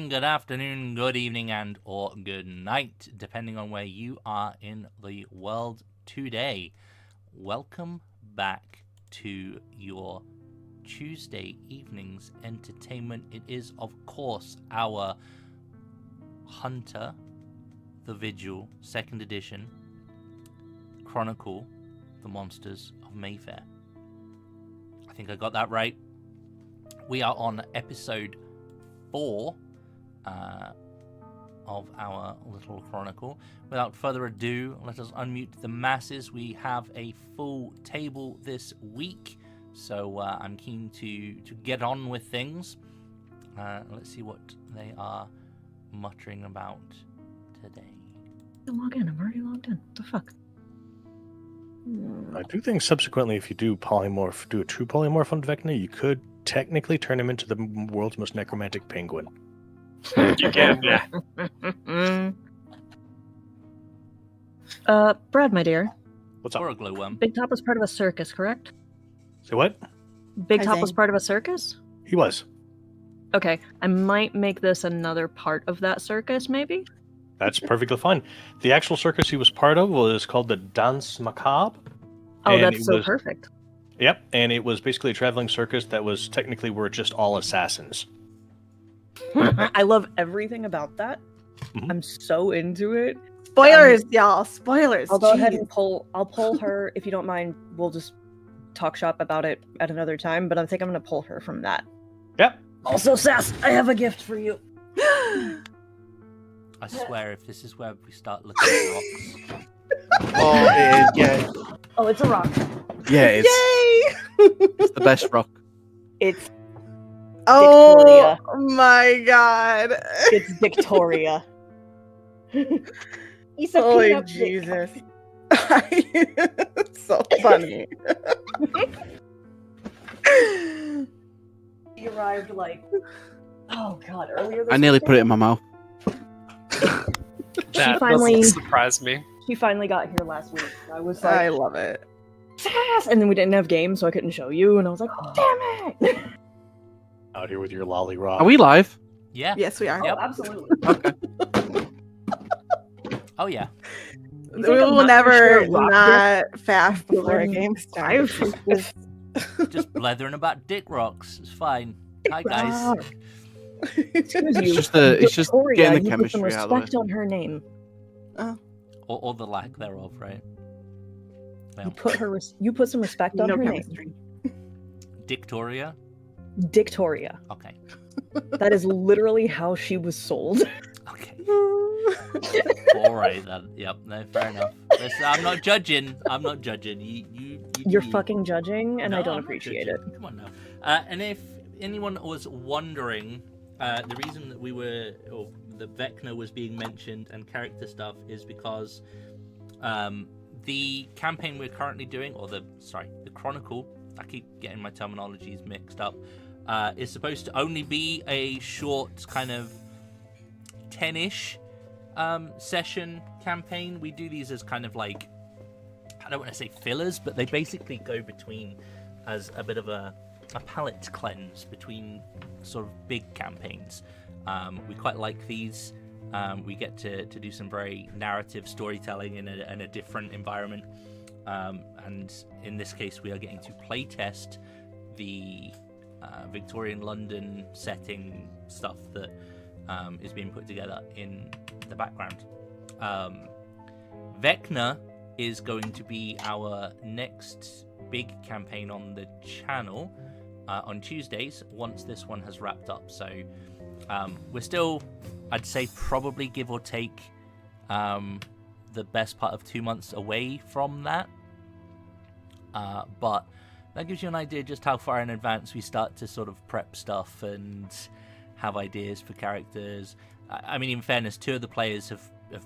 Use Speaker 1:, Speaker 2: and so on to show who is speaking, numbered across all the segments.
Speaker 1: Good afternoon, good evening, and or good night, depending on where you are in the world today. Welcome back to your Tuesday evening's entertainment. It is, of course, our Hunter the Vigil 2nd edition Chronicle, the Monsters of Mayfair. I think I got that right. We are on episode 4 of our little chronicle. Without further ado, let us unmute the masses. We have a full table this week, so I'm keen to get on with things. Let's see what they are muttering about today.
Speaker 2: Log in. I'm already logged in. What the fuck?
Speaker 3: I do think subsequently, if you do a true polymorph on Vecna, you could technically turn him into the world's most necromantic penguin.
Speaker 4: You can, yeah.
Speaker 2: Brad, my dear.
Speaker 3: What's up?
Speaker 1: Or a glowworm.
Speaker 2: Big Top was part of a circus, correct?
Speaker 3: Say what?
Speaker 2: Big Top was part of a circus?
Speaker 3: He was.
Speaker 2: Okay, I might make this another part of that circus, maybe?
Speaker 3: That's perfectly fine. The actual circus he was part of was called the Danse Macabre.
Speaker 2: Oh, that's so perfect.
Speaker 3: Yep, and it was basically a traveling circus that was technically were just all assassins.
Speaker 2: I love everything about that.
Speaker 3: Mm-hmm.
Speaker 2: I'm so into it.
Speaker 5: Spoilers, y'all. Spoilers.
Speaker 2: I'll go ahead and I'll pull her, if you don't mind. We'll just talk shop about it at another time, but I think I'm going to pull her from that.
Speaker 3: Yep.
Speaker 2: Also, Sass, I have a gift for you.
Speaker 1: I swear, if this is where we start looking at rocks.
Speaker 4: Oh, it is, yeah.
Speaker 2: Oh, it's a rock.
Speaker 4: Yeah, it's,
Speaker 5: Yay!
Speaker 4: it's the best rock.
Speaker 2: It's
Speaker 5: Oh
Speaker 2: Victoria.
Speaker 5: my god.
Speaker 2: It's Victoria. He's a
Speaker 5: Holy
Speaker 2: peanut
Speaker 5: Jesus. It's so funny.
Speaker 2: He arrived oh god, earlier this
Speaker 4: I nearly
Speaker 2: weekend.
Speaker 4: put it in my mouth.
Speaker 6: That
Speaker 2: finally-
Speaker 6: doesn't surprise me.
Speaker 2: She finally got here last week. I was
Speaker 5: I
Speaker 2: like,
Speaker 5: love it.
Speaker 2: Sass! And then we didn't have games, so I couldn't show you. And I was like, damn it!
Speaker 3: Out here with your lolly rock.
Speaker 4: Are we live?
Speaker 1: Yeah.
Speaker 5: Yes, we are.
Speaker 1: Yep.
Speaker 2: Oh, absolutely.
Speaker 4: Okay.
Speaker 1: Oh, yeah.
Speaker 2: You
Speaker 5: We
Speaker 2: think I'm
Speaker 5: will
Speaker 2: not
Speaker 5: never
Speaker 2: sure rock
Speaker 5: not fast before a
Speaker 2: When
Speaker 5: game starts.
Speaker 1: Just blethering about dick rocks. It's fine. Hi, guys.
Speaker 2: Excuse you.
Speaker 4: It's just
Speaker 2: Victoria,
Speaker 4: getting the
Speaker 2: you put some
Speaker 4: chemistry out of the way.
Speaker 2: respect on her name.
Speaker 1: Or the lack thereof, right? Well,
Speaker 2: You put some respect on
Speaker 5: No
Speaker 2: her
Speaker 5: chemistry.
Speaker 2: name.
Speaker 1: Dictoria?
Speaker 2: Dictoria.
Speaker 1: Okay.
Speaker 2: That is literally how she was sold.
Speaker 1: Okay. All right, then. Yep, no, fair enough. Listen, I'm not judging. You
Speaker 2: You're
Speaker 1: do you.
Speaker 2: fucking judging, and
Speaker 1: No,
Speaker 2: I don't
Speaker 1: I'm not
Speaker 2: appreciate
Speaker 1: judging.
Speaker 2: it.
Speaker 1: Come on now. And if anyone was wondering, the reason that the Vecna was being mentioned and character stuff is because the campaign we're currently doing, the Chronicle, I keep getting my terminologies mixed up, is supposed to only be a short kind of 10-ish session campaign. We do these as kind of I don't want to say fillers, but they basically go between as a bit of a palate cleanse between sort of big campaigns. We quite like these. We get to do some very narrative storytelling in a different environment. And in this case, we are getting to playtest the Victorian London setting stuff that is being put together in the background. Vecna is going to be our next big campaign on the channel on Tuesdays once this one has wrapped up. So we're still, I'd say, probably give or take the best part of 2 months away from that. But that gives you an idea just how far in advance we start to sort of prep stuff and have ideas for characters. I mean, in fairness, 2 of the players have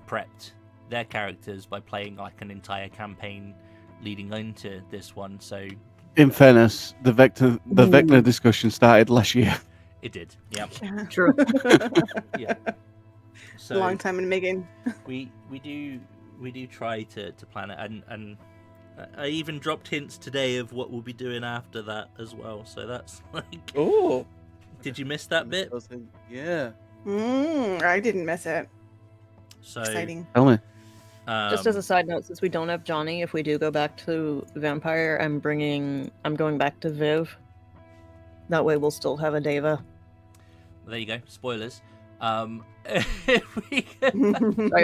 Speaker 1: prepped their characters by playing like an entire campaign leading into this one. So,
Speaker 4: In fairness, the Vecna discussion started last year.
Speaker 1: it did. Yeah.
Speaker 2: True.
Speaker 1: Yeah. So
Speaker 5: Long time in making.
Speaker 1: we do try to plan it, and I even dropped hints today of what we'll be doing after that as well. So that's like,
Speaker 4: Oh,
Speaker 1: did you miss that bit?
Speaker 4: Yeah.
Speaker 5: I didn't miss it.
Speaker 1: So
Speaker 5: Exciting.
Speaker 4: Tell me.
Speaker 2: Just as a side note, since we don't have Johnny, if we do go back to Vampire, I'm going back to Viv. That way we'll still have a Deva.
Speaker 1: there you go. Spoilers.
Speaker 2: Sorry, am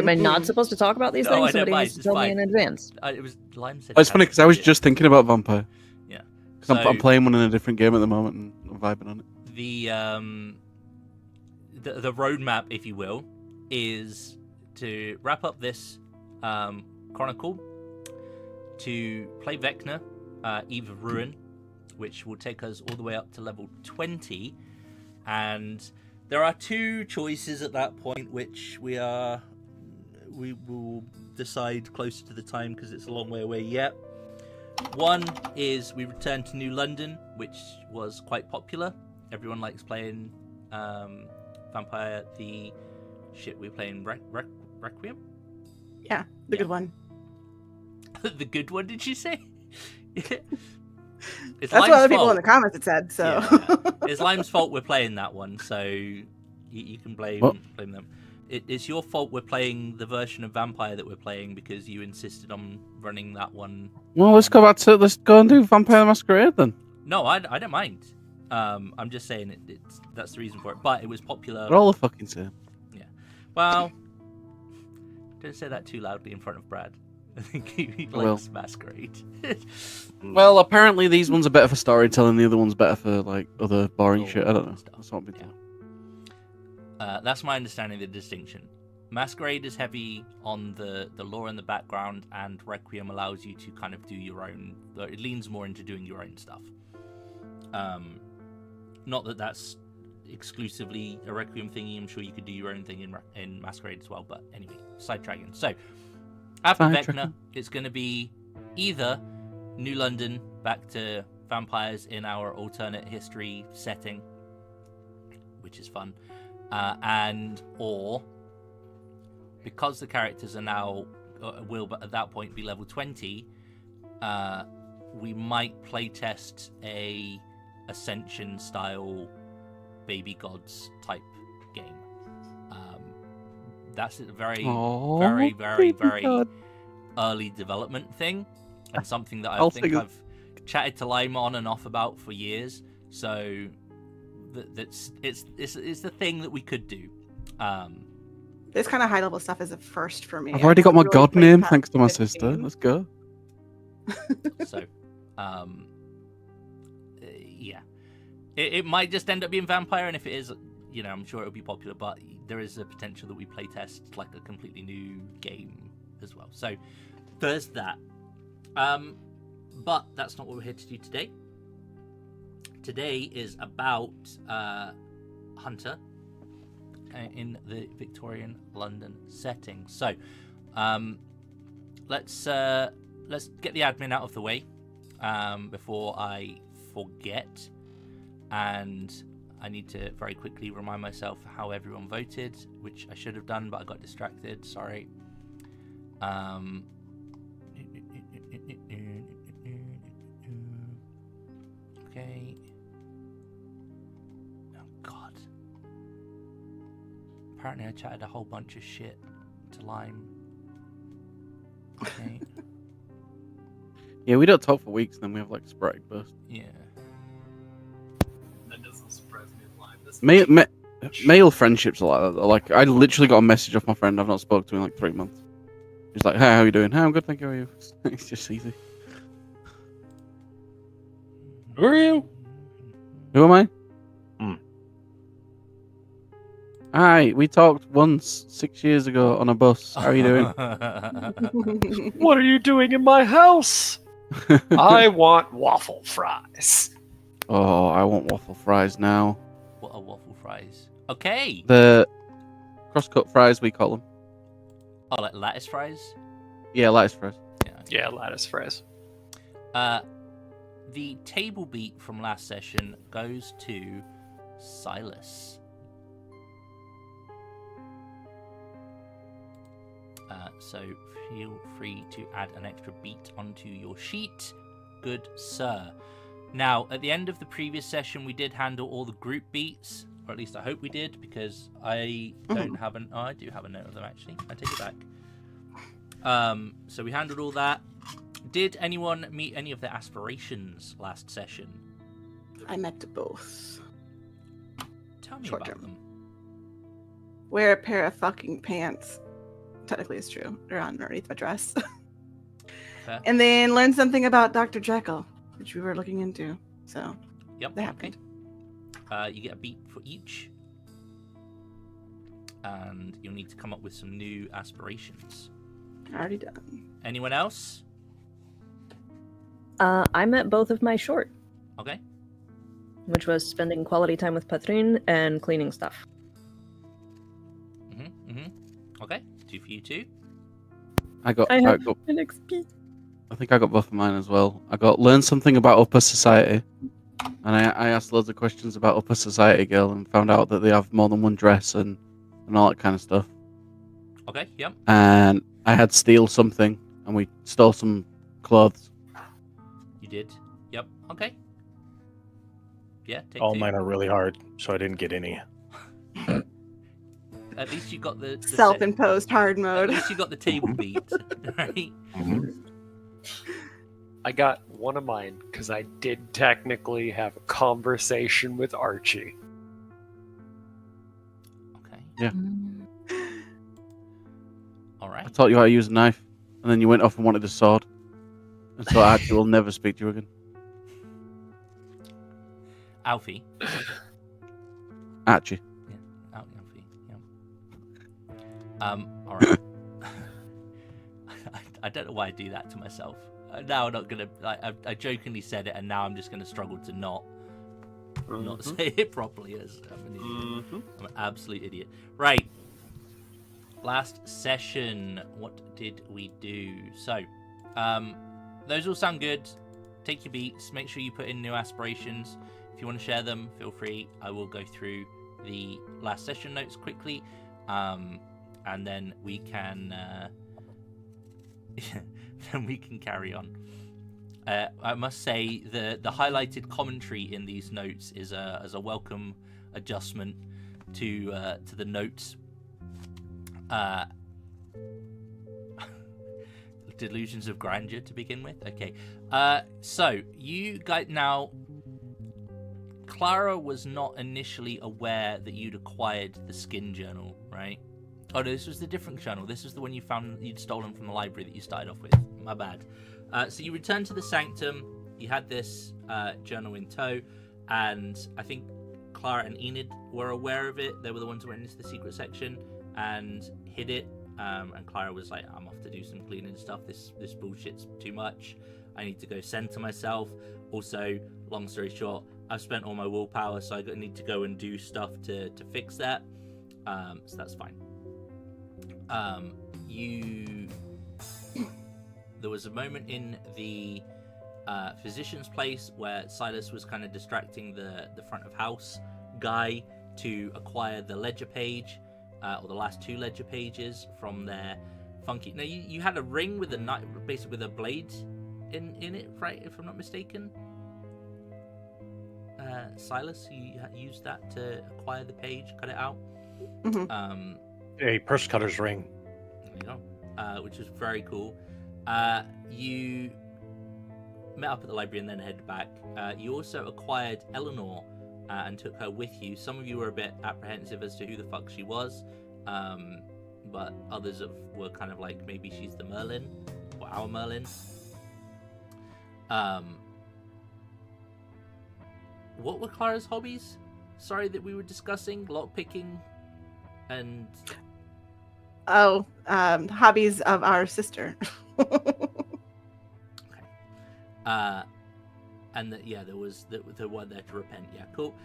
Speaker 2: I not supposed to talk about these
Speaker 1: No, I
Speaker 2: things?
Speaker 1: don't
Speaker 2: Somebody
Speaker 1: mind,
Speaker 2: needs to
Speaker 1: it's
Speaker 2: tell me
Speaker 1: fine.
Speaker 2: in advance.
Speaker 1: It was Lime said.
Speaker 4: Oh, it's funny because I was just thinking about Vampire.
Speaker 1: Yeah.
Speaker 4: 'Cause I'm playing one in a different game at the moment and I'm vibing on it.
Speaker 1: The roadmap, if you will, is to wrap up this Chronicle, to play Vecna, Eve of Ruin, which will take us all the way up to level 20, and there are 2 choices at that point, which we will decide closer to the time because it's a long way away yet. One is we return to New London, which was quite popular. Everyone likes playing Vampire. We're playing Requiem?
Speaker 5: Yeah, the good one.
Speaker 1: The good one, did you say? It's
Speaker 5: That's what
Speaker 1: Lime's
Speaker 5: other people
Speaker 1: fault.
Speaker 5: in the comments had said. So
Speaker 1: Yeah. It's Lime's fault we're playing that one, so you can blame them. It's your fault we're playing the version of Vampire that we're playing because you insisted on running that one.
Speaker 4: Well, let's go and do Vampire the Masquerade then.
Speaker 1: No, I don't mind. I'm just saying that's the reason for it. But it was popular.
Speaker 4: We're all the fucking same.
Speaker 1: Well, don't say that too loudly in front of Brad. I think he likes Masquerade.
Speaker 4: Well, apparently these ones are better for storytelling, the other one's better for like other boring shit. I don't know.
Speaker 1: Stuff.
Speaker 4: That's what I've been told.
Speaker 1: That's my understanding of the distinction. Masquerade is heavy on the lore in the background, and Requiem allows you to kind of do your own. It leans more into doing your own stuff. Not that that's exclusively a Requiem thingy. I'm sure you could do your own thing in Masquerade as well. But anyway, sidetracking. So after Vecna, it's going to be either New London back to vampires in our alternate history setting, which is fun, or because the characters are now will at that point be level 20, we might playtest a Ascension style baby gods type game. That's a very early development thing, and something that I think I've chatted to Lime on and off about for years. So it's the thing that we could do.
Speaker 5: this kind of high level stuff is a first for me.
Speaker 4: I've already got my
Speaker 5: really
Speaker 4: god
Speaker 5: played
Speaker 4: name
Speaker 5: past
Speaker 4: thanks to my
Speaker 5: 15.
Speaker 4: sister. Let's go.
Speaker 1: So, yeah, it might just end up being Vampire, and if it is, I'm sure it'll be popular. But there is a potential that we playtest like a completely new game as well. So there's that. But that's not what we're here to do today. Today is about Hunter in the Victorian London setting. So let's get the admin out of the way before I forget, and I need to very quickly remind myself how everyone voted, which I should have done, but I got distracted. Sorry. Okay. Apparently I chatted a whole bunch of shit to Lime. Okay.
Speaker 4: Yeah, we don't talk for weeks, then we have like a sporadic burst.
Speaker 1: Yeah.
Speaker 6: That doesn't surprise me in live.
Speaker 4: Male friendships are like that. Like, I literally got a message off my friend I've not spoken to in like 3 months. He's like, "Hey, how are you doing?" "Hey, I'm good, thank you. How are you?" It's just easy.
Speaker 3: Who are you?
Speaker 4: Who am I?
Speaker 3: Hmm.
Speaker 4: Hi, we talked once 6 years ago on a bus. How are you doing?
Speaker 6: What are you doing in my house? I want waffle fries.
Speaker 4: Oh, I want waffle fries now.
Speaker 1: What are waffle fries? Okay.
Speaker 4: The cross-cut fries, we call them.
Speaker 1: Oh, like lattice fries?
Speaker 4: Yeah, lattice fries.
Speaker 6: Yeah, lattice fries.
Speaker 1: The table beat from last session goes to Silas. So feel free to add an extra beat onto your sheet. Good sir. Now, at the end of the previous session, we did handle all the group beats, or at least I hope we did, because I don't have an... Oh, I do have a note of them, actually. I take it back. So we handled all that. Did anyone meet any of their aspirations last session?
Speaker 5: I met both.
Speaker 1: Tell me
Speaker 5: Short
Speaker 1: about
Speaker 5: term.
Speaker 1: them.
Speaker 5: Wear a pair of fucking pants. Technically, it's true. They're on underneath my dress.
Speaker 1: Fair.
Speaker 5: And then learn something about Dr. Jekyll, which we were looking into. So
Speaker 1: Yep.
Speaker 5: that
Speaker 1: Okay.
Speaker 5: happened.
Speaker 1: You get a beat for each. And you'll need to come up with some new aspirations.
Speaker 5: Already done.
Speaker 1: Anyone else?
Speaker 2: I met both of my short,
Speaker 1: Okay.
Speaker 2: which was spending quality time with Patrin and cleaning stuff.
Speaker 1: Okay. 2 for you too.
Speaker 4: I got
Speaker 2: I have
Speaker 4: an
Speaker 2: an XP.
Speaker 4: I think I got both of mine as well. I got learn something about upper society, and I asked loads of questions about upper society girl and found out that they have more than one dress and all that kind of stuff.
Speaker 1: Okay. Yep.
Speaker 4: And I had steal something, and we stole some clothes.
Speaker 1: You did. Yep. Okay. Yeah. Take
Speaker 3: All
Speaker 1: 2.
Speaker 3: mine are really hard, so I didn't get any.
Speaker 1: At least you got the
Speaker 5: Self-imposed hard
Speaker 1: At
Speaker 5: mode.
Speaker 1: least you got the table beat, right?
Speaker 6: I got one of mine because I did technically have a conversation with Archie.
Speaker 1: Okay.
Speaker 4: Yeah.
Speaker 1: All right.
Speaker 4: I taught you how to use a knife, and then you went off and wanted a sword. And so I actually will never speak to you again.
Speaker 1: Alfie.
Speaker 4: Archie.
Speaker 1: Alfie. Yeah. All right. I don't know why I do that to myself. Now I'm not gonna. I jokingly said it, and now I'm just gonna struggle to not say it properly. As I'm an idiot. I'm an absolute idiot. Right. Last session, what did we do? So, those all sound good. Take your beats. Make sure you put in new aspirations. If you want to share them, feel free. I will go through the last session notes quickly, and then we can carry on. I must say the highlighted commentary in these notes is a welcome adjustment to the notes. Delusions of grandeur to begin with. Okay, so you guys now. Clara was not initially aware that you'd acquired the skin journal, right? Oh no, this was the different journal. This was the one you found you'd stolen from the library that you started off with. My bad. So you returned to the sanctum. You had this journal in tow, and I think Clara and Enid were aware of it. They were the ones who went into the secret section and hid it. And Clara was like, "I'm off to do some cleaning stuff. This bullshit's too much. I need to go center myself." Also, long story short, I've spent all my willpower, so I need to go and do stuff to fix that. So that's fine. There was a moment in the physician's place where Silas was kind of distracting the front of house guy to acquire the ledger page, or the last 2 ledger pages from their funky. Now you had a ring with a knife, basically with a blade in it, right? If I'm not mistaken. Silas, you used that to acquire the page, cut it out.
Speaker 5: Mhm.
Speaker 3: A purse cutter's ring.
Speaker 1: There you go. Which was very cool. You met up at the library and then headed back. You also acquired Eleanor and took her with you. Some of you were a bit apprehensive as to who the fuck she was, but others were kind of like, maybe she's the Merlin, or our Merlin. What were Clara's hobbies? Sorry, that we were discussing lockpicking and
Speaker 5: Hobbies of our sister.
Speaker 1: and there was the one there to repent. Yeah, cool.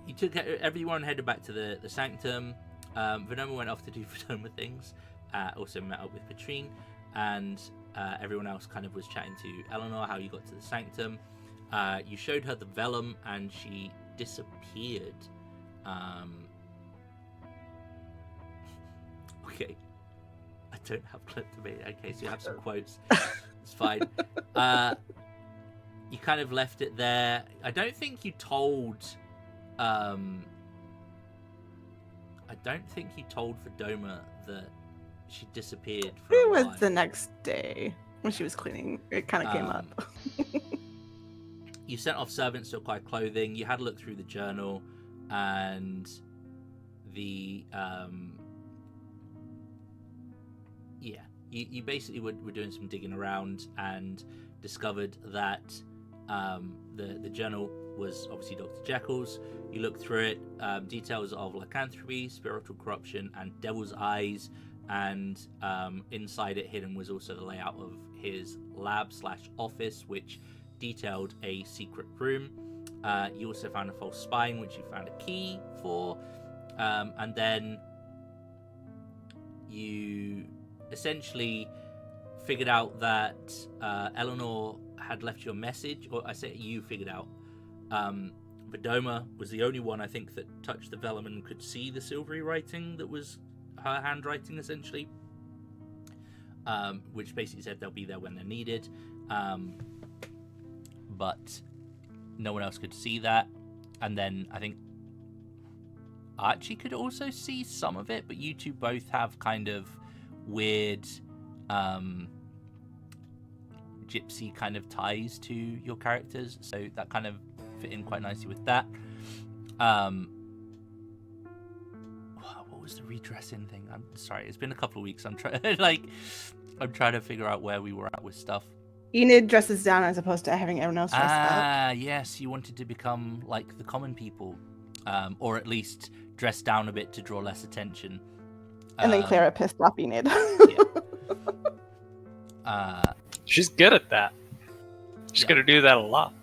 Speaker 1: You took everyone headed back to the sanctum. Venoma went off to do Venoma things. Also met up with Patrine, and everyone else kind of was chatting to Eleanor how you got to the sanctum. You showed her the vellum, and she disappeared. Okay, I don't have clip to me. Okay, so you have some quotes. It's fine. You kind of left it there. I don't think you told. I don't think you told Vedoma that she disappeared. For
Speaker 5: It
Speaker 1: a
Speaker 5: was
Speaker 1: while.
Speaker 5: the next day when she was cleaning. It kind of came up.
Speaker 1: You sent off servants to acquire clothing. You had a look through the journal, and the you basically were doing some digging around and discovered that the journal was obviously Dr. Jekyll's. You looked through it, details of lycanthropy, spiritual corruption, and devil's eyes, and inside it hidden was also the layout of his lab/office, which detailed a secret room. You also found a false spine, which you found a key for, and then you essentially figured out that Eleanor had left you a message, or I say you figured out. Vedoma was the only one, I think, that touched the vellum and could see the silvery writing that was her handwriting, essentially, which basically said they'll be there when they're needed. But no one else could see that. And then I think Archie could also see some of it, but you two both have kind of weird gypsy kind of ties to your characters, so that kind of fit in quite nicely with that. What was the redressing thing? I'm sorry, it's been a couple of weeks. I'm trying to figure out where we were at with stuff.
Speaker 5: Enid dresses down as opposed to having everyone else dress up.
Speaker 1: Yes, you wanted to become like the common people, or at least dress down a bit to draw less attention.
Speaker 5: And then Clara pissed off Enid.
Speaker 6: She's good at that. She's gonna do that a lot.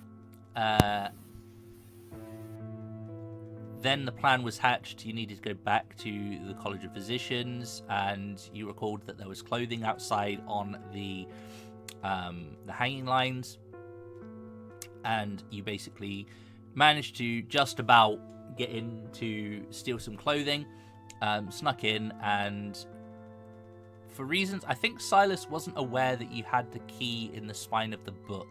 Speaker 1: Then the plan was hatched. You needed to go back to the College of Physicians, and you recalled that there was clothing outside on the hanging lines, and you basically managed to just about get in to steal some clothing, snuck in, and for reasons, I think Silas wasn't aware that you had the key in the spine of the book.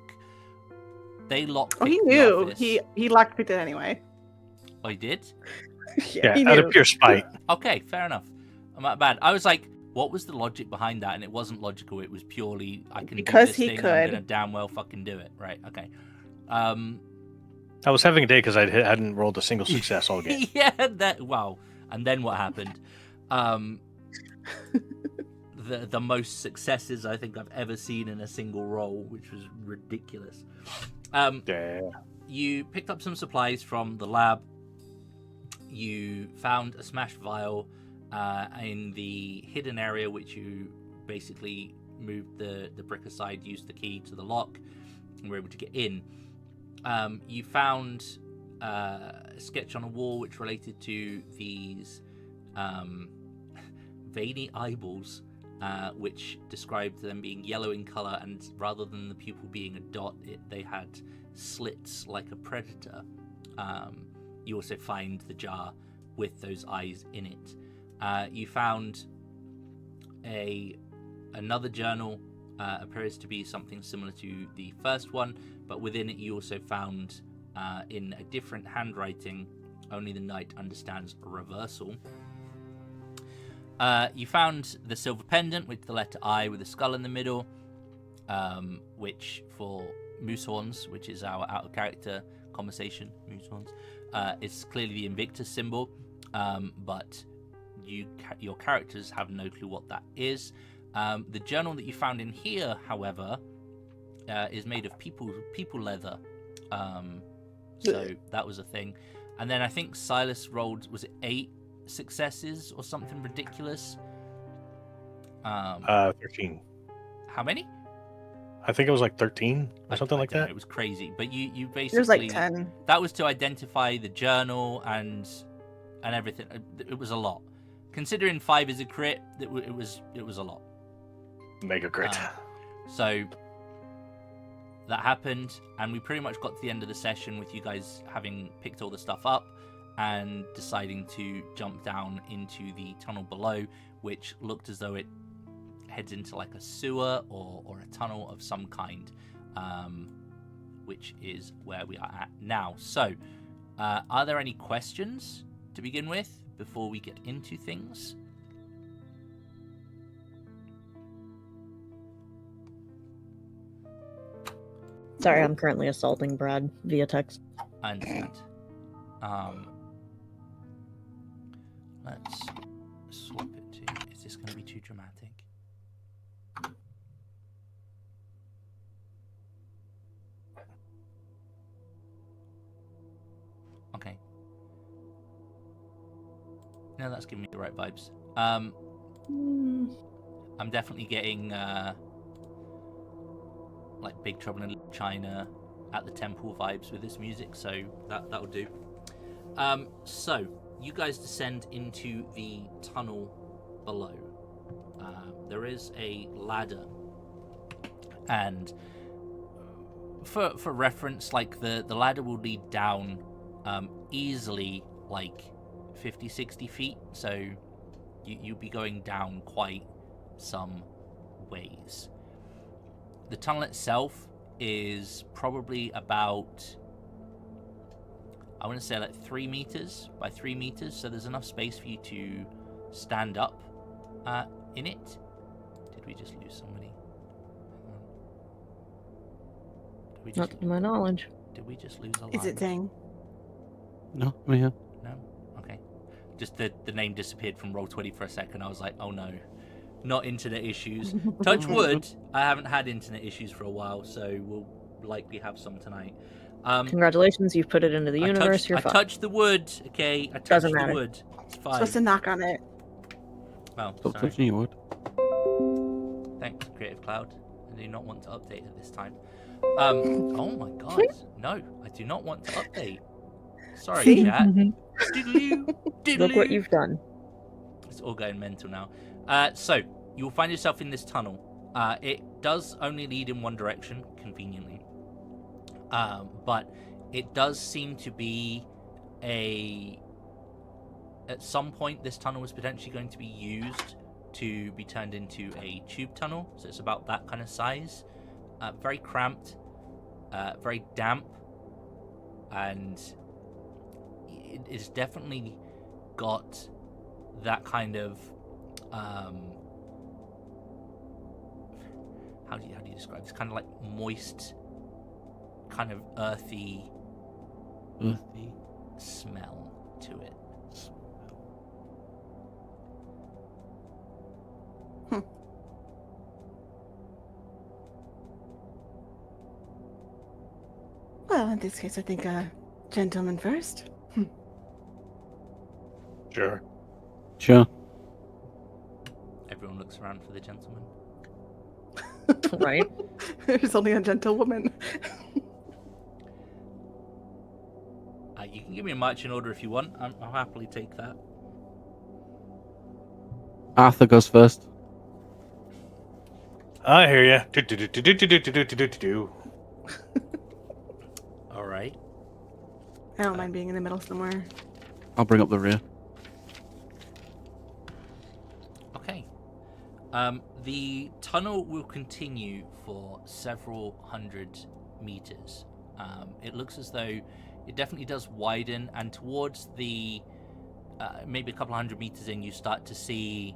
Speaker 1: They lockpicked
Speaker 5: He
Speaker 1: the
Speaker 5: knew.
Speaker 1: office.
Speaker 5: He lockpicked it anyway.
Speaker 1: Oh, he did?
Speaker 3: Yeah,
Speaker 5: he
Speaker 3: out
Speaker 5: knew.
Speaker 3: of pure spite.
Speaker 1: Okay, fair enough. I'm not bad. I was like, what was the logic behind that? And it wasn't logical. It was purely, I can
Speaker 5: Because
Speaker 1: do this
Speaker 5: he
Speaker 1: thing,
Speaker 5: could.
Speaker 1: I'm gonna damn well fucking do it. Right, okay.
Speaker 3: I was having a day because I hadn't rolled a single success all game.
Speaker 1: Yeah, wow. And then what happened? The most successes I think I've ever seen in a single roll, which was ridiculous.
Speaker 3: Yeah.
Speaker 1: You picked up some supplies from the lab. You found a smashed vial in the hidden area, which you basically moved the brick aside, used the key to the lock, and were able to get in. You found a sketch on a wall which related to these veiny eyeballs, which described them being yellow in color, and rather than the pupil being a dot, they had slits like a predator. You also find the jar with those eyes in it. You found another journal, appears to be something similar to the first one, but within it you also found, in a different handwriting, only the knight understands reversal. You found the silver pendant with the letter I with a skull in the middle, which for moose horns, which is our out of character conversation, moose horns, is clearly the Invictus symbol, but your characters have no clue what that is. The journal that you found in here, however, is made of people leather, so that was a thing. And then I think Silas rolled, was it 8 successes or something ridiculous?
Speaker 3: 13.
Speaker 1: How many?
Speaker 3: I think it was like 13 or something like
Speaker 1: I don't know,
Speaker 3: that.
Speaker 1: it was crazy, but you basically,
Speaker 5: There's like 10.
Speaker 1: that was to identify the journal and everything. It was a lot, considering 5 is a crit. It was a lot.
Speaker 3: Mega crit.
Speaker 1: So that happened, and we pretty much got to the end of the session with you guys having picked all the stuff up and deciding to jump down into the tunnel below, which looked as though it heads into like a sewer or a tunnel of some kind, which is where we are at now. So, are there any questions to begin with before we get into things?
Speaker 2: Sorry, I'm currently assaulting Brad via text.
Speaker 1: I understand. Let's swap it to... Is this going to be too dramatic? Okay. No, that's giving me the right vibes. I'm definitely getting like Big Trouble in Little China at the temple vibes with this music, so that'll do. So you guys descend into the tunnel below. There is a ladder, and for reference, like the ladder will lead down easily like 50-60 feet, so you'll be going down quite some ways. The tunnel itself is probably about, I want to say like 3 meters by 3 meters, so there's enough space for you to stand up in it. Did we just lose somebody?
Speaker 2: Not to my knowledge.
Speaker 1: Did we just lose a line?
Speaker 5: Is it Zang?
Speaker 4: No, I'm here.
Speaker 1: No? Okay. Just the name disappeared from Roll20 for a second. I was like, oh no. Not internet issues. Touch wood, I haven't had internet issues for a while, so we'll likely have some tonight.
Speaker 2: Congratulations, you've put it into the universe. You're
Speaker 1: I
Speaker 2: fine.
Speaker 1: touched the wood, okay? I touched
Speaker 2: Doesn't
Speaker 1: the
Speaker 2: matter.
Speaker 1: wood. It's fine.
Speaker 5: Supposed to knock on it.
Speaker 1: Oh,
Speaker 4: Stop
Speaker 1: sorry.
Speaker 4: touching your wood.
Speaker 1: Thanks, Creative Cloud. I do not want to update at this time. Oh my god. No, I do not want to update. Sorry,
Speaker 5: See?
Speaker 1: chat.
Speaker 2: Mhm.
Speaker 1: Diddly-oo,
Speaker 2: Look what
Speaker 1: diddly-oo.
Speaker 2: you've done.
Speaker 1: It's all going mental now. So, you will find yourself in this tunnel. It does only lead in one direction, conveniently. But it does seem to be at some point, this tunnel was potentially going to be used to be turned into a tube tunnel. So it's about that kind of size. Very cramped, very damp, and it's definitely got that kind of how do you describe this? Kind of like moist, kind of earthy smell to it.
Speaker 5: Well, in this case, I think gentleman first.
Speaker 3: Sure.
Speaker 4: Sure.
Speaker 1: Everyone looks around for the gentleman.
Speaker 2: Right?
Speaker 5: There's only a gentlewoman.
Speaker 1: You can give me a marching order if you want. I'll happily take that.
Speaker 4: Arthur goes first.
Speaker 3: I hear ya.
Speaker 1: All right.
Speaker 5: I don't mind being in the middle somewhere.
Speaker 4: I'll bring up the rear.
Speaker 1: Okay. The tunnel will continue for several hundred meters. It looks as though it definitely does widen, and towards the maybe a couple hundred meters in, you start to see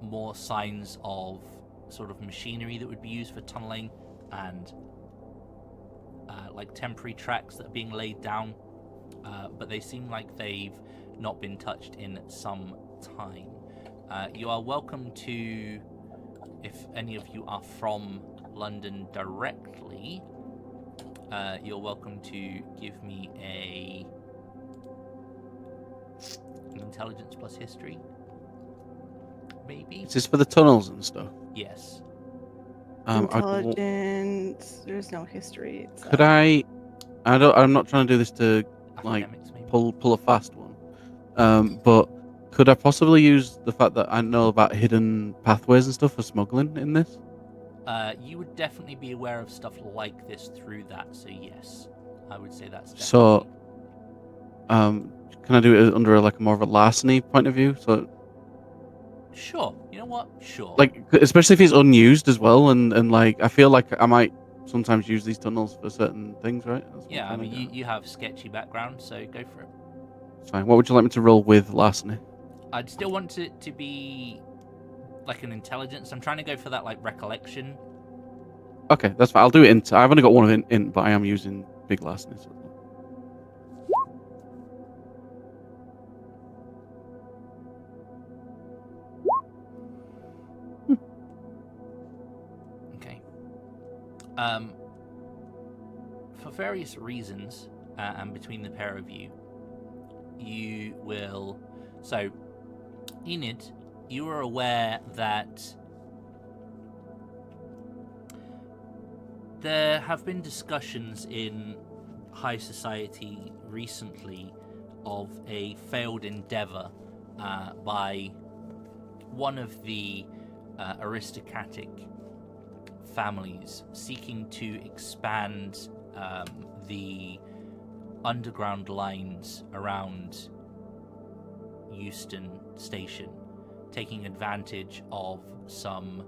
Speaker 1: more signs of sort of machinery that would be used for tunneling, and like temporary tracks that are being laid down, but they seem like they've not been touched in some time. You are welcome to, if any of you are from London directly, you're welcome to give me an intelligence plus history, maybe.
Speaker 4: Is this for the tunnels and stuff?
Speaker 1: Yes.
Speaker 5: Intelligence. There's no history.
Speaker 4: Could I? I'm not trying to do this to like
Speaker 1: Academics, maybe.
Speaker 4: pull a fast one. But could I possibly use the fact that I know about hidden pathways and stuff for smuggling in this?
Speaker 1: You would definitely be aware of stuff like this through that, so yes, I would say that's definitely...
Speaker 4: So, can I do it under like more of a larceny point of view? So,
Speaker 1: Sure. You know what? Sure.
Speaker 4: like, especially if it's unused as well, and like I feel like I might sometimes use these tunnels for certain things, right? That's what
Speaker 1: Yeah, I
Speaker 4: I'm
Speaker 1: mean,
Speaker 4: trying to do.
Speaker 1: you have sketchy background, so go for it.
Speaker 4: It's fine. What would you like me to roll with larceny?
Speaker 1: I'd still want it to be like an intelligence. I'm trying to go for that like recollection.
Speaker 4: Okay, that's fine. I'll do it I've only got one of in, but I am using big larceny. So.
Speaker 1: Okay. For various reasons, and between the pair of you, you will... So, Enid, you are aware that there have been discussions in high society recently of a failed endeavor by one of the aristocratic families seeking to expand the underground lines around Euston Station, taking advantage of some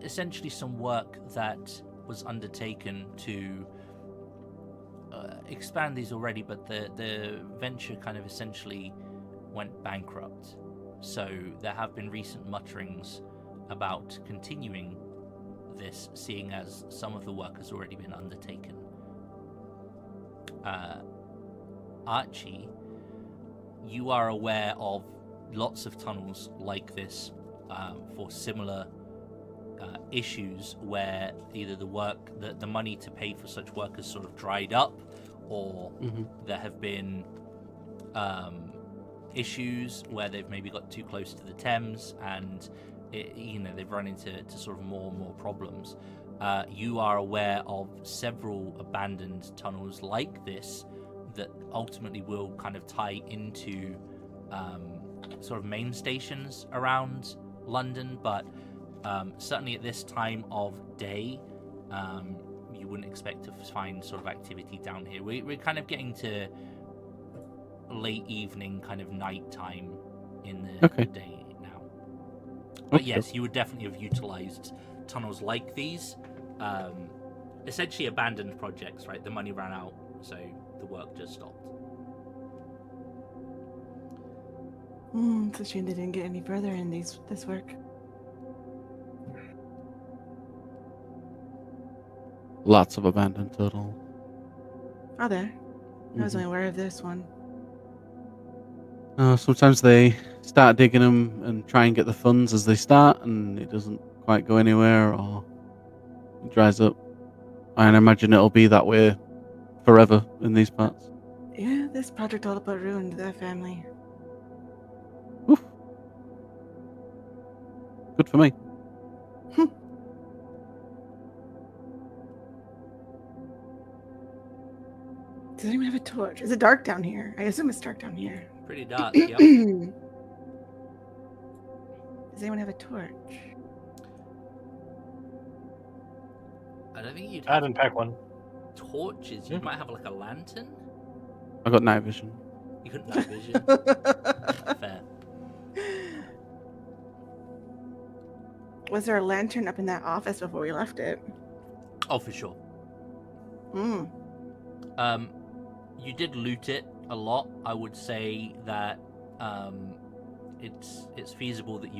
Speaker 1: essentially some work that was undertaken to expand these already, but the venture kind of essentially went bankrupt. So there have been recent mutterings about continuing this, seeing as some of the work has already been undertaken. Archie, you are aware of lots of tunnels like this for similar issues where either the money to pay for such work has sort of dried up, or there have been issues where they've maybe got too close to the Thames and they've run into sort of more and more problems. You are aware of several abandoned tunnels like this that ultimately will kind of tie into sort of main stations around London, but certainly at this time of day, you wouldn't expect to find sort of activity down here. We're kind of getting to late evening, kind of night time in the day now. But yes, you would definitely have utilized tunnels like these. Essentially abandoned projects, right? The money ran out, so the work just stopped.
Speaker 5: It's a shame they didn't get any further in this work.
Speaker 4: Lots of abandoned tunnels.
Speaker 5: Are there? I was only aware of this one.
Speaker 4: Sometimes they start digging them and try and get the funds as they start, and it doesn't quite go anywhere, or it dries up. I imagine it'll be that way forever in these parts.
Speaker 5: Yeah, this project all but ruined their family.
Speaker 4: Oof. Good for me.
Speaker 5: Does anyone have a torch? Is it dark down here? I assume it's dark down here.
Speaker 1: Pretty dark, yep.
Speaker 5: Does anyone have a torch?
Speaker 1: I don't think you'd
Speaker 3: I
Speaker 1: have
Speaker 3: didn't pack one.
Speaker 1: torches. You might have like a lantern.
Speaker 4: I got night vision.
Speaker 1: You couldn't night vision. Fair.
Speaker 5: Was there a lantern up in that office before we left it?
Speaker 1: Oh, for sure. You did loot it a lot. I would say that it's feasible that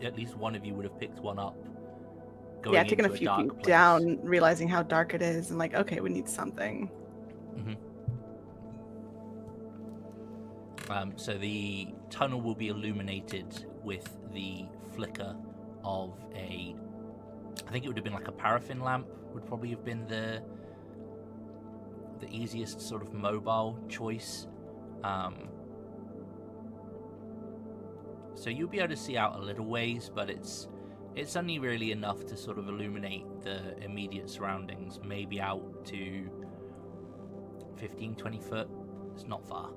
Speaker 1: at least one of you would have picked one up.
Speaker 5: Yeah, taking a
Speaker 1: into
Speaker 5: few
Speaker 1: dark
Speaker 5: feet
Speaker 1: place.
Speaker 5: down, realizing how dark it is, and like, okay, we need something.
Speaker 1: So the tunnel will be illuminated with the flicker of I think it would have been like a paraffin lamp would probably have been the easiest sort of mobile choice. So you'll be able to see out a little ways, but it's only really enough to sort of illuminate the immediate surroundings, maybe out to 15, 20 foot. It's not far.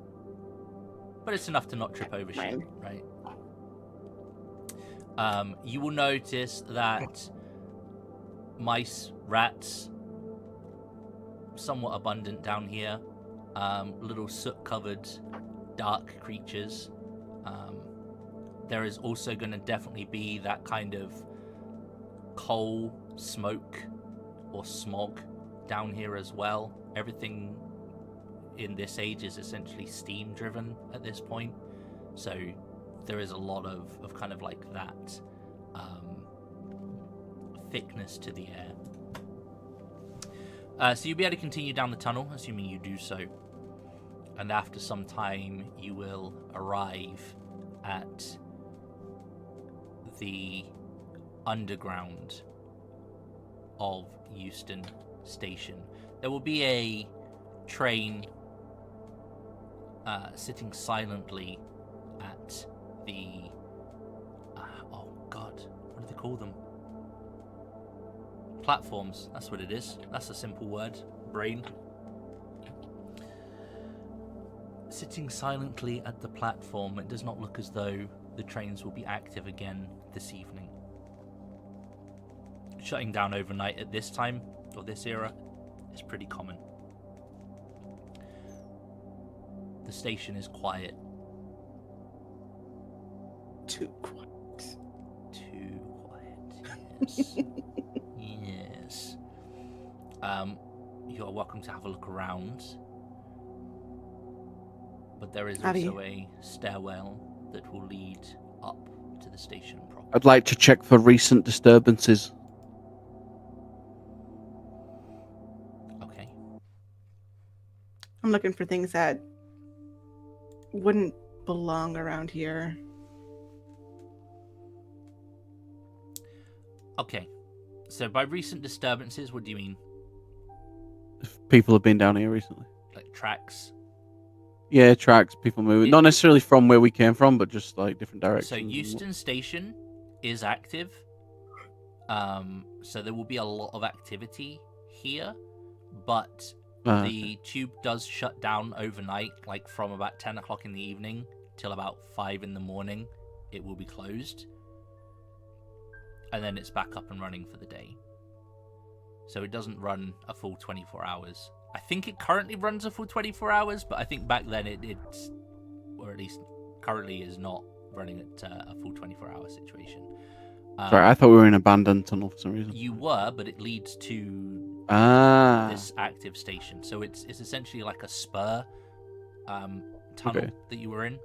Speaker 1: But it's enough to not trip over shit, right? You will notice that mice, rats, somewhat abundant down here. Little soot-covered, dark creatures. There is also going to definitely be that kind of coal, smoke, or smog down here as well. Everything in this age is essentially steam driven at this point, so there is a lot of kind of like that thickness to the air. So you'll be able to continue down the tunnel, assuming you do so, and after some time you will arrive at the underground of Euston Station. There will be a train sitting silently at the oh god, what do they call them? Platforms. That's what it is. That's a simple word. Brain. Sitting silently at the platform. It does not look as though the trains will be active again this evening. Shutting down overnight at this time or this era is pretty common. The station is quiet.
Speaker 5: Too quiet.
Speaker 1: Too quiet. Yes. Yes. You are welcome to have a look around. But there is also a stairwell that will lead up to the station proper.
Speaker 4: I'd like to check for recent disturbances.
Speaker 1: Okay.
Speaker 5: I'm looking for things that wouldn't belong around here.
Speaker 1: Okay. So by recent disturbances, what do you mean?
Speaker 4: If people have been down here recently.
Speaker 1: Like tracks?
Speaker 4: Yeah, tracks, people moving. Not necessarily from where we came from, but just like different directions.
Speaker 1: So Euston Station is active. So there will be a lot of activity here, but the tube does shut down overnight, like from about 10 o'clock in the evening till about 5 in the morning. It will be closed. And then it's back up and running for the day. So it doesn't run a full 24 hours. I think it currently runs a full 24 hours, but I think back then it's, or at least currently is not running at a full 24-hour situation.
Speaker 4: Sorry, I thought we were in an abandoned tunnel for some reason.
Speaker 1: You were, but it leads to this active station. So it's essentially like a spur tunnel that you were in.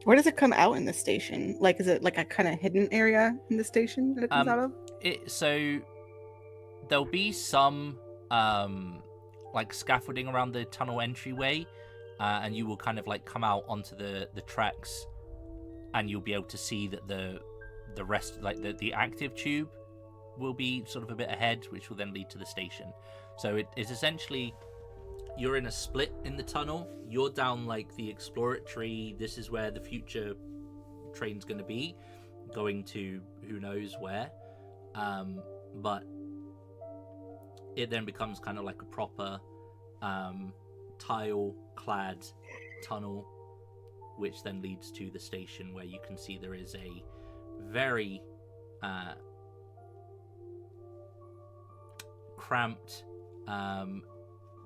Speaker 5: Where does it come out in the station? Like, is it like a kind of hidden area in the station that it comes out of?
Speaker 1: So there'll be some like scaffolding around the tunnel entryway, and you will kind of like come out onto the tracks, and you'll be able to see that the rest, like the active tube, will be sort of a bit ahead, which will then lead to the station. So it is essentially, you're in a split in the tunnel. You're down like the exploratory, this is where the future train's going to be, going to who knows where. But it then becomes kind of like a proper tile-clad tunnel, which then leads to the station, where you can see there is a very cramped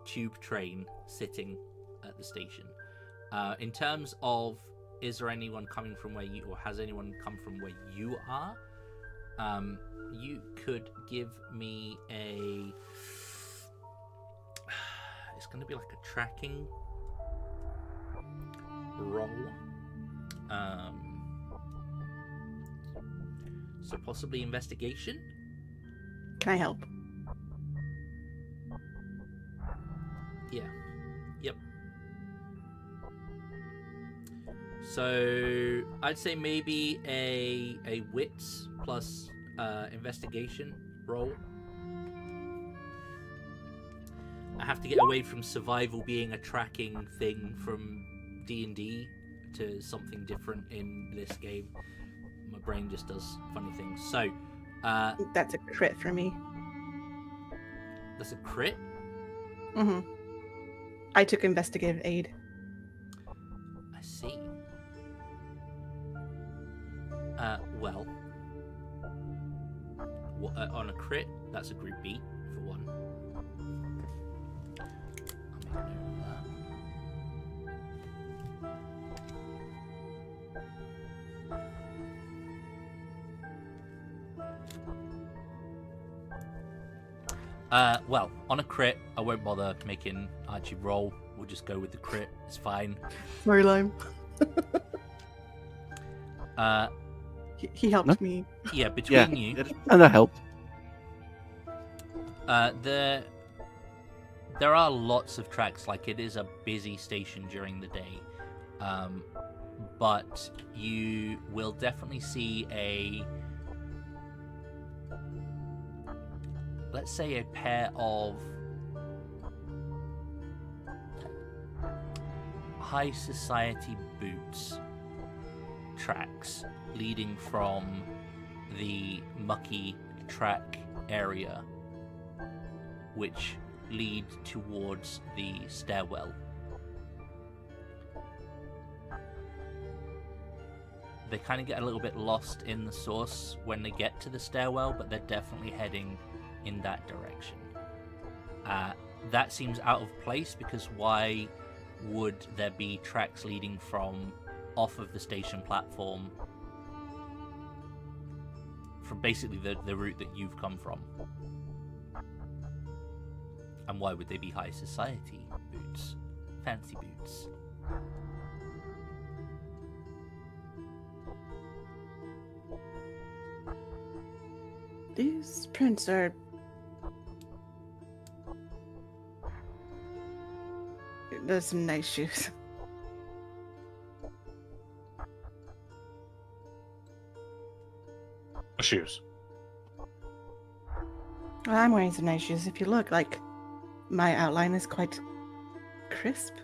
Speaker 1: tube train sitting at the station. In terms of, is there anyone coming from where you, or has anyone come from where you are? You could give me a, it's going to be like a tracking roll. So possibly investigation?
Speaker 5: Can I help?
Speaker 1: Yeah. Yep. So I'd say maybe a wits plus investigation roll. I have to get away from survival being a tracking thing from D&D to something different in this game. My brain just does funny things. So
Speaker 5: That's a crit for me.
Speaker 1: that's a crit.
Speaker 5: Mm-hmm. I took investigative aid.
Speaker 1: I see. Well, on a crit, that's a group B for one. I'll make a note of that. Well, on a crit, I won't bother making Archie roll. We'll just go with the crit. It's fine.
Speaker 5: Sorry, Lime. He helped
Speaker 4: No?
Speaker 5: me.
Speaker 1: Yeah, between you,
Speaker 4: And that helped.
Speaker 1: there are lots of tracks. Like, it is a busy station during the day, but you will definitely see let's say a pair of high society boots tracks leading from the mucky track area, which lead towards the stairwell. They kind of get a little bit lost in the source when they get to the stairwell, but they're definitely heading in that direction. That seems out of place, because why would there be tracks leading from off of the station platform from basically the route that you've come from? And why would they be high society boots? Fancy boots.
Speaker 5: These prints are... There's some nice shoes.
Speaker 3: Shoes.
Speaker 5: Well, I'm wearing some nice shoes. If you look, like, my outline is quite crisp.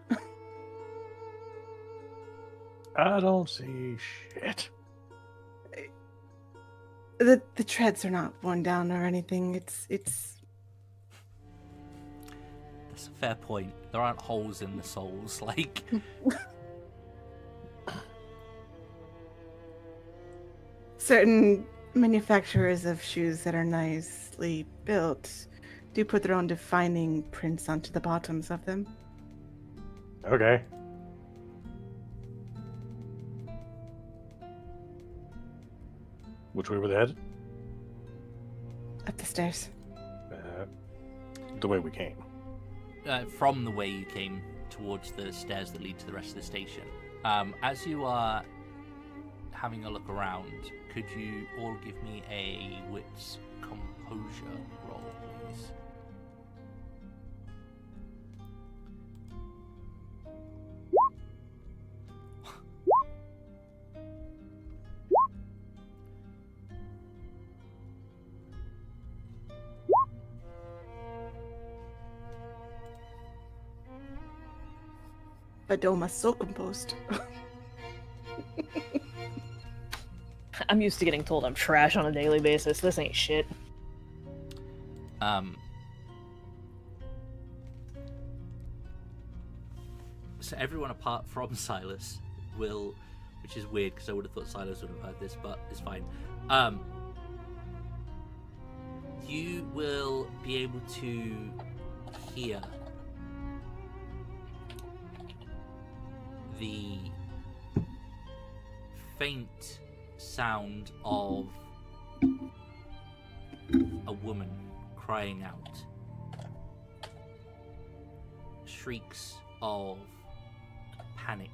Speaker 3: I don't see shit.
Speaker 5: The treads are not worn down or anything. It's
Speaker 1: That's a fair point. There aren't holes in the soles, like...
Speaker 5: certain manufacturers of shoes that are nicely built do put their own defining prints onto the bottoms of them.
Speaker 3: Okay. Which way were they headed?
Speaker 5: Up the stairs.
Speaker 3: The way we came.
Speaker 1: From the way you came towards the stairs that lead to the rest of the station. As you are having a look around, could you all give me a wits composure roll, please?
Speaker 5: But Doma so composed.
Speaker 2: I'm used to getting told I'm trash on a daily basis. This ain't shit.
Speaker 1: So everyone apart from Silas will, which is weird because I would have thought Silas would have heard this, but it's fine. You will be able to hear the faint sound of a woman crying out. Shrieks of panic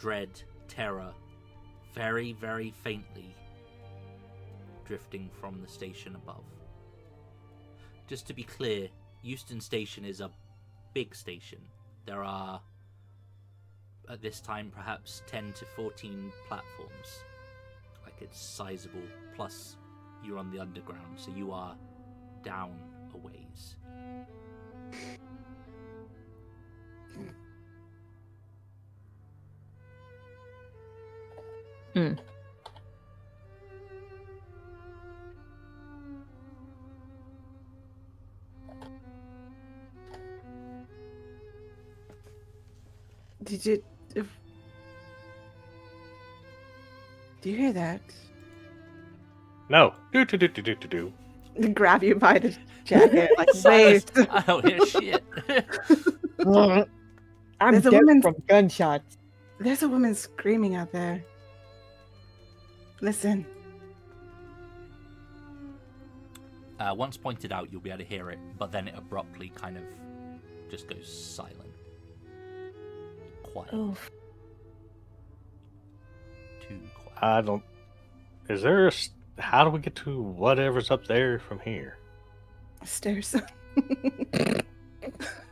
Speaker 1: dread, terror, very, very faintly drifting from the station above. Just to be clear, Euston Station is a big station. There are, at this time, perhaps 10 to 14 platforms. Like, it's sizable, plus you're on the underground, so you are down a ways.
Speaker 5: Did you... Do you hear that?
Speaker 3: No. Do.
Speaker 5: Grab you by the jacket, like,
Speaker 1: Silas,
Speaker 5: wait.
Speaker 1: I don't hear shit.
Speaker 2: I'm
Speaker 5: There's a
Speaker 2: dead
Speaker 5: woman-
Speaker 2: from gunshots.
Speaker 5: There's a woman screaming out there. Listen.
Speaker 1: Once pointed out, you'll be able to hear it, but then it abruptly kind of just goes silent. Quiet.
Speaker 2: Oh,
Speaker 1: Too quiet.
Speaker 3: I don't. Is there a. How do we get to whatever's up there from here?
Speaker 5: Stairs.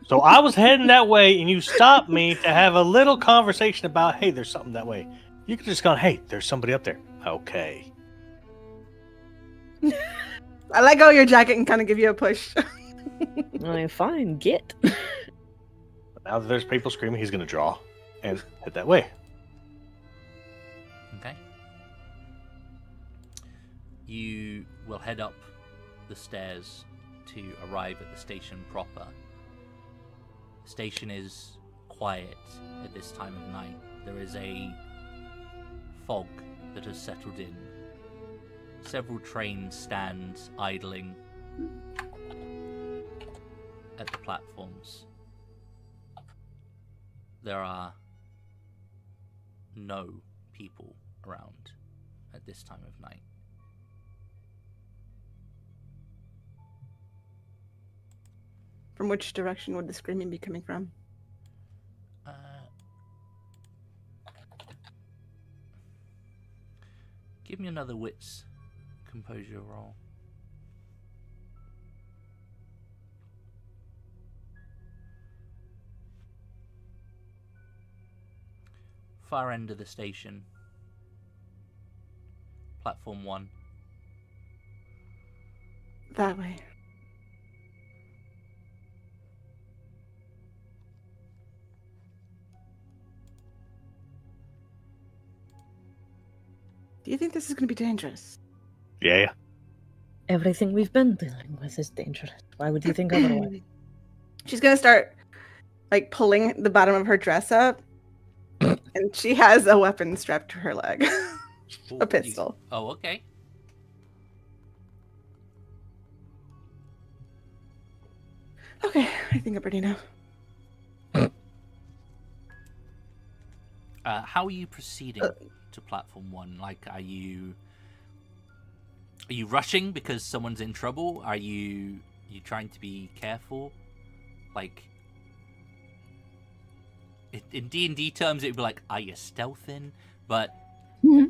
Speaker 3: So I was heading that way, and you stopped me to have a little conversation about, hey, there's something that way. You could just go, hey, there's somebody up there. Okay.
Speaker 5: I let go of your jacket and kind of give you a push.
Speaker 2: fine, get.
Speaker 3: But now that there's people screaming, he's going to draw and head that way.
Speaker 1: Okay. You will head up the stairs to arrive at the station proper. The station is quiet at this time of night. There is a fog that has settled in. Several trains stand idling at the platforms. There are no people around at this time of night.
Speaker 5: From which direction would the screaming be coming from?
Speaker 1: Give me another wits composure roll. Far end of the station. Platform 1.
Speaker 5: That way. Do you think this is going to be dangerous?
Speaker 3: Yeah.
Speaker 2: Everything we've been dealing with is dangerous. Why would you think otherwise?
Speaker 5: She's going to start, like, pulling the bottom of her dress up. And she has a weapon strapped to her leg.
Speaker 1: Ooh,
Speaker 5: A pistol.
Speaker 1: Oh, okay.
Speaker 5: Okay, I think I'm ready now.
Speaker 1: How are you proceeding to platform 1? Like, are you rushing because someone's in trouble? Are you trying to be careful? Like, in D&D terms, it would be like, are you stealthing? But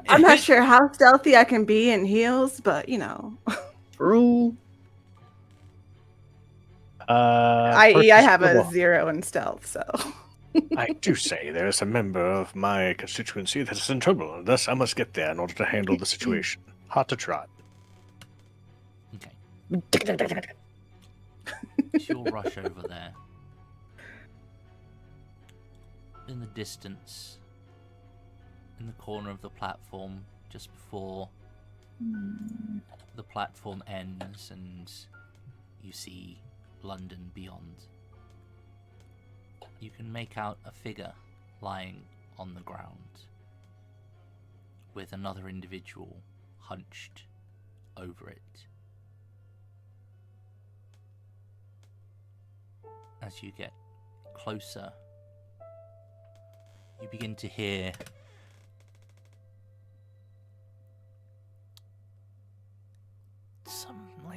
Speaker 5: I'm not sure how stealthy I can be in heels, but, you know.
Speaker 2: True.
Speaker 5: I.e., I have a 0 in stealth, so.
Speaker 3: I do say there is a member of my constituency that is in trouble, and thus I must get there in order to handle the situation. Hot to trot.
Speaker 1: okay, she'll rush over there. In the distance, in the corner of the platform, just before the platform ends and you see London beyond, you can make out a figure lying on the ground with another individual hunched over it. As you get closer, you begin to hear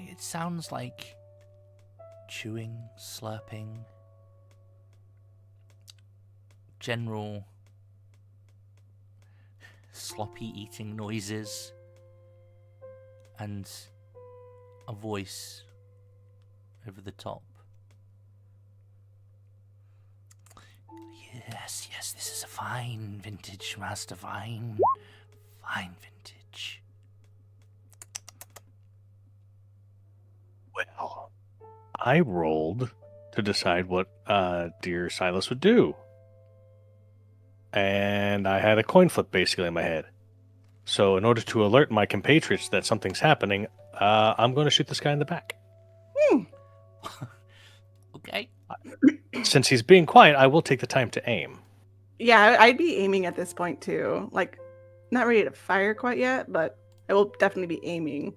Speaker 1: it sounds like chewing, slurping, general sloppy eating noises and a voice over the top. Yes, this is a fine vintage, Master. Fine vintage.
Speaker 3: Well, I rolled to decide what dear Silas would do. And I had a coin flip basically in my head. So in order to alert my compatriots that something's happening, I'm going to shoot this guy in the back.
Speaker 1: Okay.
Speaker 3: Since he's being quiet, I will take the time to aim.
Speaker 5: Yeah, I'd be aiming at this point too. Like, not ready to fire quite yet, but I will definitely be aiming.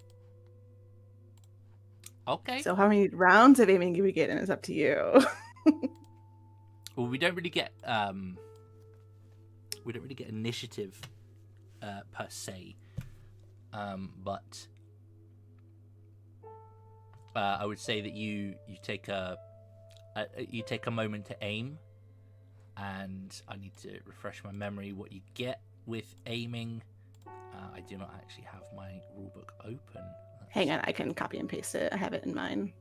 Speaker 1: Okay.
Speaker 5: So how many rounds of aiming do we get in is up to you.
Speaker 1: Well, we don't really get initiative per se, but I would say that you take a moment to aim, and I need to refresh my memory what you get with aiming. I do not actually have my rulebook open.
Speaker 5: Hang on, I can copy and paste it. I have it in mine.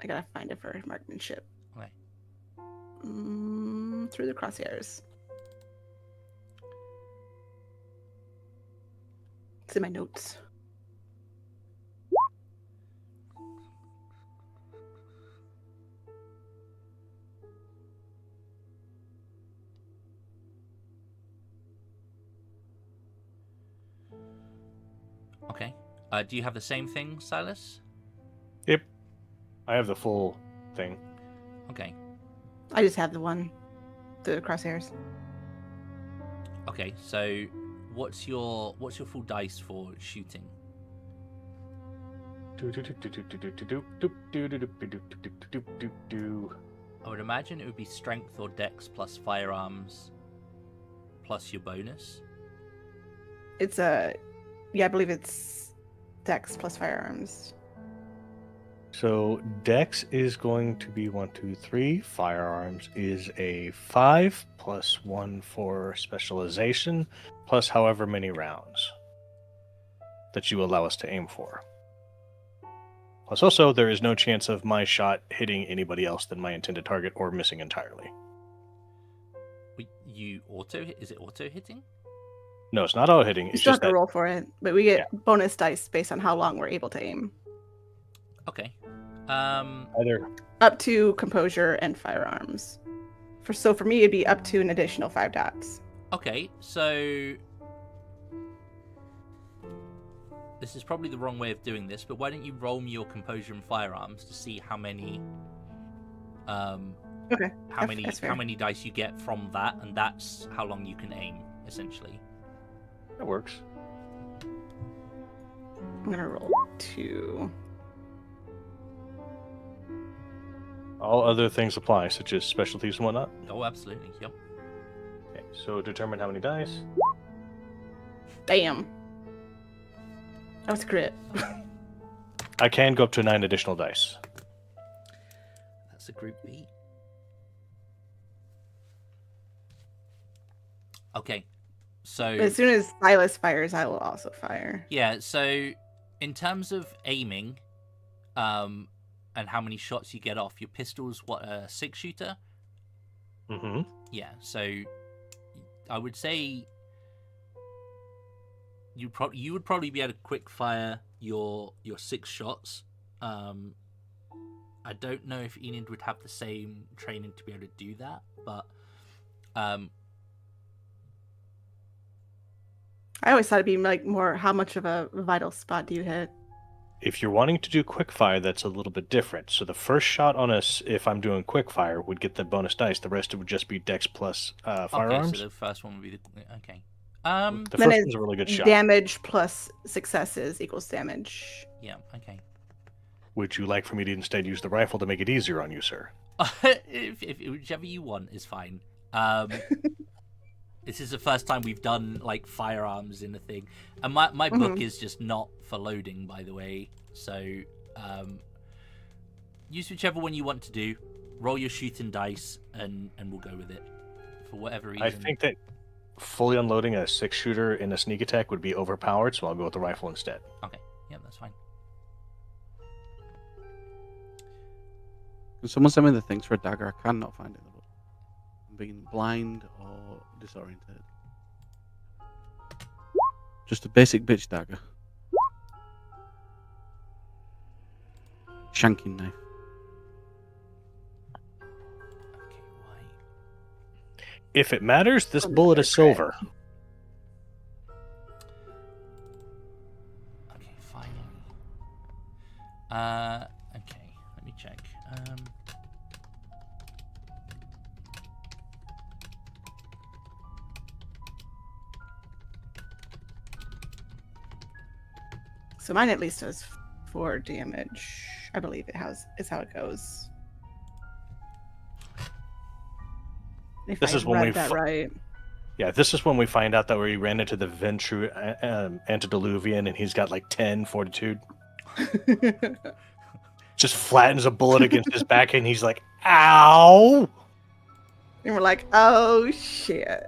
Speaker 5: I gotta find it for marksmanship.
Speaker 1: Okay.
Speaker 5: Through the crosshairs. It's in my notes.
Speaker 1: Okay. Do you have the same thing, Silas?
Speaker 3: Yep. I have the full thing.
Speaker 1: Okay.
Speaker 5: I just have the one. The crosshairs.
Speaker 1: Okay, so what's your full dice for shooting? I would imagine it would be strength or dex plus firearms plus your bonus.
Speaker 5: It's a... Yeah, I believe it's dex plus firearms.
Speaker 3: So Dex is going to be 1, 2, 3. Firearms is a 5 plus 1 for specialization, plus however many rounds that you allow us to aim for. Plus also, there is no chance of my shot hitting anybody else than my intended target or missing entirely.
Speaker 1: Is it auto hitting?
Speaker 3: No, it's not auto hitting.
Speaker 5: You
Speaker 3: It's
Speaker 5: still
Speaker 3: just
Speaker 5: have to
Speaker 3: that
Speaker 5: roll for it, but we get bonus dice based on how long we're able to aim.
Speaker 1: Okay.
Speaker 3: either
Speaker 5: Up to composure and firearms. So for me, it'd be up to an additional 5 dots.
Speaker 1: Okay, so this is probably the wrong way of doing this, but why don't you roll me your composure and firearms to see how many
Speaker 5: Okay,
Speaker 1: how
Speaker 5: that's fair.
Speaker 1: many dice you get from that, and that's how long you can aim, essentially.
Speaker 3: that works.
Speaker 5: I'm gonna roll 2.
Speaker 3: All other things apply, such as specialties and whatnot.
Speaker 1: Oh, absolutely. Yep.
Speaker 3: Okay, so determine how many dice.
Speaker 5: Damn. That was a crit.
Speaker 3: I can go up to 9 additional dice.
Speaker 1: That's a group B. Okay. So
Speaker 5: As soon as Silas fires, I will also fire.
Speaker 1: yeah, so in terms of aiming, and how many shots you get off, your pistol's what, a 6-shooter?
Speaker 3: Mm-hmm.
Speaker 1: Yeah, so I would say you would probably be able to quick fire your 6 shots. I don't know if Enid would have the same training to be able to do that, but
Speaker 5: I always thought it'd be like more how much of a vital spot do you hit?
Speaker 3: If you're wanting to do quick fire, that's a little bit different. So the first shot on us, if I'm doing quick fire, would get the bonus dice. The rest would just be dex plus firearms.
Speaker 1: Okay, so the first one would be okay.
Speaker 3: The
Speaker 5: Then
Speaker 3: first
Speaker 5: it's
Speaker 3: one's a really good shot.
Speaker 5: Damage plus successes equals damage.
Speaker 1: Yeah, okay.
Speaker 3: Would you like for me to instead use the rifle to make it easier on you, sir?
Speaker 1: if whichever you want is fine. This is the first time we've done like firearms in a thing, and my book is just not for loading, by the way. So use whichever one you want to do. Roll your shooting dice, and we'll go with it for whatever reason.
Speaker 3: I think that fully unloading a 6-shooter in a sneak attack would be overpowered, so I'll go with the rifle instead.
Speaker 1: Okay. Yeah, that's fine.
Speaker 4: Can someone send me the things for a dagger? I cannot find it. I'm being blind or disoriented. Just a basic bitch dagger. Shanking knife.
Speaker 1: Okay, why?
Speaker 3: If it matters, this bullet is silver.
Speaker 1: Okay, finally. Okay, let me check.
Speaker 5: So mine at least does 4 damage. I believe is how it goes. If
Speaker 3: This
Speaker 5: I
Speaker 3: is when we
Speaker 5: read that right.
Speaker 3: Yeah, this is when we find out that we ran into the antediluvian, and he's got like 10 fortitude. Just flattens a bullet against his back, and he's like, "Ow!"
Speaker 5: And we're like, oh shit.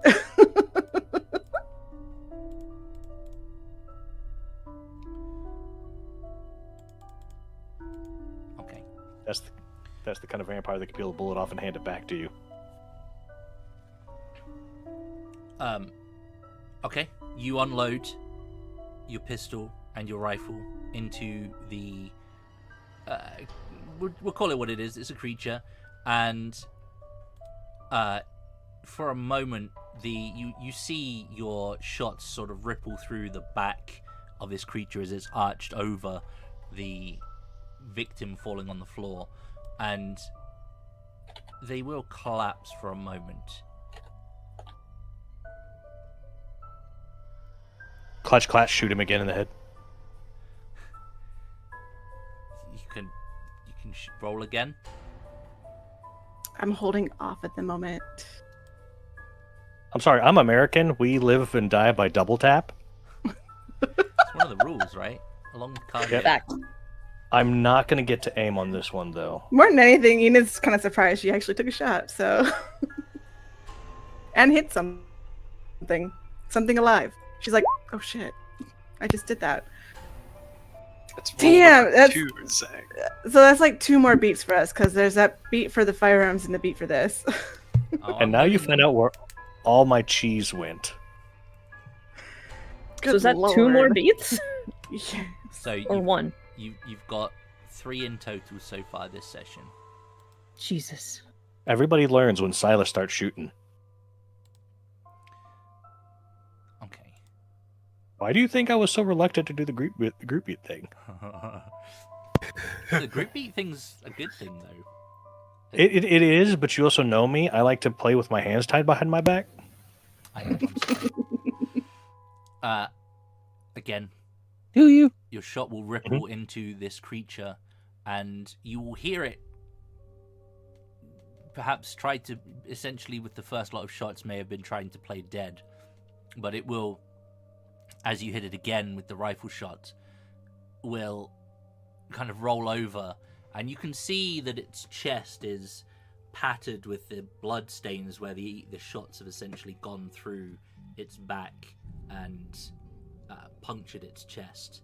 Speaker 1: Okay.
Speaker 3: That's the kind of vampire that can peel a bullet off and hand it back to you.
Speaker 1: Okay. You unload your pistol and your rifle into the. We'll call it what it is. It's a creature, and for a moment, you see your shots sort of ripple through the back of this creature as it's arched over the victim falling on the floor, and they will collapse for a moment.
Speaker 3: Clutch, clash, shoot him again in the head.
Speaker 1: You can roll again.
Speaker 5: I'm holding off at the moment.
Speaker 3: I'm sorry, I'm American. We live and die by double tap.
Speaker 1: It's one of the rules, right? Along with cardio.
Speaker 3: Yep.
Speaker 2: Fact.
Speaker 3: I'm not going to get to aim on this one, though.
Speaker 5: More than anything, Enid's kind of surprised she actually took a shot, so. And hit something alive. She's like, oh shit, I just did that.
Speaker 6: It's
Speaker 5: Damn, that's-
Speaker 6: 2, Zach.
Speaker 5: So that's like 2 more beats for us, because there's that beat for the firearms and the beat for this.
Speaker 1: Oh,
Speaker 3: And now you find out where all my cheese went.
Speaker 2: So is that 2 more beats?
Speaker 5: Yeah.
Speaker 1: So
Speaker 2: Or 1?
Speaker 1: you've got 3 in total so far this session.
Speaker 2: Jesus.
Speaker 3: Everybody learns when Silas starts shooting.
Speaker 1: Okay.
Speaker 3: Why do you think I was so reluctant to do the group beat thing?
Speaker 1: The group beat thing's a good thing, though.
Speaker 3: It is, but you also know me. I like to play with my hands tied behind my back.
Speaker 1: I know, I'm sorry. Again,
Speaker 4: Do you?
Speaker 1: your shot will ripple into this creature, and you will hear it perhaps try to, essentially with the first lot of shots, may have been trying to play dead. But it will, as you hit it again with the rifle shot, will kind of roll over, and you can see that its chest is pattered with the blood stains where the shots have essentially gone through its back and punctured its chest.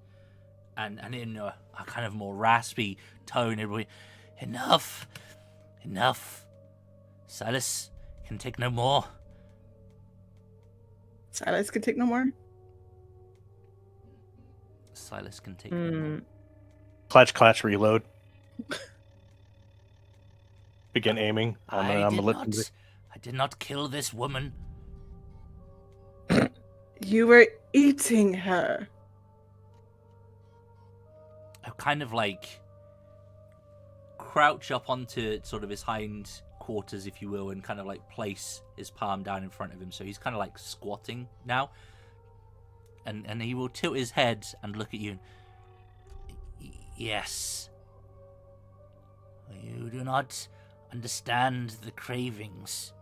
Speaker 1: And in a kind of more raspy tone, it'll be, enough. Silas can take no more.
Speaker 5: Silas can take no more?
Speaker 1: Silas can take no more.
Speaker 3: Clutch, clutch, reload. Begin aiming on the
Speaker 1: I did not kill this woman.
Speaker 5: You were eating her.
Speaker 1: I kind of like crouch up onto sort of his hind quarters, if you will, and kind of like place his palm down in front of him. So he's kind of like squatting now. And he will tilt his head and look at you. Yes. You do not understand the cravings.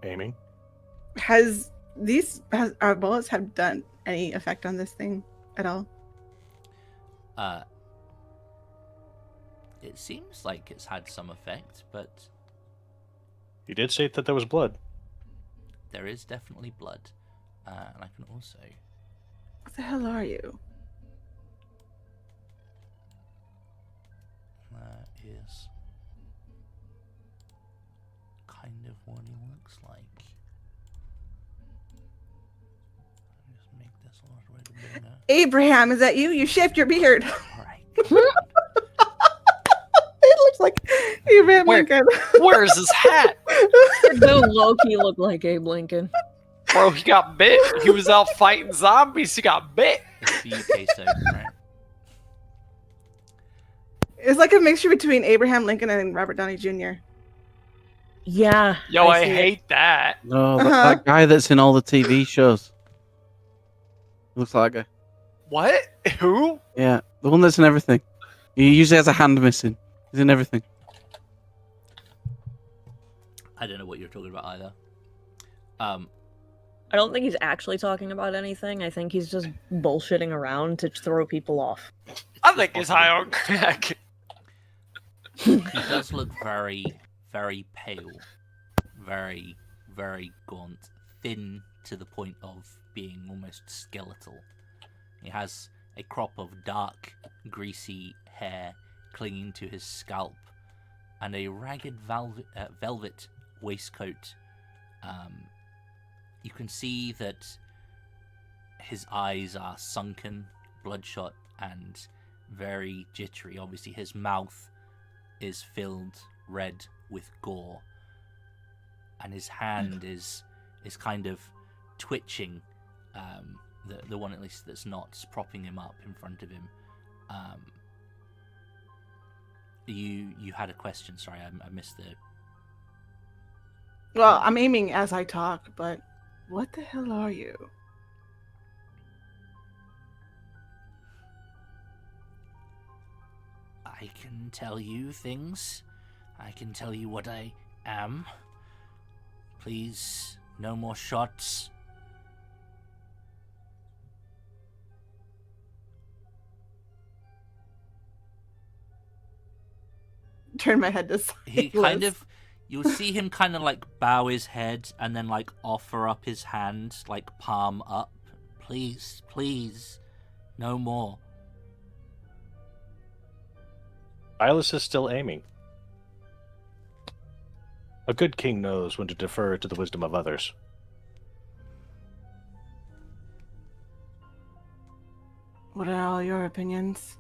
Speaker 3: Aiming.
Speaker 5: Has our bullets have done any effect on this thing at all?
Speaker 1: It seems like it's had some effect, but
Speaker 3: You did say that there was blood.
Speaker 1: there is definitely blood. And I can also...
Speaker 5: What the hell are you?
Speaker 1: That is kind of what he looks like. I'll just make this a little bit bigger.
Speaker 5: Abraham, is that you? You shaved your beard.
Speaker 1: Alright.
Speaker 5: It looks like Abraham Lincoln.
Speaker 6: Where's his hat?
Speaker 2: No, Loki look like Abe Lincoln.
Speaker 6: Bro, he got bit. He was out fighting zombies. He got bit.
Speaker 1: It's the UK so, right?
Speaker 5: It's like a mixture between Abraham Lincoln and Robert Downey Jr.
Speaker 2: Yeah.
Speaker 6: Yo, I
Speaker 2: see it.
Speaker 6: hate that.
Speaker 4: No, that guy that's in all the TV shows. Looks like that guy.
Speaker 6: What? Who?
Speaker 4: Yeah, the one that's in everything. He usually has a hand missing. He's in everything.
Speaker 1: I don't know what you're talking about either.
Speaker 2: I don't think he's actually talking about anything. I think he's just bullshitting around to throw people off.
Speaker 6: I think he's high on crack.
Speaker 1: He does look very, very pale. Very, very gaunt. Thin to the point of being almost skeletal. He has a crop of dark, greasy hair clinging to his scalp and a ragged velvet waistcoat. You can see that his eyes are sunken, bloodshot, and very jittery. Obviously, his mouth is filled red with gore, and his hand is kind of twitching. The one at least that's not propping him up in front of him. You had a question. Sorry, I missed the.
Speaker 5: Well, I'm aiming as I talk, but what the hell are you?
Speaker 1: I can tell you things. I can tell you what I am. Please, no more shots.
Speaker 5: Turn my head to side.
Speaker 1: He kind of, you'll see him kind of like bow his head and then like offer up his hand, like palm up. Please, please, no more.
Speaker 3: Silas is still aiming. A good king knows when to defer to the wisdom of others.
Speaker 5: What are all your opinions?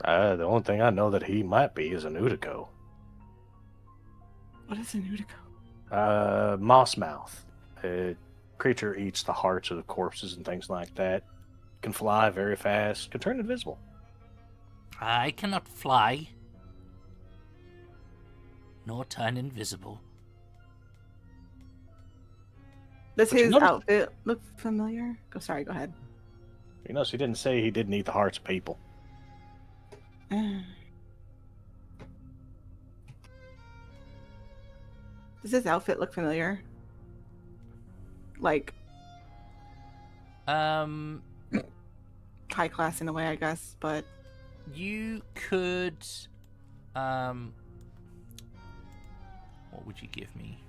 Speaker 3: The only thing I know that he might be is an Udico.
Speaker 5: What is an Udico?
Speaker 3: Moss mouth. A creature eats the hearts of the corpses and things like that. Can fly very fast. Can turn invisible.
Speaker 1: I cannot fly, nor turn invisible.
Speaker 5: Does
Speaker 3: But you
Speaker 5: his
Speaker 3: notice-
Speaker 5: outfit look familiar? Go ahead.
Speaker 3: You know, he didn't say he didn't eat the hearts of people.
Speaker 5: Does his outfit look familiar? Like high class in a way, I guess, but
Speaker 1: You could, what would you give me?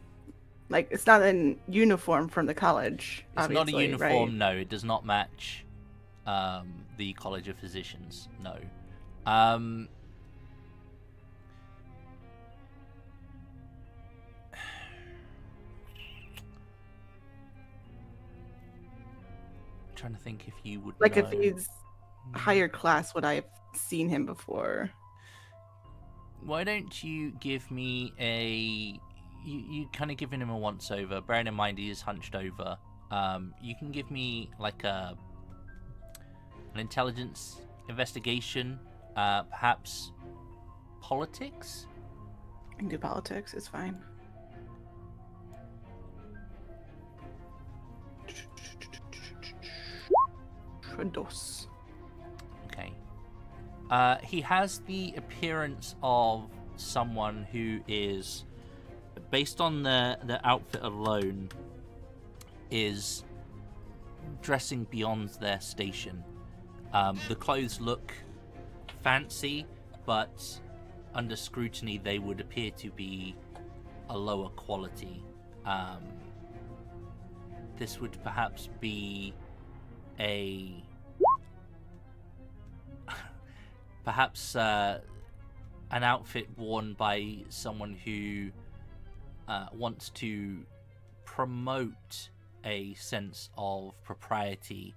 Speaker 5: like it's not in uniform from the college.
Speaker 1: It's not a
Speaker 5: obviously,
Speaker 1: uniform,
Speaker 5: right?
Speaker 1: no. It does not match the College of Physicians, no. Trying to think if you would
Speaker 5: Like
Speaker 1: know.
Speaker 5: if he's higher class, would I have seen him before?
Speaker 1: Why don't you give me a... You kind of giving him a once-over. Bearing in mind he is hunched over. You can give me like an intelligence investigation, perhaps politics?
Speaker 5: I can do politics, it's fine. Dos.
Speaker 1: Okay. He has the appearance of someone who is, based on the outfit alone, is dressing beyond their station. The clothes look fancy, but under scrutiny they would appear to be a lower quality. This would perhaps be a an outfit worn by someone who wants to promote a sense of propriety,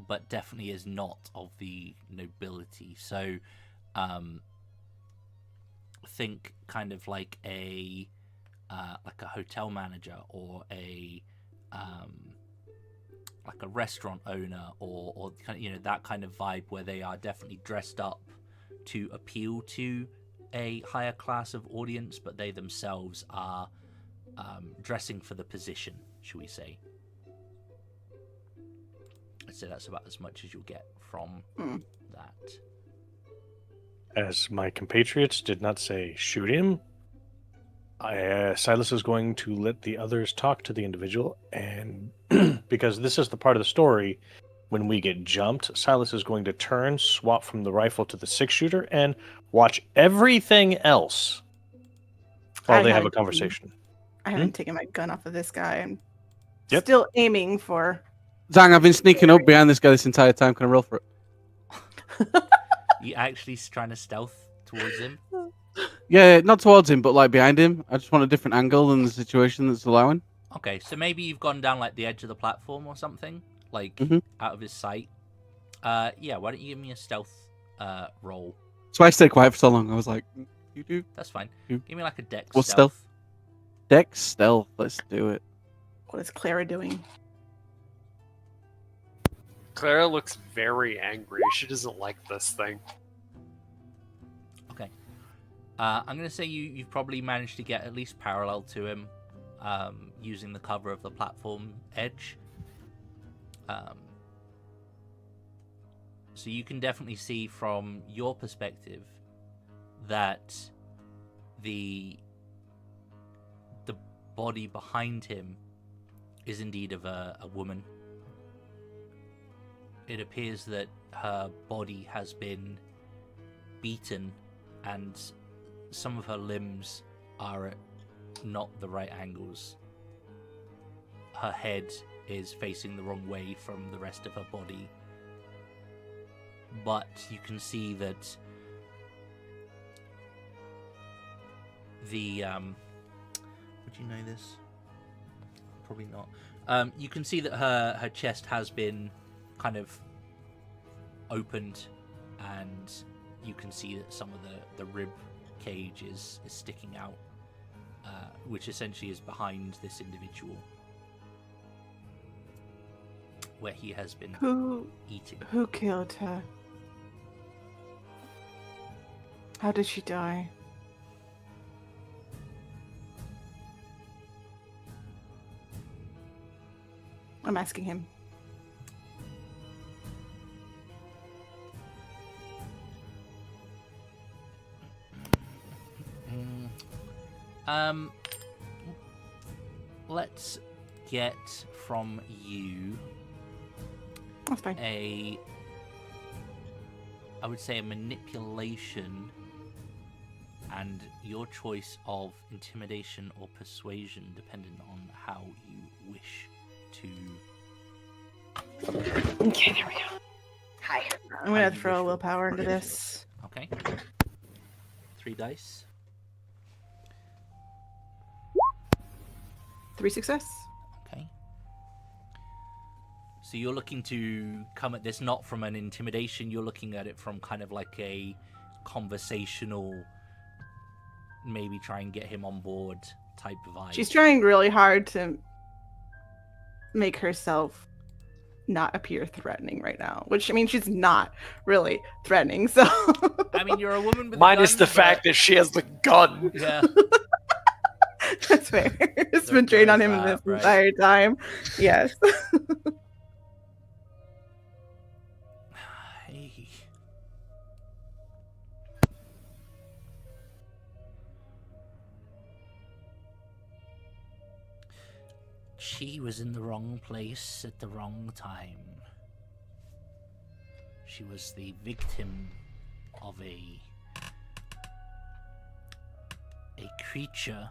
Speaker 1: but definitely is not of the nobility. So think kind of like a hotel manager, or a like a restaurant owner, or kind of, you know, that kind of vibe where they are definitely dressed up to appeal to a higher class of audience, but they themselves are dressing for the position, shall we say. I'd say that's about as much as you'll get from that.
Speaker 3: As my compatriots did not say shoot him, Silas is going to let the others talk to the individual, and because this is the part of the story when we get jumped, Silas is going to turn, swap from the rifle to the 6-shooter, and watch everything else while they have a conversation.
Speaker 5: I haven't taken my gun off of this guy. I'm
Speaker 3: Yep.
Speaker 5: still aiming for...
Speaker 4: Zang, I've been sneaking up behind this guy this entire time. Can I roll for it?
Speaker 1: You actually trying to stealth towards him?
Speaker 4: Yeah, not towards him, but like behind him. I just want a different angle than the situation that's allowing.
Speaker 1: Okay, so maybe you've gone down like the edge of the platform or something, like out of his sight. Yeah, why don't you give me a stealth roll?
Speaker 4: So I stayed quiet for so long. I was like, you do?
Speaker 1: That's fine.
Speaker 4: You.
Speaker 1: Give me like a dex
Speaker 4: What's
Speaker 1: stealth.
Speaker 4: Dex stealth. Let's do it.
Speaker 5: What is Clara doing?
Speaker 6: Clara looks very angry. She doesn't like this thing.
Speaker 1: Okay. I'm going to say you've probably managed to get at least parallel to him using the cover of the platform edge. So you can definitely see from your perspective that the body behind him is indeed of a woman. It appears that her body has been beaten and some of her limbs are at not the right angles. Her head is facing the wrong way from the rest of her body. But you can see that the would you know this? Probably not. You can see that her chest has been kind of opened, and you can see that some of the rib cage is sticking out, which essentially is behind this individual, where he has been eating.
Speaker 5: Who killed her? How did she die? I'm asking him.
Speaker 1: Let's get from you
Speaker 5: That's fine.
Speaker 1: I would say a manipulation and your choice of intimidation or persuasion, depending on how you wish to.
Speaker 5: Okay, there we go. Hi. I'm gonna throw willpower into this.
Speaker 1: Okay. 3 dice.
Speaker 5: 3 success.
Speaker 1: Okay. So you're looking to come at this not from an intimidation, you're looking at it from kind of like a conversational, maybe try and get him on board type of vibe.
Speaker 5: She's trying really hard to make herself not appear threatening right now, which, I mean, she's not really threatening, so...
Speaker 1: I mean, you're a woman with
Speaker 6: Minus
Speaker 1: a gun,
Speaker 6: the fact that she has the gun.
Speaker 1: Yeah.
Speaker 5: That's fair. It's been drained on him this entire time. Yes.
Speaker 1: Hey. She was in the wrong place at the wrong time. She was the victim of a creature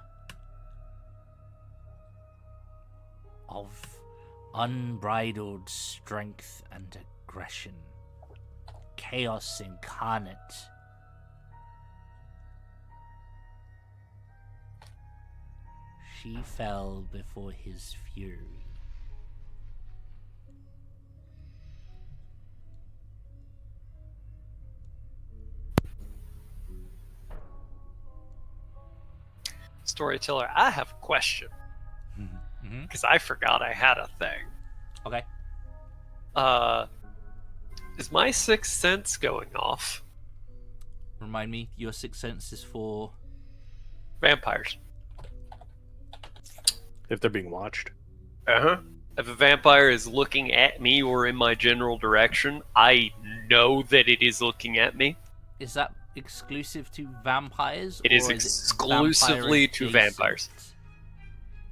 Speaker 1: of unbridled strength and aggression. Chaos incarnate. She fell before his fury.
Speaker 6: Storyteller, I have a question.
Speaker 1: Mm-hmm.
Speaker 6: Because I forgot I had a thing.
Speaker 1: Okay.
Speaker 6: Is my sixth sense going off?
Speaker 1: Remind me, your sixth sense is for...
Speaker 6: Vampires.
Speaker 3: If they're being watched.
Speaker 6: Uh-huh. If a vampire is looking at me or in my general direction, I know that it is looking at me.
Speaker 1: Is that exclusive to vampires?
Speaker 6: It is
Speaker 1: or
Speaker 6: exclusively
Speaker 1: it
Speaker 6: to
Speaker 1: vampire
Speaker 6: vampires.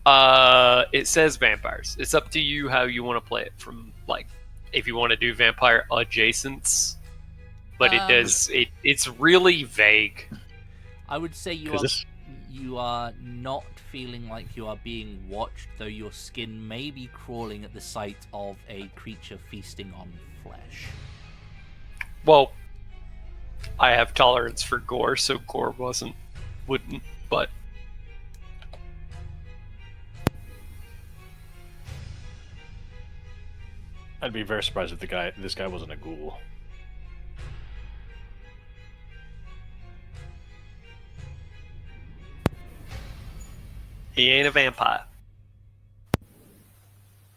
Speaker 1: adjacent?
Speaker 6: It says vampires. It's up to you how you want to play it. From like, if you want to do vampire adjacents, but it's really vague.
Speaker 1: I would say you are not feeling like you are being watched, though your skin may be crawling at the sight of a creature feasting on flesh.
Speaker 6: Well, I have tolerance for gore, so gore wouldn't, but
Speaker 3: I'd be very surprised if this guy wasn't a ghoul.
Speaker 6: he ain't a vampire.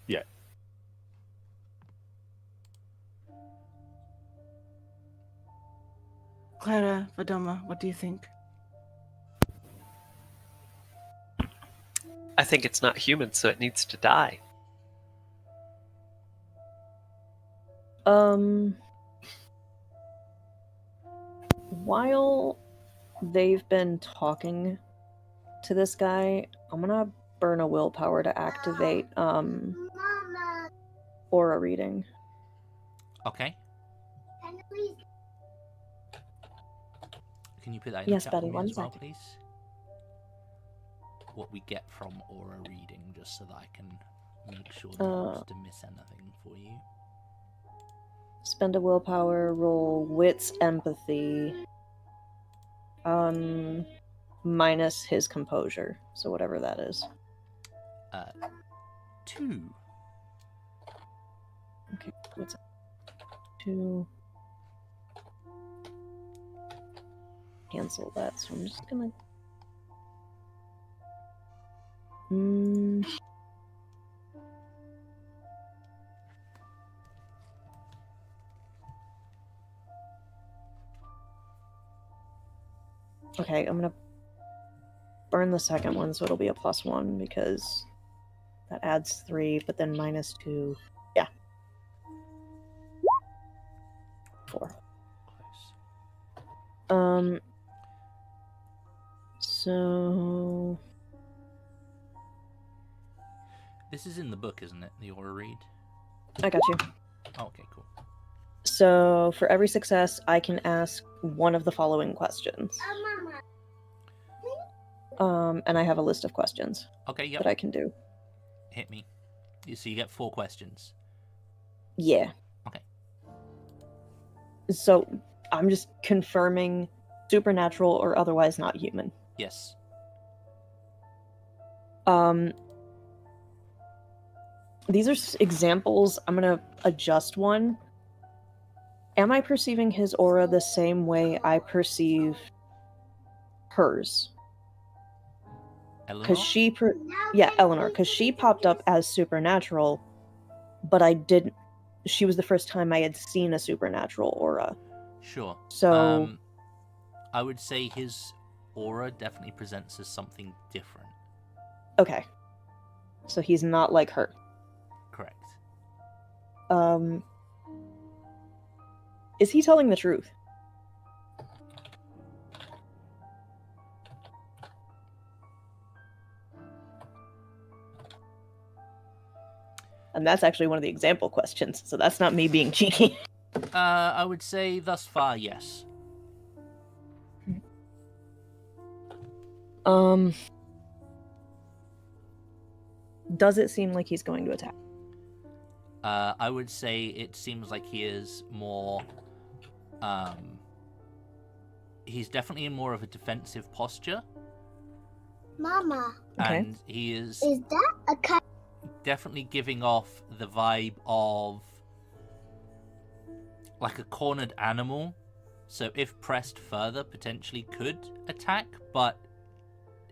Speaker 3: Yeah.
Speaker 5: Clara, Vadoma, what do you think?
Speaker 6: I think it's not human, so it needs to die.
Speaker 2: While they've been talking to this guy, I'm gonna burn a willpower to activate aura reading.
Speaker 1: Okay. Can you put that in
Speaker 2: Yes,
Speaker 1: the chat
Speaker 2: Betty,
Speaker 1: for me
Speaker 2: one
Speaker 1: as well,
Speaker 2: second.
Speaker 1: please? What we get from aura reading, just so that I can make sure not to miss anything for you.
Speaker 2: Spend a willpower, roll wits empathy. Minus his composure. So whatever that is.
Speaker 1: 2.
Speaker 2: Okay, what's 2? Cancel that, so I'm just gonna... Okay, I'm gonna burn the second one, so it'll be a +1 because that adds 3, but then -2. Yeah. 4.
Speaker 1: Close.
Speaker 2: So
Speaker 1: This is in the book, isn't it? The aura read?
Speaker 2: I got you.
Speaker 1: Oh, okay, cool.
Speaker 2: So for every success, I can ask one of the following questions. And I have a list of questions
Speaker 1: Okay, yep.
Speaker 2: that I can do.
Speaker 1: Hit me. So you get 4 questions.
Speaker 2: Yeah.
Speaker 1: Okay.
Speaker 2: So I'm just confirming supernatural or otherwise not human.
Speaker 1: Yes.
Speaker 2: These are examples. I'm going to adjust one. Am I perceiving his aura the same way I perceive hers?
Speaker 1: Eleanor?
Speaker 2: Because Eleanor, because she popped up as supernatural, but she was the first time I had seen a supernatural aura.
Speaker 1: Sure.
Speaker 2: So
Speaker 1: I would say his aura definitely presents as something different.
Speaker 2: Okay. So he's not like her.
Speaker 1: Correct.
Speaker 2: Is he telling the truth? And that's actually one of the example questions, so that's not me being cheeky.
Speaker 1: I would say thus far, yes.
Speaker 2: Does it seem like he's going to attack?
Speaker 1: I would say it seems like he is more. He's definitely in more of a defensive posture.
Speaker 7: Mama.
Speaker 2: Okay.
Speaker 1: And he is
Speaker 7: that a cat?
Speaker 1: definitely giving off the vibe of like a cornered animal. So if pressed further, potentially could attack, but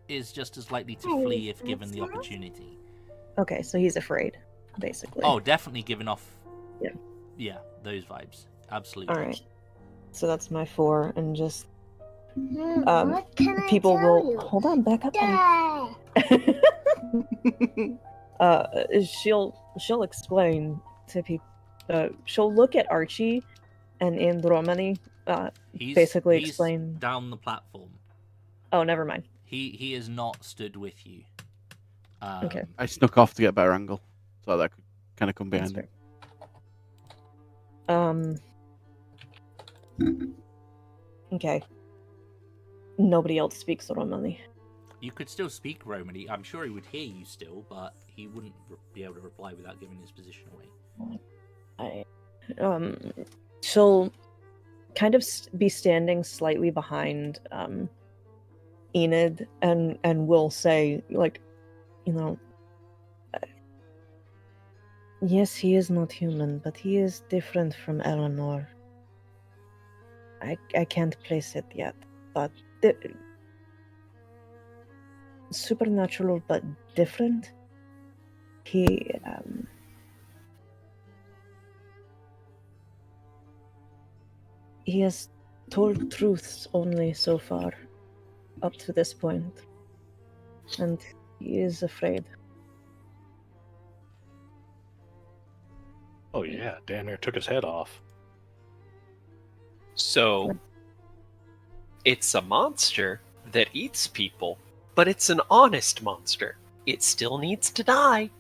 Speaker 1: is just as likely to flee if given the opportunity.
Speaker 2: Okay, so he's afraid, basically.
Speaker 1: Oh, definitely giving off.
Speaker 2: Yeah.
Speaker 1: Yeah, those vibes. Absolutely.
Speaker 2: All right. So that's my 4, and just
Speaker 7: What can I
Speaker 2: people
Speaker 7: tell
Speaker 2: will
Speaker 7: you?
Speaker 2: hold on, back up.
Speaker 7: Dad.
Speaker 2: She'll explain to people. She'll look at Archie and Andromedy.
Speaker 1: He's
Speaker 2: Explain.
Speaker 1: down the platform.
Speaker 2: Oh, never mind.
Speaker 1: He is not stood with you.
Speaker 2: Okay.
Speaker 4: I snuck off to get a better angle, so that I could kind of come
Speaker 2: That's
Speaker 4: behind him.
Speaker 2: fair. Okay. Nobody else speaks Romani.
Speaker 1: You could still speak Romany. I'm sure he would hear you still, but he wouldn't be able to reply without giving his position away.
Speaker 2: She'll kind of be standing slightly behind Enid and will say, like, yes, he is not human, but he is different from Eleanor. I can't place it yet, but supernatural but different. He has told truths only so far, up to this point, and he is afraid.
Speaker 3: Oh yeah, Dan near took his head off.
Speaker 6: So, it's a monster that eats people, but it's an honest monster. It still needs to die.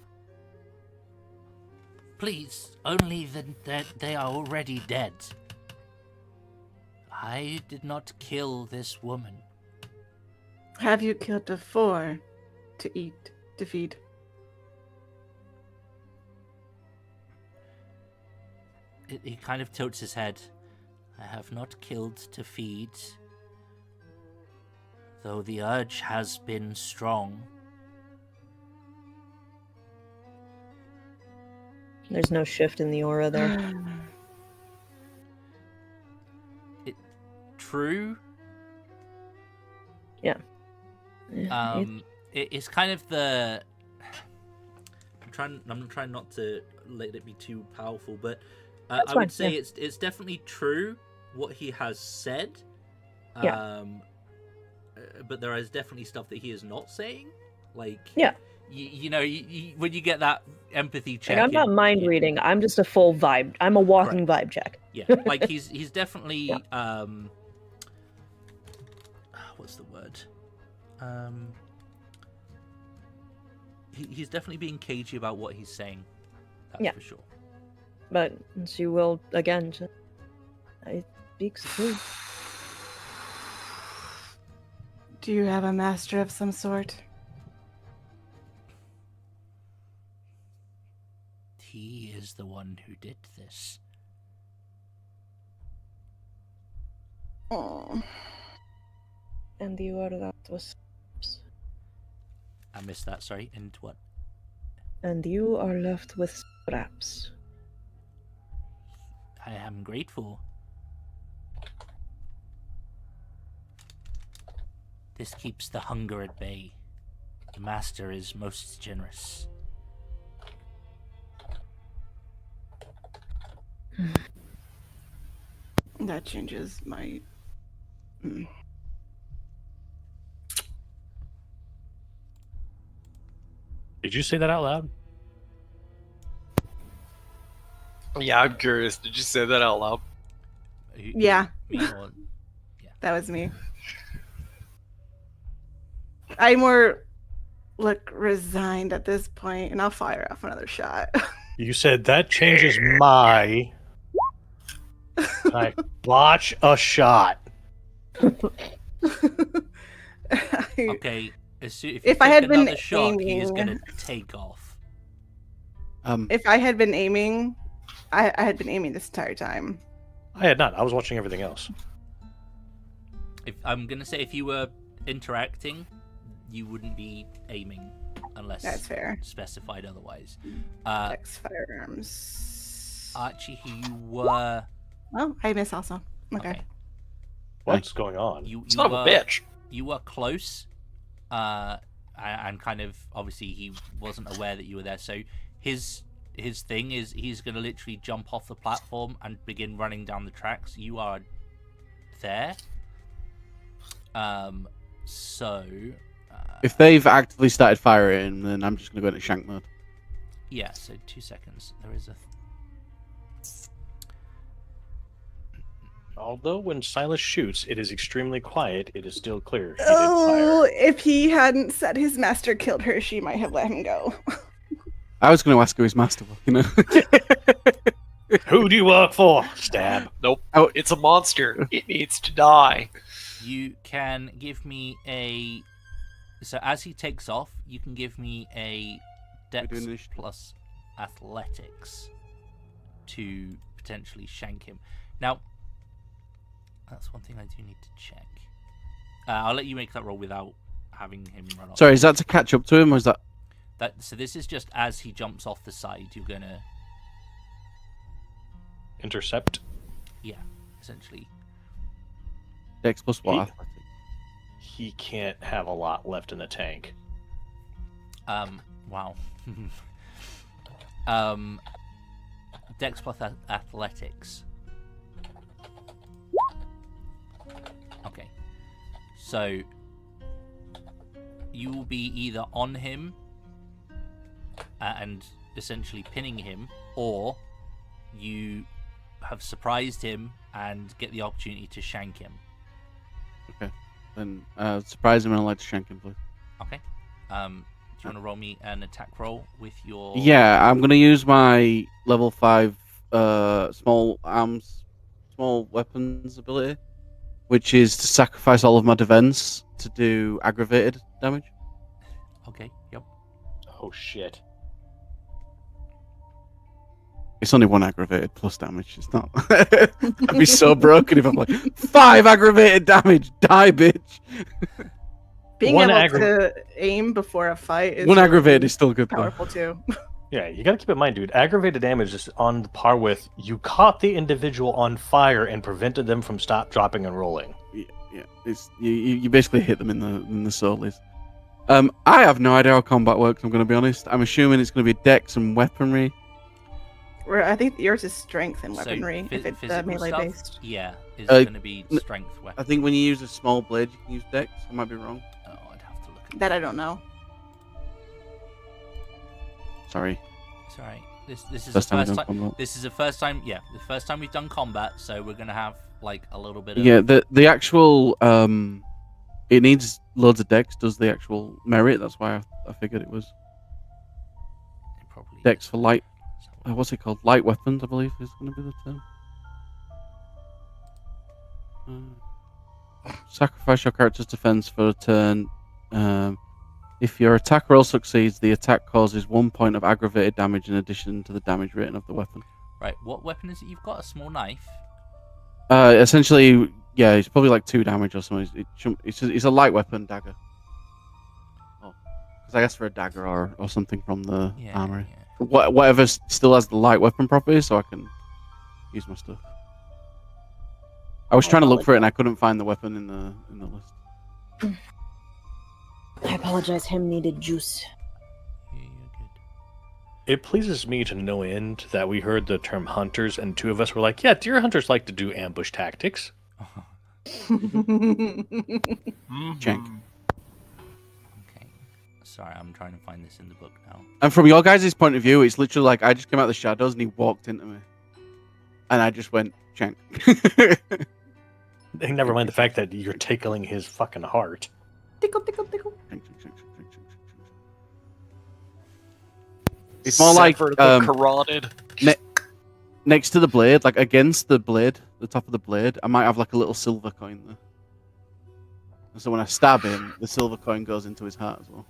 Speaker 1: Please, only that they are already dead. I did not kill this woman.
Speaker 5: Have you killed before to feed?
Speaker 1: He kind of tilts his head. I have not killed to feed, though the urge has been strong.
Speaker 2: There's no shift in the aura there.
Speaker 1: True.
Speaker 2: Yeah.
Speaker 1: It's kind of the. I'm trying not to let it be too powerful, but I would say it's definitely true what he has said.
Speaker 2: Yeah.
Speaker 1: But there is definitely stuff that he is not saying. Like.
Speaker 2: Yeah.
Speaker 1: When you get that empathy check.
Speaker 2: Like, I'm not mind reading. I'm just a full vibe. I'm a walking vibe check.
Speaker 1: Yeah. Like he's definitely.
Speaker 2: Yeah.
Speaker 1: What's the word? He's definitely being cagey about what he's saying. That's for sure.
Speaker 2: But she will again. I speaks truth.
Speaker 5: Do you have a master of some sort?
Speaker 1: He is the one who did this.
Speaker 5: Oh.
Speaker 2: And you are that was.
Speaker 1: I missed that, sorry. And what?
Speaker 2: And you are left with scraps.
Speaker 1: I am grateful. This keeps the hunger at bay. The master is most generous.
Speaker 5: That changes my...
Speaker 3: Did you say that out loud?
Speaker 6: Yeah, I'm curious. Did you say that out loud?
Speaker 5: Yeah.
Speaker 1: Me or...
Speaker 5: That was me. I more look resigned at this point, and I'll fire off another shot.
Speaker 3: You said that changes my. I botch a shot.
Speaker 1: Okay. If
Speaker 5: I had been
Speaker 1: another shot, he is
Speaker 5: aiming-
Speaker 1: going to take off.
Speaker 5: If I had been aiming, I had been aiming this entire time.
Speaker 3: I had not. I was watching everything else.
Speaker 1: If I'm going to say if you were interacting, you wouldn't be aiming unless
Speaker 5: That's fair.
Speaker 1: specified otherwise.
Speaker 5: X firearms.
Speaker 1: Archie, you were...
Speaker 5: Oh, I miss also. Okay.
Speaker 3: What's going on?
Speaker 1: You
Speaker 6: Son of
Speaker 1: were,
Speaker 6: a bitch.
Speaker 1: You were close, and kind of obviously he wasn't aware that you were there. So his thing is he's going to literally jump off the platform and begin running down the tracks. You are there. So
Speaker 4: If they've actively started firing, then I'm just going to go into shank mode.
Speaker 1: yeah. So 2 seconds. There is a.
Speaker 3: Although when Silas shoots, it is extremely quiet, it is still clear. He did
Speaker 5: Oh,
Speaker 3: fire.
Speaker 5: if he hadn't said his master killed her, she might have let him go.
Speaker 4: I was going to ask who his master was, you know.
Speaker 3: Who do you work for? Stab.
Speaker 6: Nope.
Speaker 4: Oh.
Speaker 6: It's a monster. It needs to die.
Speaker 1: You can give me a. So as he takes off, you can give me a Dex
Speaker 4: doing initiative?
Speaker 1: plus Athletics to potentially shank him. Now, that's one thing I do need to check. I'll let you make that roll without having him run off.
Speaker 4: Sorry, is that to catch up to him, or is that...
Speaker 1: So this is just as he jumps off the side, you're gonna
Speaker 3: Intercept.
Speaker 1: essentially.
Speaker 4: Dex plus what?
Speaker 3: He-
Speaker 4: Athletics?
Speaker 3: He can't have a lot left in the tank.
Speaker 1: Wow. Dex plus Athletics. Okay. So you will be either on him and essentially pinning him, or you have surprised him and get the opportunity to shank him.
Speaker 4: Then surprise him and I'd like to shank him, please.
Speaker 1: Okay. Do you want to roll me an attack roll with your...
Speaker 4: Yeah, I'm going to use my level 5 small weapons ability, which is to sacrifice all of my defense to do aggravated damage.
Speaker 1: Okay, yep.
Speaker 3: Oh shit.
Speaker 4: It's only 1 aggravated plus damage. It's not. I'd be so broken if I'm like 5 aggravated damage. Die, bitch.
Speaker 5: Being
Speaker 3: One
Speaker 5: able to aim before a fight is
Speaker 4: 1 aggravated is still good though.
Speaker 5: powerful too.
Speaker 3: Yeah, you gotta keep in mind, dude. Aggravated damage is on par with you caught the individual on fire and prevented them from stop, dropping, and rolling.
Speaker 4: Yeah. It's you basically hit them in the soles. I have no idea how combat works. I'm going to be honest. I'm assuming it's going to be dex and weaponry.
Speaker 5: Where I think yours is strength and
Speaker 1: So,
Speaker 5: weaponry if it's
Speaker 1: physical
Speaker 5: melee
Speaker 1: stuff,
Speaker 5: based.
Speaker 1: Yeah, is
Speaker 4: Uh,
Speaker 1: going to be
Speaker 4: n-
Speaker 1: strength weapon.
Speaker 4: I think when you use a small blade, you can use dex. I might be wrong.
Speaker 1: Oh, I'd have to look at
Speaker 5: That I don't know.
Speaker 4: Sorry.
Speaker 1: It's alright. This is
Speaker 4: First
Speaker 1: the
Speaker 4: time I've
Speaker 1: first
Speaker 4: done
Speaker 1: time.
Speaker 4: combat.
Speaker 1: This is the first time. Yeah, the first time we've done combat. So we're gonna have like a little bit of.
Speaker 4: Yeah, the actual it needs loads of dex. Does the actual merit? That's why I figured it was
Speaker 1: It probably
Speaker 4: dex
Speaker 1: is.
Speaker 4: for light.
Speaker 1: Let's have a look.
Speaker 4: What's it called? Light weapons, I believe, is going to be the term. Sacrifice your character's defense for a turn. If your attack roll succeeds, the attack causes 1 point of aggravated damage in addition to the damage rating of the weapon.
Speaker 1: Right, what weapon is it? You've got a small knife.
Speaker 4: Essentially, yeah, it's probably like 2 damage or something. It's a light weapon dagger. Oh, because I asked for a dagger or something from the
Speaker 1: Yeah.
Speaker 4: armory.
Speaker 1: yeah.
Speaker 4: Whatever still has the light weapon property, so I can use my stuff. I was trying to look for it and I couldn't find the weapon in the list.
Speaker 2: I apologize. Him needed juice.
Speaker 1: Yeah, you're good.
Speaker 3: It pleases me to no end that we heard the term hunters, and 2 of us were like, yeah, deer hunters like to do ambush tactics.
Speaker 4: Jank.
Speaker 1: Okay. Sorry, I'm trying to find this in the book now.
Speaker 4: And from your guys' point of view, it's literally like I just came out of the shadows and he walked into me. And I just went, shank.
Speaker 3: And never mind the fact that you're tickling his fucking heart.
Speaker 5: Tickle, tickle, tickle.
Speaker 4: Shank, shank, shank, shank, shank, shank, shank. It's more like
Speaker 6: Sever the carotid.
Speaker 4: next to the blade, like against the blade, the top of the blade, I might have like a little silver coin there. And so when I stab him, the silver coin goes into his heart as well.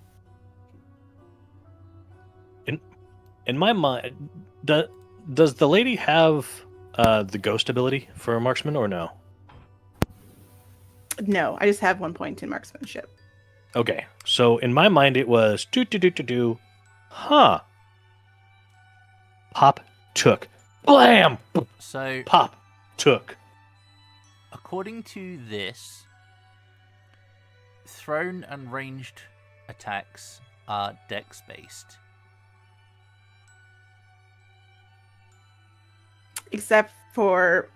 Speaker 3: In my mind, does the lady have the ghost ability for a marksman or no?
Speaker 5: No, I just have 1 point in marksmanship.
Speaker 3: Okay, so in my mind it was do. Huh. Pop took. Blam!
Speaker 1: So,
Speaker 3: Pop took.
Speaker 1: according to this, thrown and ranged attacks are dex based.
Speaker 5: Except for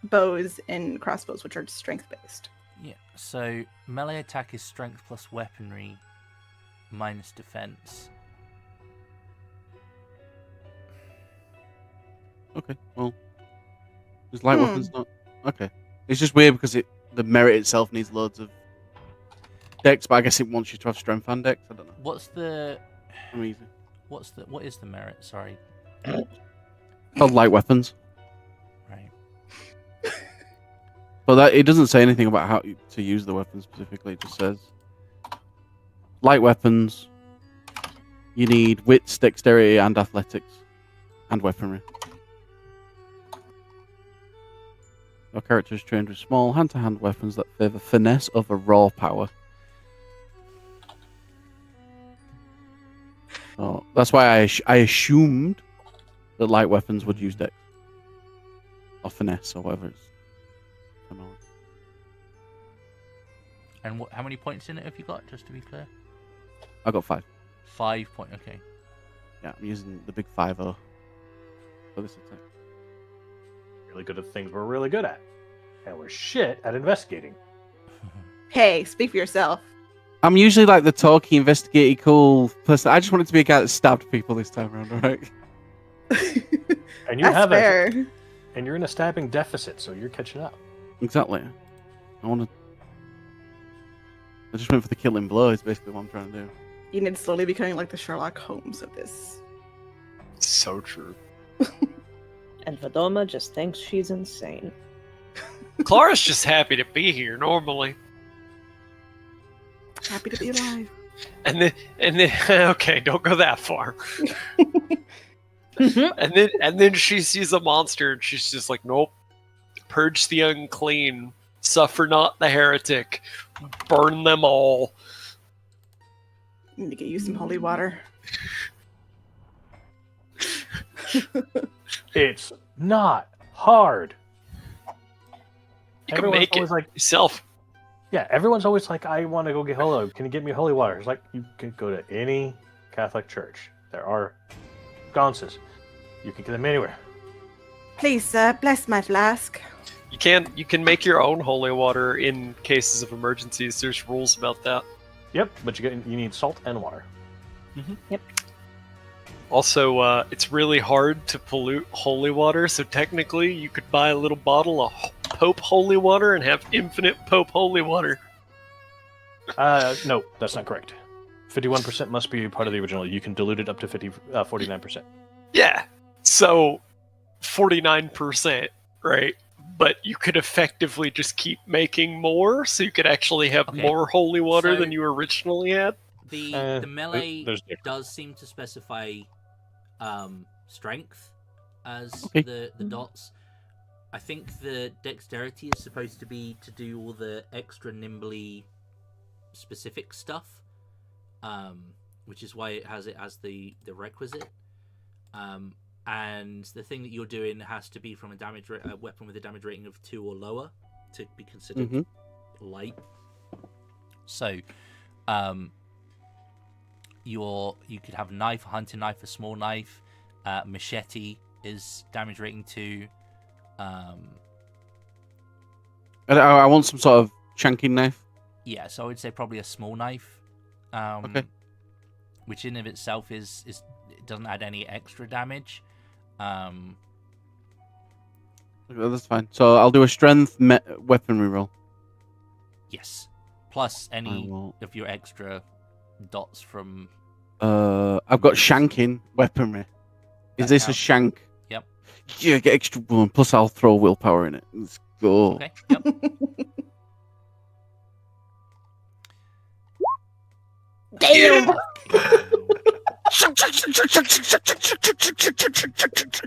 Speaker 5: bows and crossbows, which are strength based.
Speaker 1: Yeah, so melee attack is strength plus weaponry minus defense.
Speaker 4: Okay, well, there's light weapons not. Okay, it's just weird because the merit itself needs loads of dex, but I guess it wants you to have strength and dex. I don't know.
Speaker 1: What's the
Speaker 4: Amazing.
Speaker 1: what is the merit? Sorry.
Speaker 4: Called light weapons,
Speaker 1: Right.
Speaker 4: but it doesn't say anything about how to use the weapon specifically. It just says light weapons. You need wits, dexterity, and athletics, and weaponry. Your character is trained with small hand-to-hand weapons that favour finesse over raw power. So that's why I assumed that light weapons would use dex. Or finesse, or whatever it's... I don't know.
Speaker 1: And how many points in it have you got, just to be clear?
Speaker 4: I got 5.
Speaker 1: 5 point. Okay.
Speaker 4: Yeah, I'm using the big 5-0 for this attack.
Speaker 3: Really good at things we're really good at. And we're shit at investigating.
Speaker 5: Hey, speak for yourself.
Speaker 4: I'm usually like the talky, investigative, cool person. I just wanted to be a guy that stabbed people this time around, alright?
Speaker 3: And you
Speaker 5: That's
Speaker 3: have
Speaker 5: fair.
Speaker 3: and you're in a stabbing deficit, so you're catching up.
Speaker 4: Exactly. I just went for the killing blow, is basically what I'm trying to do.
Speaker 5: You need slowly becoming like the Sherlock Holmes of this.
Speaker 6: So true.
Speaker 2: And Vadoma just thinks she's insane.
Speaker 6: Clara's just happy to be here normally.
Speaker 5: Happy to be alive.
Speaker 6: And then okay, don't go that far. and then she sees a monster and she's just like, nope. Purge the unclean. Suffer not the heretic. Burn them all.
Speaker 5: Need to get you some holy water.
Speaker 3: It's not hard.
Speaker 6: You can make it
Speaker 3: always like,
Speaker 6: yourself.
Speaker 3: yeah, everyone's always like, I want to go get holy. Can you get me holy water? It's like, you can go to any Catholic church. There are sconces. You can get them anywhere.
Speaker 5: Please, sir, bless my flask.
Speaker 6: You can make your own holy water in cases of emergencies. There's rules about that.
Speaker 3: Yep, but you need salt and water.
Speaker 2: Yep.
Speaker 6: Also, it's really hard to pollute holy water, so technically you could buy a little bottle of Pope holy water and have infinite Pope holy water.
Speaker 3: No, that's not correct. 51% must be part of the original. You can dilute it up to 49%.
Speaker 6: Yeah, so 49%, right? But you could effectively just keep making more, so you could actually have
Speaker 1: Okay.
Speaker 6: more holy water
Speaker 1: So-
Speaker 6: than you originally had.
Speaker 1: The melee
Speaker 3: there's different.
Speaker 1: does seem to specify strength as
Speaker 4: Okay.
Speaker 1: the dots. I think the dexterity is supposed to be to do all the extra nimbly specific stuff, which is why it has the requisite. And the thing that you're doing has to be from a weapon with a damage rating of 2 or lower to be considered light. So, you could have a knife, a hunting knife, a small knife. Machete is damage rating 2.
Speaker 4: I want some sort of chunking knife.
Speaker 1: Yeah, so I would say probably a small knife.
Speaker 4: Okay.
Speaker 1: Which in of itself is it doesn't add any extra damage.
Speaker 4: That's fine. So I'll do a strength weaponry roll.
Speaker 1: Yes. Plus any
Speaker 4: I will-
Speaker 1: of your extra dots from
Speaker 4: I've got shanking weaponry. Is
Speaker 1: That
Speaker 4: this a
Speaker 1: counts.
Speaker 4: shank?
Speaker 1: Yep.
Speaker 4: Yeah, get extra 1. Plus, I'll throw willpower in it. Let's go.
Speaker 1: Okay. Yep.
Speaker 5: Damn!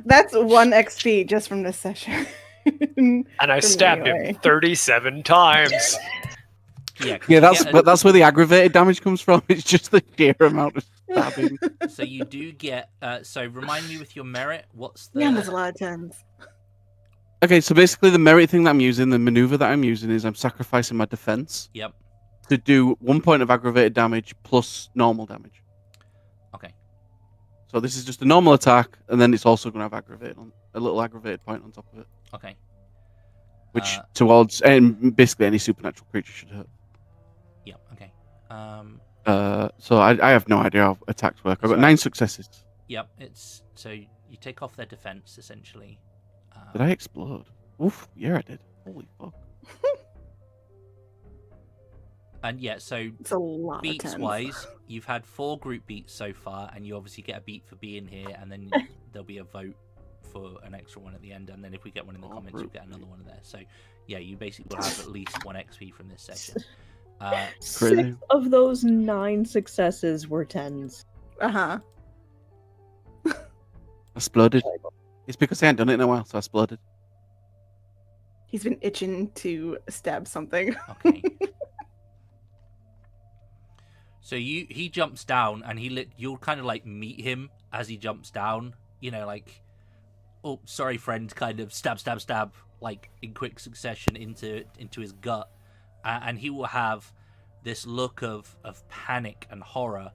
Speaker 5: That's 1 XP just from this session.
Speaker 6: And I
Speaker 5: For me,
Speaker 6: stabbed
Speaker 5: anyway.
Speaker 6: him 37 times.
Speaker 1: Yeah. 'cause
Speaker 4: Yeah,
Speaker 1: you
Speaker 4: that's
Speaker 1: get a-
Speaker 4: but that's where the aggravated damage comes from. It's just the sheer amount of stabbing.
Speaker 1: So you do get. So remind me with your merit. What's the?
Speaker 5: Yeah, there's a lot of 10s.
Speaker 4: Okay, so basically the merit thing that I'm using, the maneuver that I'm using is I'm sacrificing my defense
Speaker 1: Yep.
Speaker 4: to do 1 point of aggravated damage plus normal damage.
Speaker 1: Okay.
Speaker 4: So this is just a normal attack, and then it's also going to have a little aggravated point on top of it,
Speaker 1: Okay.
Speaker 4: which
Speaker 1: Uh,
Speaker 4: towards and basically any supernatural creature should hurt.
Speaker 1: Yep. Okay.
Speaker 4: So I have no idea how attacks work. I've got
Speaker 1: Sorry.
Speaker 4: 9 successes.
Speaker 1: Yep. It's so you take off their defense essentially.
Speaker 4: Did I explode? Oof, yeah, I did. Holy fuck.
Speaker 1: And yeah, so
Speaker 5: It's a lot of
Speaker 1: beats
Speaker 5: 10s.
Speaker 1: wise, you've had 4 group beats so far, and you obviously get a beat for being here, and then there'll be a vote for an extra one at the end, and then if we get one in the
Speaker 4: Oh,
Speaker 1: comments, you'll
Speaker 4: group
Speaker 1: get another
Speaker 4: beats.
Speaker 1: one there. So yeah, you basically will have at least 1 XP from this session.
Speaker 4: Crazy.
Speaker 2: 6 of those 9 successes were 10s.
Speaker 5: Uh-huh.
Speaker 4: I exploded. It's because I hadn't done it in a while, so I exploded.
Speaker 5: He's been itching to stab something.
Speaker 1: Okay. So he jumps down, and you'll kind of like meet him as he jumps down. You know, like, oh, sorry, friend, kind of stab, stab, stab, like in quick succession into his gut, and he will have this look of panic and horror.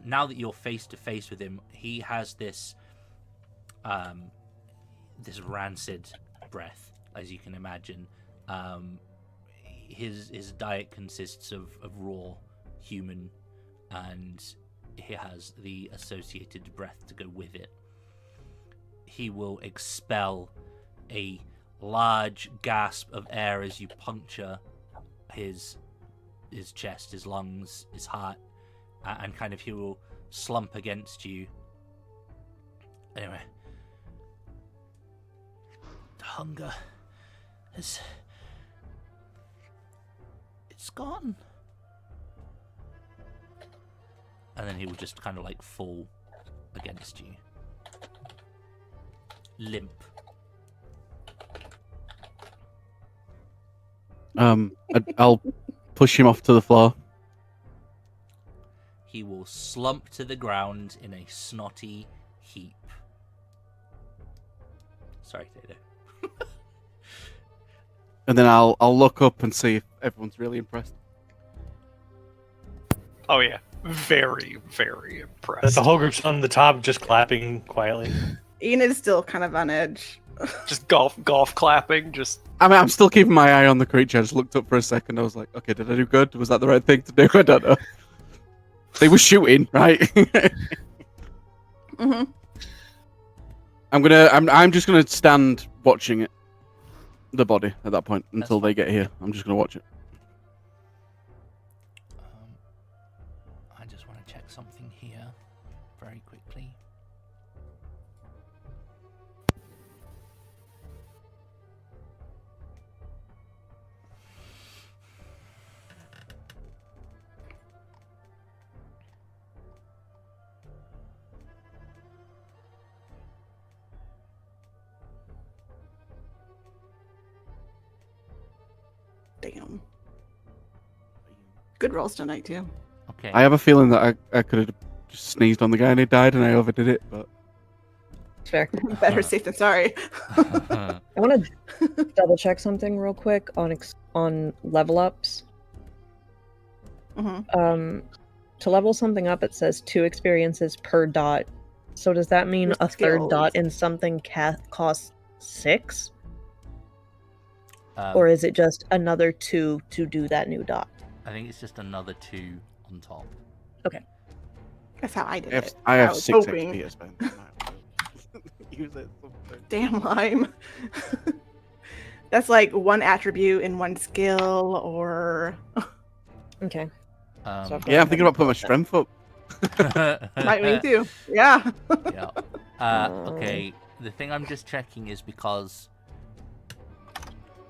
Speaker 1: Now that you're face to face with him, he has this this rancid breath, as you can imagine. His diet consists of raw human, and he has the associated breath to go with it. He will expel a large gasp of air as you puncture his chest, his lungs, his heart, and kind of he will slump against you. Anyway, the hunger it's gone. And then he will just kind of like fall against you. Limp.
Speaker 4: I'll push him off to the floor.
Speaker 1: He will slump to the ground in a snotty heap. Sorry, Dado.
Speaker 4: And then I'll look up and see if everyone's really impressed.
Speaker 6: Oh yeah, very, very
Speaker 3: That
Speaker 6: impressed.
Speaker 3: the whole group's on the top, just clapping quietly.
Speaker 5: Ian is still kind of on edge.
Speaker 6: Just golf clapping. Just
Speaker 4: I mean, I'm still keeping my eye on the creature. I just looked up for a second. I was like, okay, did I do good? Was that the right thing to do? I don't know. They were shooting, right?
Speaker 5: Mm-hmm.
Speaker 4: I'm just gonna stand watching it, the body at that point until
Speaker 1: That's
Speaker 4: they get here. I'm just gonna watch it.
Speaker 1: I just want to check something here very quickly.
Speaker 5: Damn. Good rolls tonight too.
Speaker 1: Okay.
Speaker 4: I have a feeling that I could have just sneezed on the guy and he died, and I overdid it. But
Speaker 2: Fair.
Speaker 5: Better safe than sorry.
Speaker 2: I want to double check something real quick on level ups.
Speaker 5: Mm-hmm.
Speaker 2: To level something up, it says 2 experiences per dot. So does that mean
Speaker 5: Your
Speaker 2: a third
Speaker 5: skills.
Speaker 2: dot in something costs 6,
Speaker 1: Um,
Speaker 2: or is it just another 2 to do that new dot?
Speaker 1: I think it's just another 2 on top.
Speaker 5: That's how I did
Speaker 4: I have,
Speaker 5: it.
Speaker 4: I have
Speaker 5: was
Speaker 4: 6
Speaker 5: hoping.
Speaker 4: XP to spend. Use it something.
Speaker 5: Damn lime. That's like 1 attribute in 1 skill, or
Speaker 2: Okay.
Speaker 1: Um,
Speaker 2: So I've
Speaker 4: Yeah, I'm thinking about putting my strength up.
Speaker 5: Might me too. Yeah.
Speaker 1: Yeah. Okay. The thing I'm just checking is because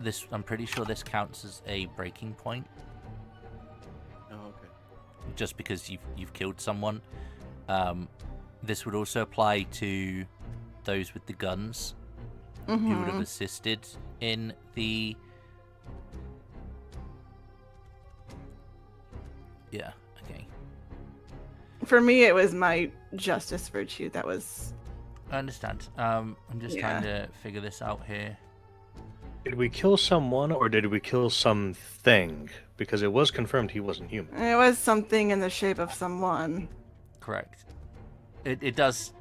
Speaker 1: this. I'm pretty sure this counts as a breaking point.
Speaker 4: Oh, okay.
Speaker 1: Just because you've killed someone. This would also apply to those with the guns who would have assisted in the. Yeah. Okay.
Speaker 5: For me, it was my justice virtue that was.
Speaker 1: I understand. I'm just trying to figure this out here.
Speaker 3: Did we kill someone or did we kill something? Because it was confirmed he wasn't human.
Speaker 5: It was something in the shape of someone.
Speaker 1: Correct. It does.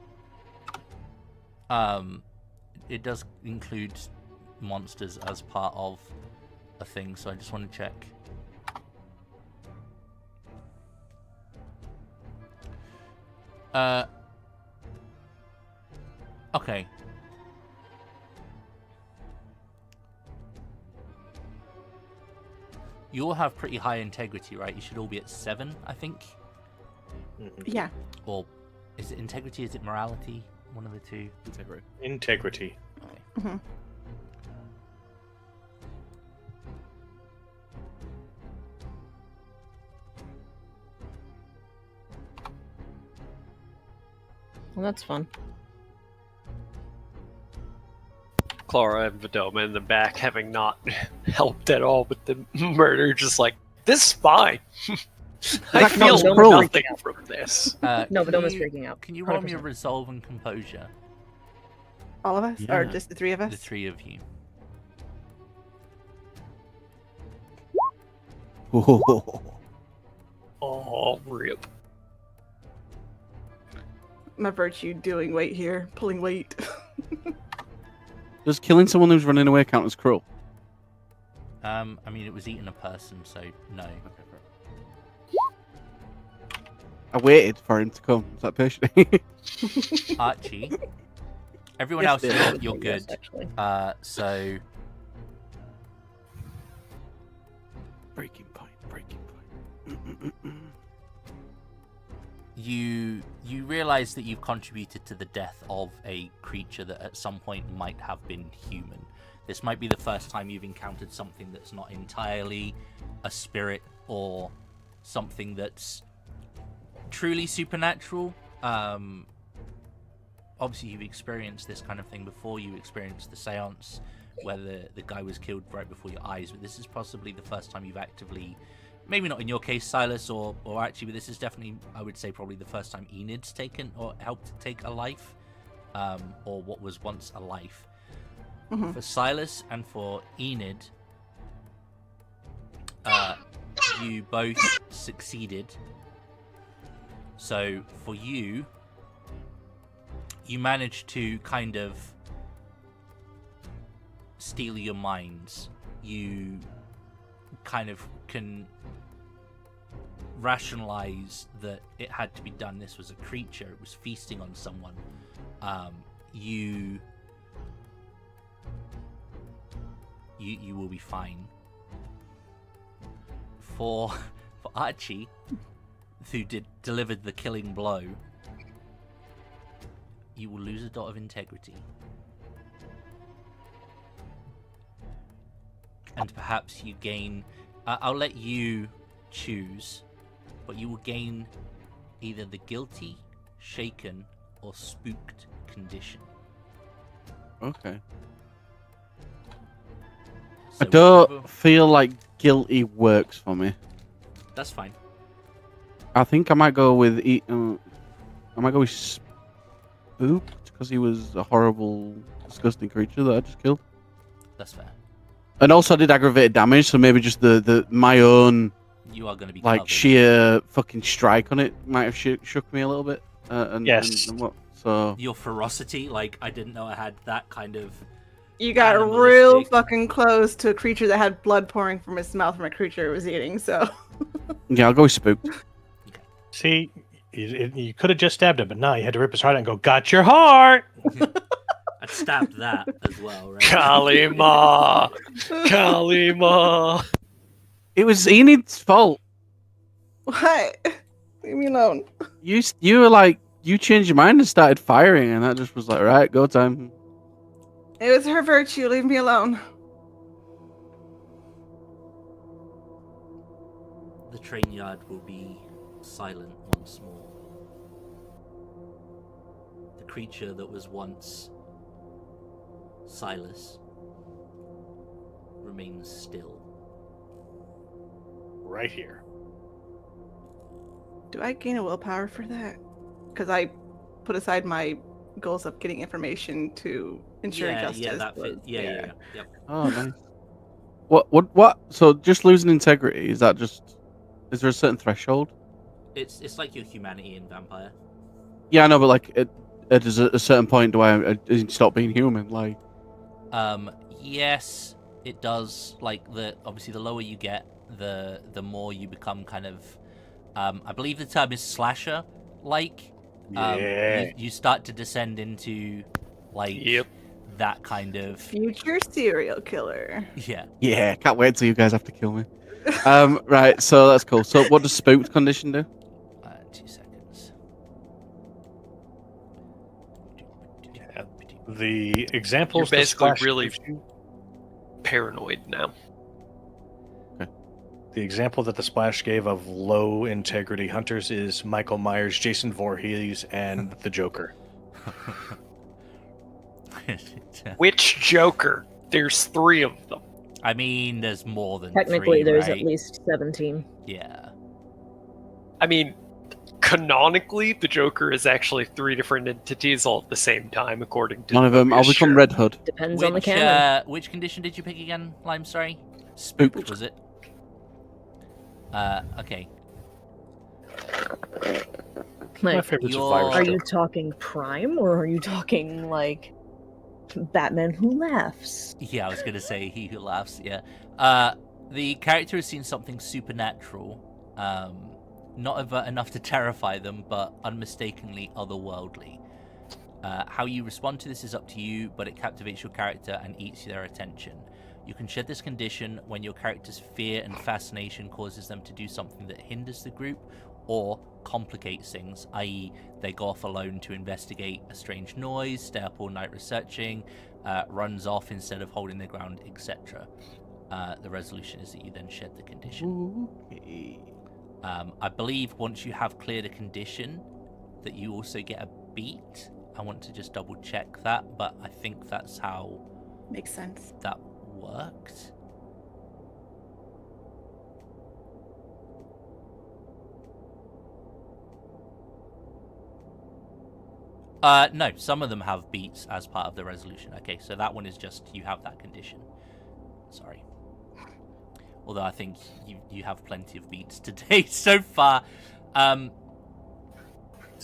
Speaker 1: It does include monsters as part of a thing, so I just want to check. Okay. You all have pretty high integrity, right? You should all be at 7, I think.
Speaker 5: Yeah.
Speaker 1: Or is it integrity? Is it morality? One of the two.
Speaker 4: Integrity.
Speaker 3: Integrity.
Speaker 1: Okay.
Speaker 5: hmm
Speaker 2: Well, that's fun.
Speaker 6: Clara and Vidoma in the back, having not helped at all with the murder, just like, this is fine. I
Speaker 4: That
Speaker 6: feel
Speaker 4: counts cruel.
Speaker 6: nothing from this.
Speaker 2: No, but
Speaker 1: can
Speaker 2: Doma's
Speaker 1: you-
Speaker 2: freaking out.
Speaker 1: Can you roll me a
Speaker 2: 100%.
Speaker 1: resolve and composure?
Speaker 5: All of us, or
Speaker 4: Yeah.
Speaker 5: just the three of us?
Speaker 1: The 3 of you.
Speaker 6: Oh, rip.
Speaker 5: My virtue doing weight here, pulling weight.
Speaker 4: Does killing someone who's running away count as cruel?
Speaker 1: I mean, it was eating a person, so no.
Speaker 4: I waited for him to come. Is that patient?
Speaker 1: Archie. Everyone
Speaker 2: Yes,
Speaker 1: else,
Speaker 2: it
Speaker 1: you're
Speaker 2: is,
Speaker 1: good.
Speaker 2: actually.
Speaker 1: So
Speaker 4: Breaking point. Breaking point.
Speaker 1: you realize that you've contributed to the death of a creature that at some point might have been human. This might be the first time you've encountered something that's not entirely a spirit or something that's truly supernatural. Obviously you've experienced this kind of thing before. You experienced the seance where the guy was killed right before your eyes, but this is possibly the first time you've actively, maybe not in your case, Silas or Archie, but this is definitely, I would say, probably the first time Enid's taken or helped take a life, or what was once a life.
Speaker 5: Mhm.
Speaker 1: For Silas and for Enid, you both succeeded. So for you, you managed to kind of steal your minds. You kind of can rationalize that it had to be done. This was a creature. It was feasting on someone. You will be fine. For Archie, who delivered the killing blow, you will lose a dot of integrity. And perhaps you gain... I'll let you choose, but you will gain either the guilty, shaken, or spooked condition.
Speaker 4: Okay.
Speaker 1: So
Speaker 4: I don't
Speaker 1: whichever-
Speaker 4: feel like guilty works for me.
Speaker 1: That's fine.
Speaker 4: I think I might go with spooked because he was a horrible, disgusting creature that I just killed.
Speaker 1: That's fair.
Speaker 4: And also I did aggravated damage, so maybe just the my own
Speaker 1: You are going to be
Speaker 4: like
Speaker 1: covered.
Speaker 4: sheer fucking strike on it might have shook me a little bit.
Speaker 3: Yes.
Speaker 4: And what? So
Speaker 1: Your ferocity, like, I didn't know I had that kind of...
Speaker 5: You got
Speaker 1: Animalistic.
Speaker 5: real fucking close to a creature that had blood pouring from its mouth from a creature it was eating, so.
Speaker 4: yeah, I'll go with spooked.
Speaker 3: See, you could have just stabbed him, but no, you had to rip his heart out and go, got your heart!
Speaker 1: I stabbed that as well, right?
Speaker 6: Kalima! Kalima!
Speaker 4: It was Enid's fault.
Speaker 5: What? Leave me alone.
Speaker 4: You were like, you changed your mind and started firing, and that just was like, right, go time.
Speaker 5: It was her virtue. Leave me alone.
Speaker 1: The train yard will be silent once more. The creature that was once Silas remains still.
Speaker 3: Right here.
Speaker 5: Do I gain a willpower for that? Because I put aside my goals of getting information to ensure justice.
Speaker 1: Yeah, that fit. Yeah. Yep.
Speaker 4: Oh, nice. What? So just losing integrity, is that just... Is there a certain threshold?
Speaker 1: It's like your humanity in Vampire.
Speaker 4: Yeah, I know, but like, at a certain point, do I stop being human? Like...
Speaker 1: Yes, it does. Like, obviously the lower you get, the more you become kind of... I believe the term is slasher. Like, you start to descend into, like, that kind of
Speaker 5: future serial killer.
Speaker 4: Yeah, can't wait till you guys have to kill me. Right, so that's cool. So what does spooked condition do?
Speaker 1: 2 seconds.
Speaker 3: The examples
Speaker 6: You're basically
Speaker 3: the splash
Speaker 6: really
Speaker 3: gives you-
Speaker 6: paranoid now.
Speaker 3: The example that the splash gave of low integrity hunters is Michael Myers, Jason Voorhees, and the Joker.
Speaker 6: Which Joker? There's 3 of them.
Speaker 1: I mean, there's more than
Speaker 2: Technically,
Speaker 1: 3,
Speaker 2: there's
Speaker 1: right?
Speaker 2: at least 17.
Speaker 1: Yeah.
Speaker 6: I mean, canonically, the Joker is actually 3 different entities all at the same time, according to
Speaker 4: One of them, I'll become Red Hood.
Speaker 2: Depends on the canon.
Speaker 1: Which condition did you pick again, Lime? Sorry?
Speaker 4: Spooked.
Speaker 1: Was it? Okay.
Speaker 3: My
Speaker 2: Like,
Speaker 3: favorite's a
Speaker 1: You're-
Speaker 3: virus.
Speaker 2: are
Speaker 3: Joker.
Speaker 2: you talking Prime, or are you talking, like, Batman Who Laughs?
Speaker 1: Yeah, I was going to say He Who Laughs, yeah. The character has seen something supernatural. Not enough to terrify them, but unmistakably otherworldly. How you respond to this is up to you, but it captivates your character and eats their attention. You can shed this condition when your character's fear and fascination causes them to do something that hinders the group or complicates things, i.e. they go off alone to investigate a strange noise, stay up all night researching, runs off instead of holding their ground, etc. The resolution is that you then shed the condition.
Speaker 4: Okay.
Speaker 1: I believe once you have cleared a condition that you also get a beat. I want to just double check that, but I think that's how
Speaker 5: Makes sense.
Speaker 1: that worked. No, some of them have beats as part of the resolution. Okay, so that one is just you have that condition. Sorry. Although I think you have plenty of beats today so far.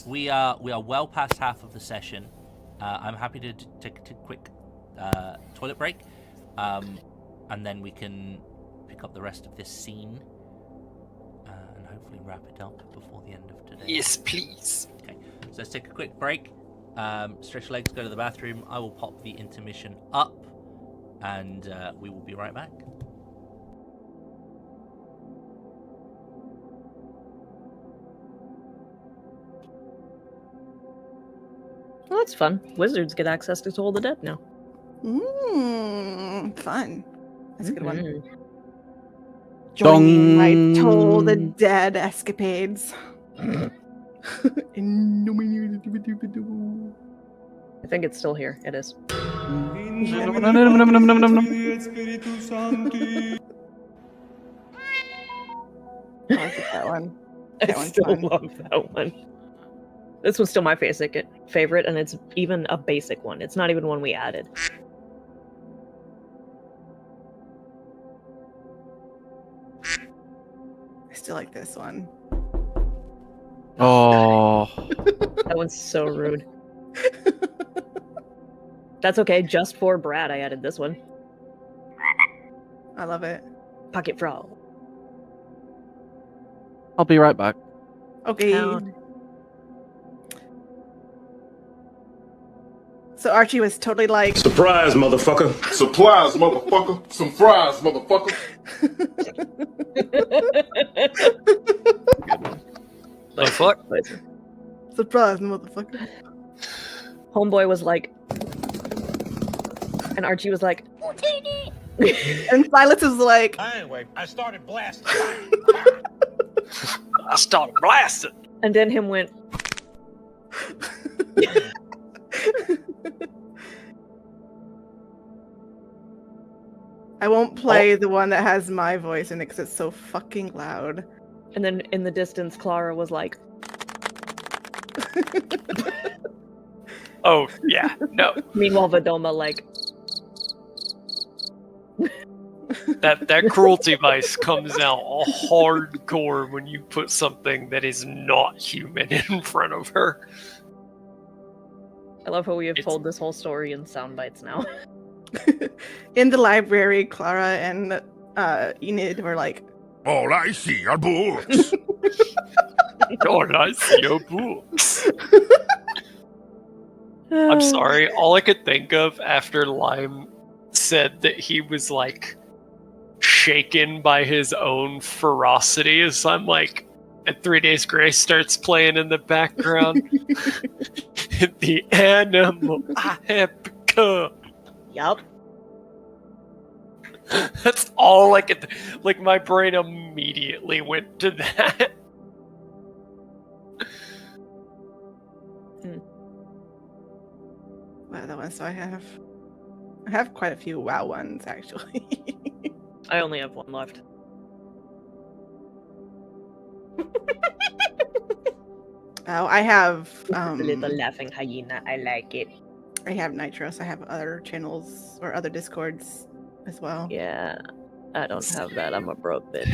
Speaker 1: We are well past half of the session. I'm happy to take a quick toilet break, and then we can pick up the rest of this scene and hopefully wrap it up before the end of today.
Speaker 6: Yes, please.
Speaker 1: Okay, so let's take a quick break. Stretch your legs, go to the bathroom. I will pop the intermission up, and we will be right back.
Speaker 2: Well, that's fun. Wizards get access to Toll the Dead now.
Speaker 5: Fun. That's a good one.
Speaker 2: Mhm.
Speaker 5: Joining my
Speaker 4: Dong.
Speaker 5: Toll the Dead escapades.
Speaker 2: I think it's still here. It is.
Speaker 5: I like that one.
Speaker 2: I
Speaker 5: That one's
Speaker 2: still
Speaker 5: fun.
Speaker 2: love that one. This one's still my favorite, and it's even a basic one. It's not even one we added.
Speaker 5: I still like this one.
Speaker 4: Oh,
Speaker 2: That one's so rude. That's okay. Just for Brad, I added this one.
Speaker 5: I love it.
Speaker 2: Pocket Frog.
Speaker 4: I'll be right back.
Speaker 5: Okay.
Speaker 2: Down.
Speaker 5: So Archie was totally like,
Speaker 8: Surprise, motherfucker.
Speaker 9: Supplies, motherfucker. Some fries, motherfucker.
Speaker 6: The fuck?
Speaker 5: Surprise, motherfucker.
Speaker 2: Homeboy was like, and Archie was like,
Speaker 5: And Silas was like,
Speaker 8: Anyway, I started blasting.
Speaker 6: I started blasting.
Speaker 2: and then him went,
Speaker 5: I won't play the one that has my voice in it because it's so fucking loud.
Speaker 2: and then in the distance, Clara was like,
Speaker 6: Oh, yeah. No.
Speaker 2: meanwhile, Vadoma like,
Speaker 6: That cruelty vice comes out hardcore when you put something that is not human in front of her.
Speaker 2: I love how we have
Speaker 6: It's-
Speaker 2: told this whole story in sound bites now.
Speaker 5: In the library, Clara and Enid were like,
Speaker 8: All I see are books.
Speaker 6: All I see are books. I'm sorry. All I could think of after Lime said that he was like shaken by his own ferocity is I'm like, and 3 Days Grace starts playing in the background. The animal I have become.
Speaker 2: Yup.
Speaker 6: That's all I could. Like my brain immediately went to that.
Speaker 5: what other ones do I have? I have quite a few WoW ones, actually.
Speaker 2: I only have one left.
Speaker 5: Oh, I have
Speaker 2: The little laughing hyena. I like it.
Speaker 5: I have Nitros. I have other channels or other Discords as well.
Speaker 2: Yeah, I don't have that. I'm a broke bitch.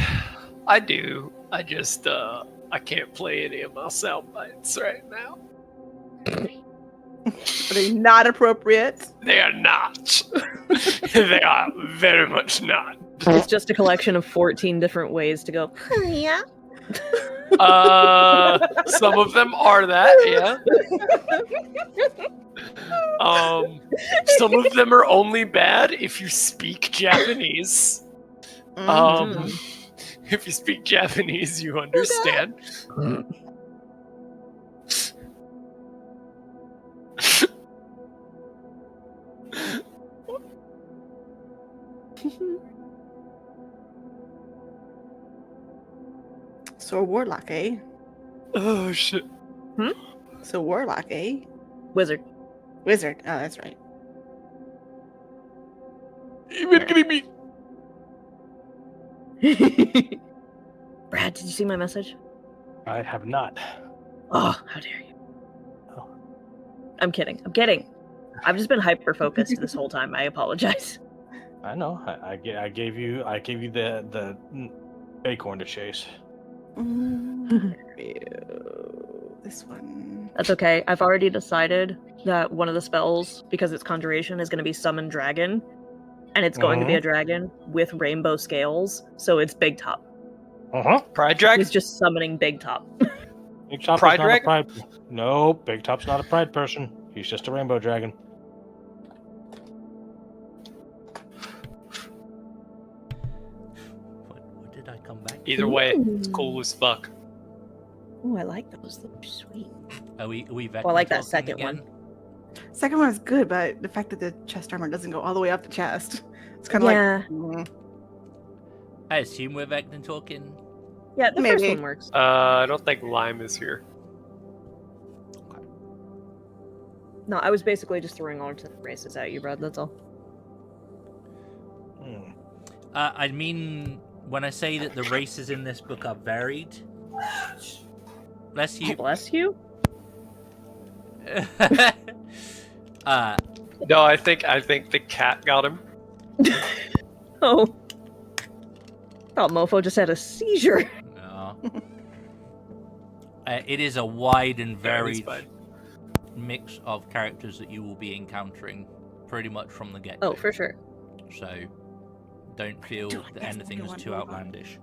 Speaker 6: I do. I just I can't play any of my sound bites right now.
Speaker 5: Are they not appropriate?
Speaker 6: They are not. They are very much not.
Speaker 2: It's just a collection of 14 different ways to go.
Speaker 7: Yeah.
Speaker 6: Some of them are that, yeah. Some of them are only bad if you speak Japanese. If you speak Japanese, you understand.
Speaker 5: So Warlock, eh?
Speaker 6: Oh shit.
Speaker 5: So Warlock, eh?
Speaker 2: Wizard.
Speaker 5: Wizard. Oh, that's right.
Speaker 2: Brad, did you see my message?
Speaker 3: I have not.
Speaker 2: Oh, how dare you.
Speaker 3: Oh.
Speaker 2: I'm kidding. I'm kidding. I've just been hyper focused this whole time. I apologize.
Speaker 3: I know. I gave you the acorn to chase.
Speaker 5: This one.
Speaker 2: That's okay. I've already decided that one of the spells, because it's conjuration, is going to be summon dragon. And it's going to be a dragon with rainbow scales, so it's Big Top.
Speaker 6: Pride Dragon?
Speaker 2: He's just summoning Big Top.
Speaker 3: Big Top
Speaker 6: Pride
Speaker 3: is not
Speaker 6: dragon?
Speaker 3: a pride. No, Big Top's not a pride person. He's just a rainbow dragon.
Speaker 1: What did I come back?
Speaker 6: Either way, it's cool as fuck.
Speaker 2: Oh, I like those. Those are sweet.
Speaker 1: Are we
Speaker 2: Well, I like that
Speaker 1: talking
Speaker 2: second
Speaker 1: again?
Speaker 2: one.
Speaker 5: Second one is good, but the fact that the chest armor doesn't go all the way up the chest, it's kind of
Speaker 2: Yeah.
Speaker 5: like.
Speaker 1: I assume we're Vector talking.
Speaker 2: Yeah, the first
Speaker 5: Maybe.
Speaker 2: one works.
Speaker 6: I don't think Lime is here.
Speaker 2: No, I was basically just throwing alternate races at you, Brad. That's all.
Speaker 1: I mean, when I say that the races in this book are varied. Bless you.
Speaker 2: Bless you.
Speaker 6: No, I think the cat got him.
Speaker 2: Oh. Thought Mofo just had a seizure.
Speaker 1: No. It is a wide and
Speaker 6: He's
Speaker 1: varied
Speaker 6: fine.
Speaker 1: mix of characters that you will be encountering pretty much from the get-go.
Speaker 2: Oh, for sure.
Speaker 1: So don't feel that anything is too outlandish.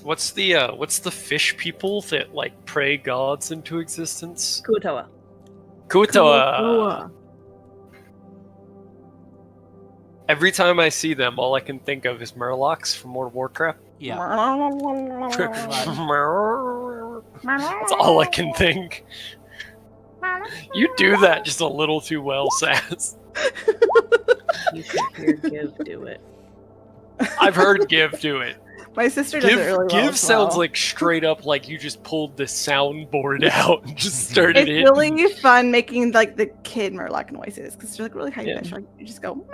Speaker 6: What's the fish people that like pray gods into existence?
Speaker 2: Kuotoa.
Speaker 6: Kuotoa. Every time I see them, all I can think of is Murlocs from World of Warcraft.
Speaker 1: Yeah.
Speaker 6: That's all I can think. You do that just a little too well, Sass.
Speaker 2: You should hear Give do it.
Speaker 6: I've heard Give do it.
Speaker 5: My sister does it really well.
Speaker 6: Give
Speaker 5: as
Speaker 6: sounds
Speaker 5: well.
Speaker 6: like straight up like you just pulled the soundboard out and just started
Speaker 5: It's
Speaker 6: hitting.
Speaker 5: really fun making like the kid Murloc noises because they're like really high
Speaker 6: Yeah.
Speaker 5: pitched. Like, you just go.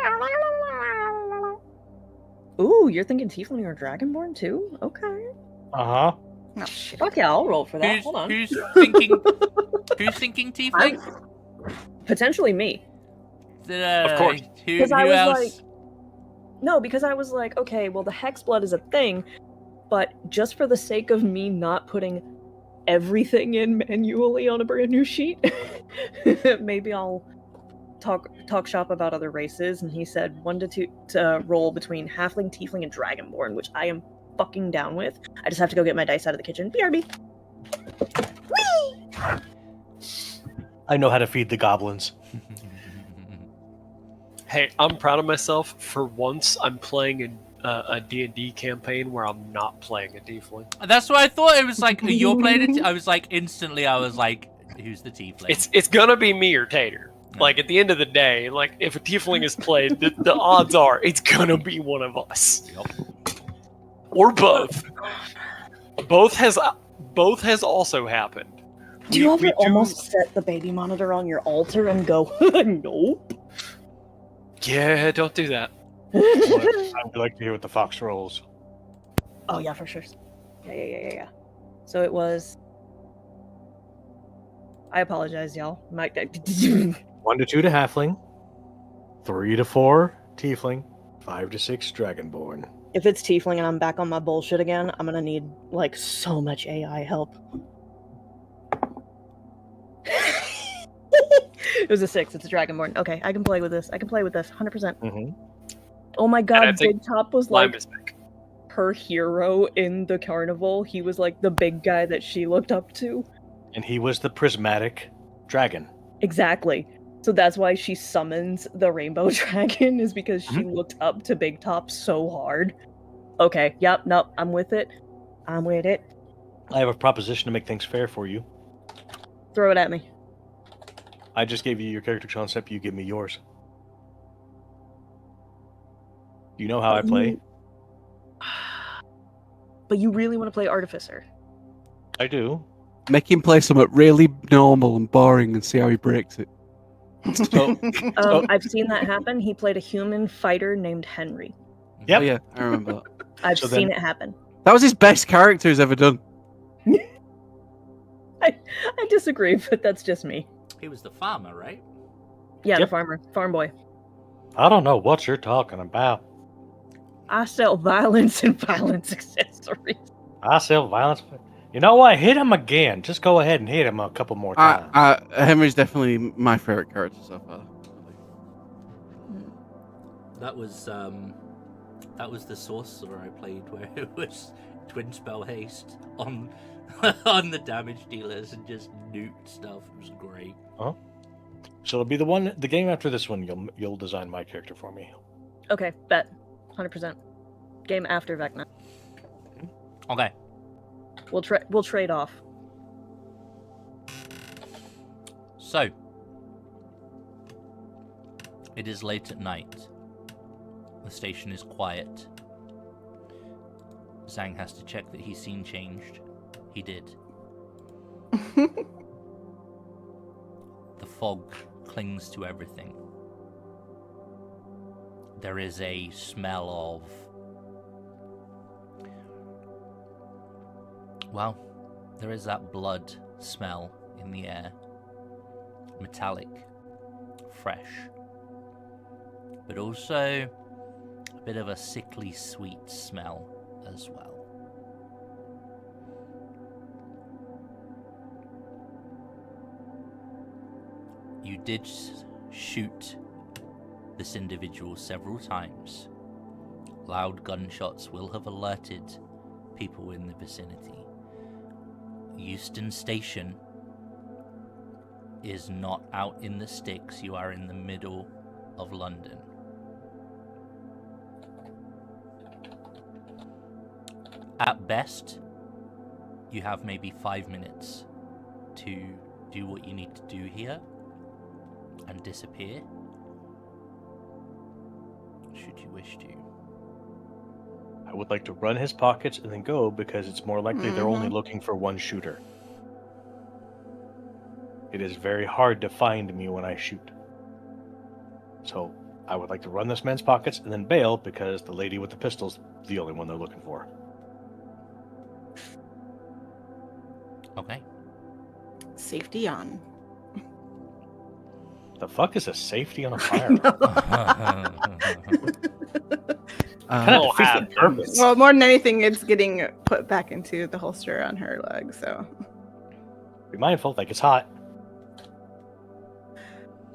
Speaker 2: Ooh, you're thinking Tiefling or Dragonborn too? Okay.
Speaker 3: Uh huh.
Speaker 5: Oh shit.
Speaker 2: Fuck yeah, I'll roll for that. Hold on.
Speaker 1: Who's thinking? Who's thinking tiefling?
Speaker 2: Potentially me.
Speaker 6: Of course.
Speaker 1: Who
Speaker 2: 'Cause I was
Speaker 1: else?
Speaker 2: like- No, because I was like, okay, well, the Hexblood is a thing, but just for the sake of me not putting everything in manually on a brand new sheet, maybe I'll talk shop about other races. And he said 1 to 2 to roll between Halfling, Tiefling, and Dragonborn, which I am fucking down with. I just have to go get my dice out of the kitchen. BRB.
Speaker 3: I know how to feed the goblins.
Speaker 6: Hey, I'm proud of myself. For once, I'm playing a D&D campaign where I'm not playing a tiefling.
Speaker 1: That's what I thought. It was like you're playing it. I was like instantly. I was like, who's the tiefling?
Speaker 6: It's gonna be me or Tater. Like at the end of the day, like if a tiefling is played, the odds are it's gonna be one of us.
Speaker 1: Yup.
Speaker 6: Or both. Both has also happened.
Speaker 2: Do you
Speaker 6: We
Speaker 2: ever almost set the baby monitor on your altar and go, nope?
Speaker 6: Yeah, don't do that.
Speaker 3: I would like to hear what the fox rolls.
Speaker 2: Oh yeah, for sure. Yeah. So it was. I apologize, y'all.
Speaker 3: 1 to 2 to halfling, 3 to 4 tiefling, 5 to 6 dragonborn.
Speaker 2: If it's Tiefling and I'm back on my bullshit again, I'm gonna need like so much AI help. It was a 6. It's a Dragonborn. Okay, I can play with this. 100%.
Speaker 3: Mm-hmm.
Speaker 2: Oh my
Speaker 6: I
Speaker 2: god,
Speaker 6: think
Speaker 2: Big Top was
Speaker 6: Lime
Speaker 2: like
Speaker 6: is back.
Speaker 2: her hero in the carnival. He was like the big guy that she looked up to.
Speaker 3: And he was the prismatic dragon.
Speaker 2: Exactly. So that's why she summons the rainbow dragon, is because she looked up to Big Top so hard. Okay, yep, nope, I'm with it. I'm with it.
Speaker 3: I have a proposition to make things fair for you.
Speaker 2: Throw it at me.
Speaker 3: I just gave you your character concept, you give me yours. You know how I play?
Speaker 2: But you really want to play Artificer.
Speaker 3: I do.
Speaker 4: Make him play something really normal and boring and see how he breaks it.
Speaker 3: So,
Speaker 2: I've seen that happen. He played a human fighter named Henry.
Speaker 3: Yep.
Speaker 4: Oh, yeah, I remember that.
Speaker 2: I've
Speaker 3: So
Speaker 2: seen
Speaker 3: then-
Speaker 2: it happen.
Speaker 4: That was his best character he's ever done.
Speaker 2: I disagree, but that's just me.
Speaker 1: He was the farmer, right?
Speaker 2: Yeah,
Speaker 3: Yep.
Speaker 2: the farm boy.
Speaker 3: I don't know what you're talking about.
Speaker 2: I sell violence and violence accessories.
Speaker 3: I sell violence. You know what? Hit him again. Just go ahead and hit him a couple more times.
Speaker 4: Henry's definitely my favorite character so far.
Speaker 1: That was the sorcerer I played where it was twin spell haste on on the damage dealers and just nuked stuff. It was great.
Speaker 3: So it'll be the game after this one. You'll design my character for me.
Speaker 2: Okay, bet. 100%. Game after Vecna.
Speaker 1: Okay.
Speaker 2: We'll trade off.
Speaker 1: So it is late at night. The station is quiet. Zhang has to check that he's seen changed. He did. The fog clings to everything. There is a smell of... Well, there is that blood smell in the air. Metallic. Fresh. But also a bit of a sickly sweet smell as well. You did shoot this individual several times. Loud gunshots will have alerted people in the vicinity. Euston Station is not out in the sticks. You are in the middle of London. At best, you have maybe 5 minutes to do what you need to do here and disappear, should you wish to.
Speaker 3: I would like to run his pockets and then go, because it's more likely they're only looking for one shooter. It is very hard to find me when I shoot. So I would like to run this man's pockets and then bail, because the lady with the pistol's the only one they're looking for.
Speaker 1: Okay.
Speaker 5: Safety on.
Speaker 3: The fuck is a safety on a firearm? Kind of
Speaker 6: Oh,
Speaker 3: defeats the
Speaker 6: happens.
Speaker 3: purpose.
Speaker 5: Well, more than anything, it's getting put back into the holster on her leg, so.
Speaker 3: Be mindful, like it's hot.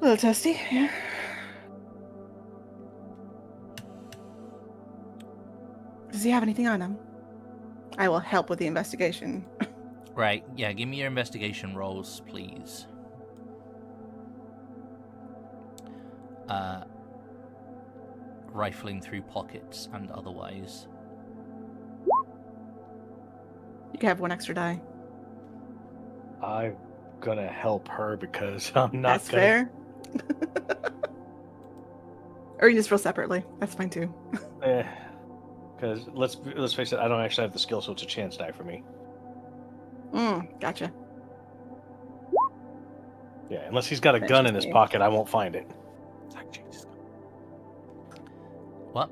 Speaker 5: A little testy, yeah. Does he have anything on him? I will help with the investigation.
Speaker 1: Right, yeah, give me your investigation rolls, please. Rifling through pockets and otherwise.
Speaker 5: You can have one extra die.
Speaker 3: I'm gonna help her because I'm not
Speaker 5: That's
Speaker 3: gonna...
Speaker 5: fair. Or you just roll separately. That's fine too.
Speaker 3: Because let's face it, I don't actually have the skill, so it's a chance die for me.
Speaker 5: Gotcha.
Speaker 3: Yeah, unless he's got a gun in his
Speaker 5: Interesting.
Speaker 3: pocket, I won't find it.
Speaker 1: What?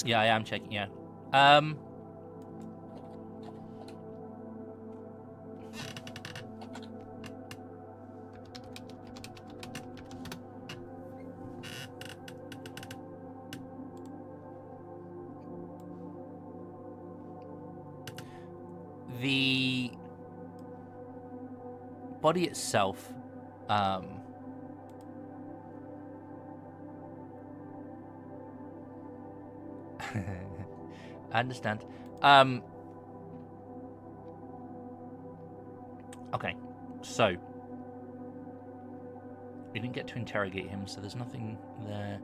Speaker 1: Yeah, I am checking, yeah. The body itself, I understand. Okay, so you didn't get to interrogate him, so there's nothing there.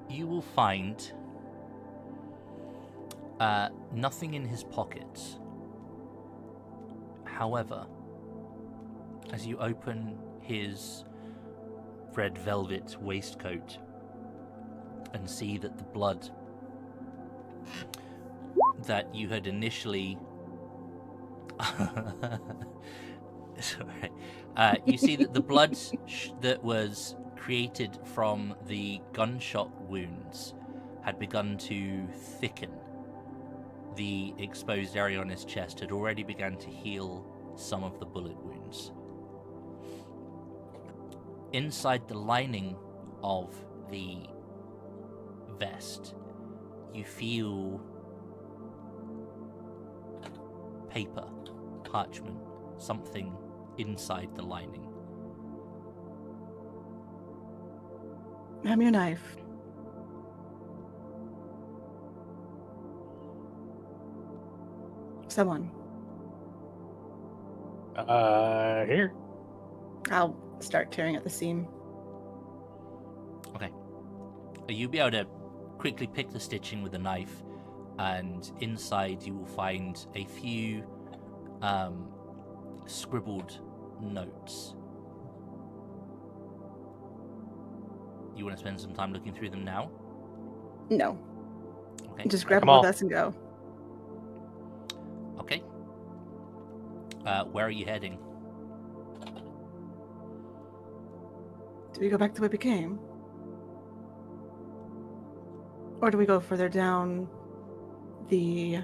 Speaker 1: You will find nothing in his pockets. However, as you open his red velvet waistcoat and see that the blood that you had initially... Sorry. You see that the blood that was created from the gunshot wounds had begun to thicken. The exposed area on his chest had already begun to heal some of the bullet wounds. Inside the lining of the vest, you feel paper, parchment, something inside the lining.
Speaker 5: Have your knife. Someone.
Speaker 3: Here.
Speaker 5: I'll start tearing at the seam.
Speaker 1: Okay. You'll be able to quickly pick the stitching with a knife, and inside you will find a few scribbled notes. You want to spend some time looking through them now?
Speaker 5: No.
Speaker 1: Okay.
Speaker 5: Just grab
Speaker 3: Come
Speaker 5: it
Speaker 3: on.
Speaker 5: with us and go.
Speaker 1: Okay. Where are you heading?
Speaker 5: Do we go back the way we came? Or do we go further down the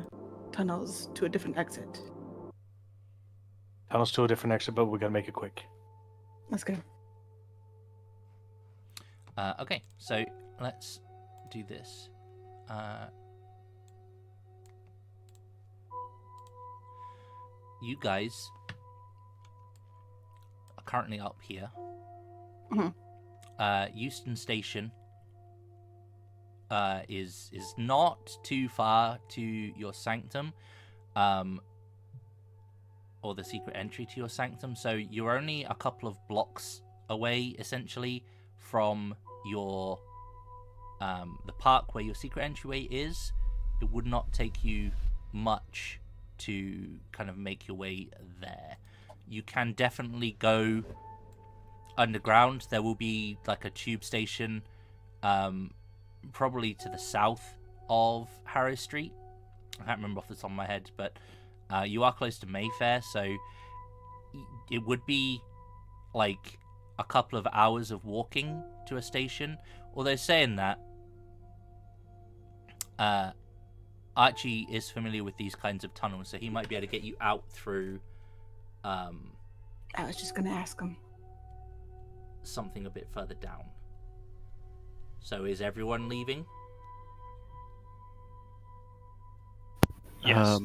Speaker 5: tunnels to a different exit?
Speaker 3: Tunnels to a different exit, but we gotta make it quick.
Speaker 5: Let's go.
Speaker 1: Okay, so let's do this. You guys are currently up here. Euston Station is not too far to your sanctum. or the secret entry to your sanctum. So you're only a couple of blocks away, essentially, from your the park where your secret entryway is. It would not take you much to kind of make your way there. You can definitely go underground. There will be like a tube station, probably to the south of Harrow Street. I can't remember off the top of my head, but you are close to Mayfair, so it would be like a couple of hours of walking to a station. Although saying that, Archie is familiar with these kinds of tunnels, so he might be able to get you out through
Speaker 5: I was just gonna ask him.
Speaker 1: something a bit further down. So is everyone leaving?
Speaker 6: Yes.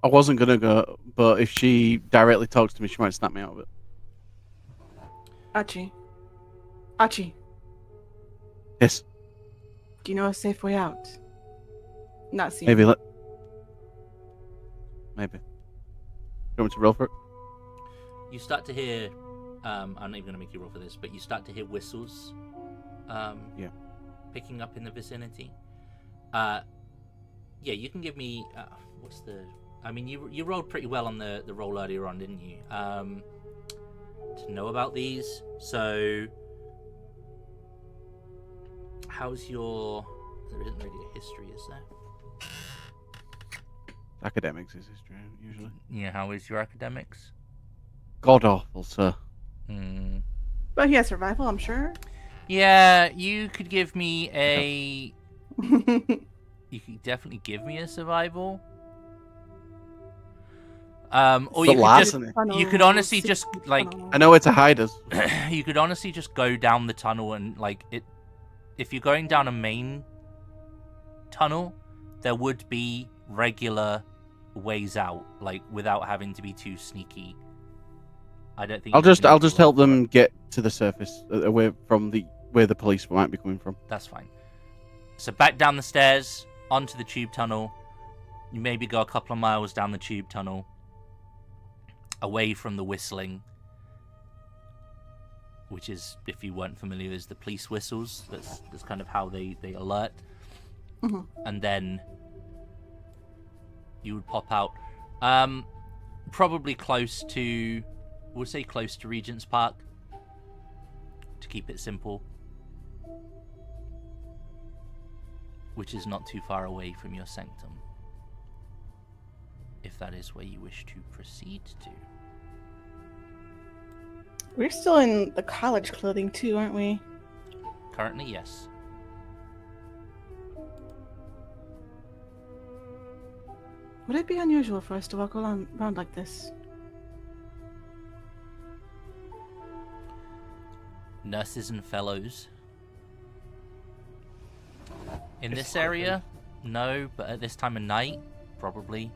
Speaker 4: I wasn't gonna go, but if she directly talks to me, she might snap me out of it.
Speaker 5: Archie,
Speaker 4: Yes,
Speaker 5: do you know a safe way out? Not see.
Speaker 4: maybe. Maybe. You want me to roll for it?
Speaker 1: You start to hear, I'm not even going to make you roll for this, but you start to hear whistles
Speaker 4: Yeah.
Speaker 1: picking up in the vicinity. Yeah, you can give me, what's the, I mean, you rolled pretty well on the roll earlier on, didn't you? To know about these. So, how's your, there isn't really a history, is there?
Speaker 4: Academics is history, usually.
Speaker 1: Yeah, how is your academics?
Speaker 4: God awful, sir.
Speaker 5: But he has survival, I'm sure.
Speaker 1: Yeah, you could give me a, you could definitely give me a survival. Or you could just, you could honestly just like,
Speaker 4: I know it's a hiders.
Speaker 1: you could honestly just go down the tunnel and like it. If you're going down a main tunnel, there would be regular ways out, like without having to be too sneaky. I don't think.
Speaker 4: I'll just help them get to the surface, away from where the police might be coming from.
Speaker 1: That's fine. So back down the stairs onto the tube tunnel. You maybe go a couple of miles down the tube tunnel, away from the whistling, which is, if you weren't familiar, is the police whistles. That's kind of how they alert.
Speaker 5: Mm-hmm.
Speaker 1: And then you would pop out, probably close to, we'll say close to Regent's Park, to keep it simple, which is not too far away from your sanctum, if that is where you wish to proceed to.
Speaker 5: We're still in the college clothing too, aren't we?
Speaker 1: Currently, yes.
Speaker 5: Would it be unusual for us to walk around like this?
Speaker 1: Nurses and fellows. In this area, no, but at this time of night, probably.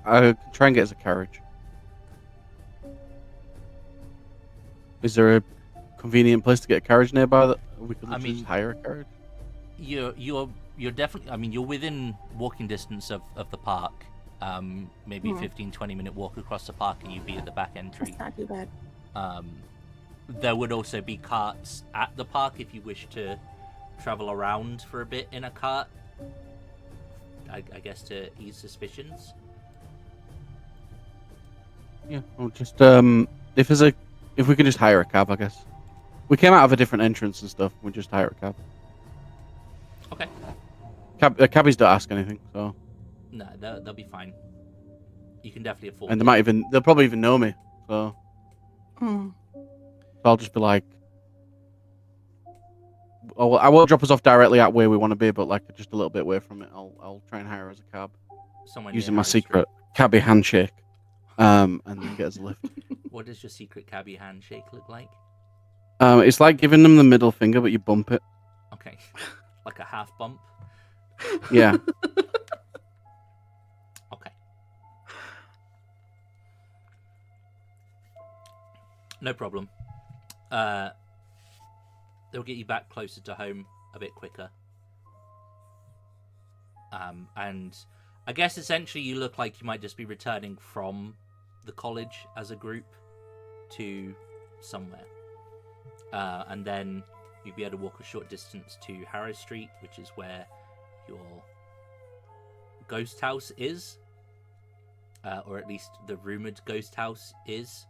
Speaker 4: I try and get us a carriage. Is there a convenient place to get a carriage nearby that we could just hire a carriage?
Speaker 1: You're definitely, I mean, you're within walking distance of the park. Maybe 15-20 minute walk across the park and you'd be at the back entry.
Speaker 5: That's not too bad.
Speaker 1: There would also be carts at the park if you wish to travel around for a bit in a cart. I guess to ease suspicions.
Speaker 4: Yeah, or just if we could just hire a cab, I guess. We came out of a different entrance and stuff. We just hire a cab.
Speaker 1: Okay.
Speaker 4: Cabbies don't ask anything, so.
Speaker 1: No, they'll be fine. You can definitely afford.
Speaker 4: And they'll probably even know me, so. So I'll just be like, oh, I won't drop us off directly at where we want to be, but like just a little bit away from it. I'll try and hire as a cab, using my secret cabbie handshake, and then get us a lift.
Speaker 1: What does your secret cabbie handshake look like?
Speaker 4: It's like giving them the middle finger, but you bump it.
Speaker 1: Okay, like a half bump.
Speaker 4: Yeah.
Speaker 1: Okay. No problem. They'll get you back closer to home a bit quicker. And I guess essentially you look like you might just be returning from the college as a group to somewhere. And then you'd be able to walk a short distance to Harrow Street, which is where your ghost house is. Or at least the rumoured ghost house is,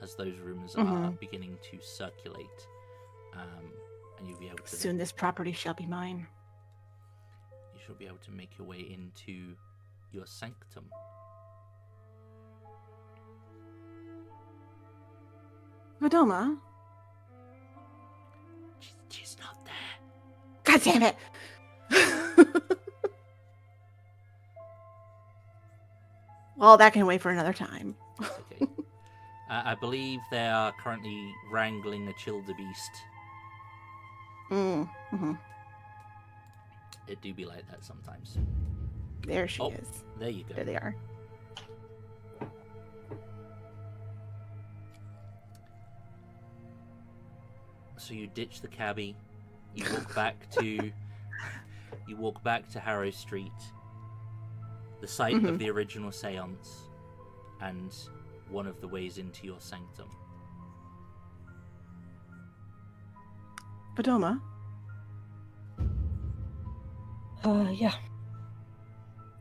Speaker 1: as those rumours are beginning to circulate. And you'll be able to...
Speaker 5: Soon this property shall be mine.
Speaker 1: You shall be able to make your way into your sanctum.
Speaker 5: Madoma?
Speaker 1: She's not there.
Speaker 5: God damn it! Well, that can wait for another time.
Speaker 1: Okay. I believe they are currently wrangling a wildebeest.
Speaker 5: Mm-hmm.
Speaker 1: It do be like that sometimes.
Speaker 5: There she is.
Speaker 1: There you go.
Speaker 5: There they are.
Speaker 1: So you ditch the cabbie. You walk back to. You walk back to Harrow Street, the site of the original seance, and one of the ways into your sanctum.
Speaker 5: Padoma?
Speaker 2: Yeah.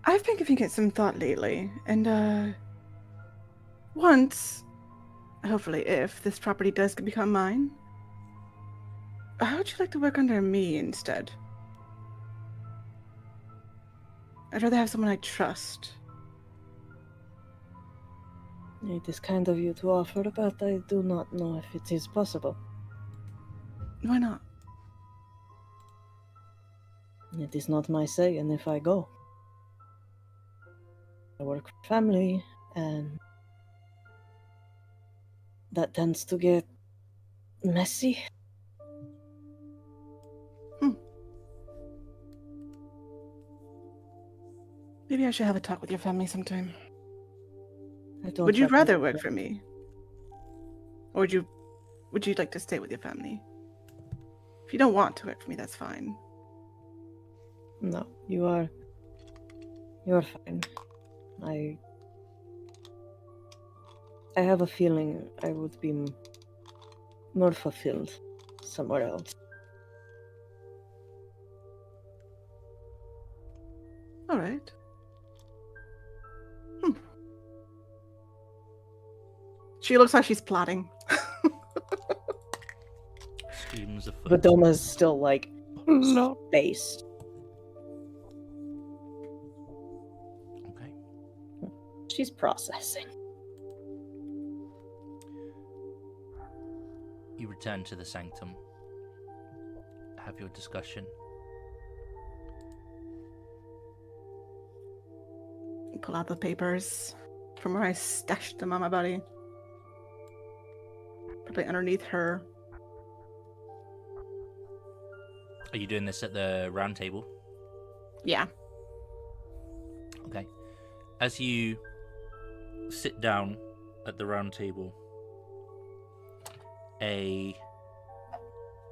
Speaker 5: I've been giving it some thought lately, and once, hopefully if, this property does become mine, how would you like to work under me instead? I'd rather have someone I trust.
Speaker 2: It is kind of you to offer, but I do not know if it is possible.
Speaker 5: Why not?
Speaker 2: It is not my say, and if I go, I work for family, and that tends to get messy.
Speaker 5: Maybe I should have a talk with your family sometime.
Speaker 2: I don't
Speaker 5: Would you
Speaker 2: have
Speaker 5: rather
Speaker 2: to-
Speaker 5: work for me? Or would you like to stay with your family? If you don't want to work for me, that's fine.
Speaker 2: No, you are fine. I have a feeling I would be more fulfilled somewhere else.
Speaker 5: All right. She looks like she's plotting.
Speaker 1: Schemes afoot.
Speaker 2: But Doma's still like spaced.
Speaker 1: Okay.
Speaker 2: She's processing.
Speaker 1: You return to the sanctum. Have your discussion.
Speaker 5: Pull out the papers from where I stashed them on my body. Probably underneath her.
Speaker 1: Are you doing this at the round table?
Speaker 5: Yeah.
Speaker 1: Okay. As you sit down at the round table, a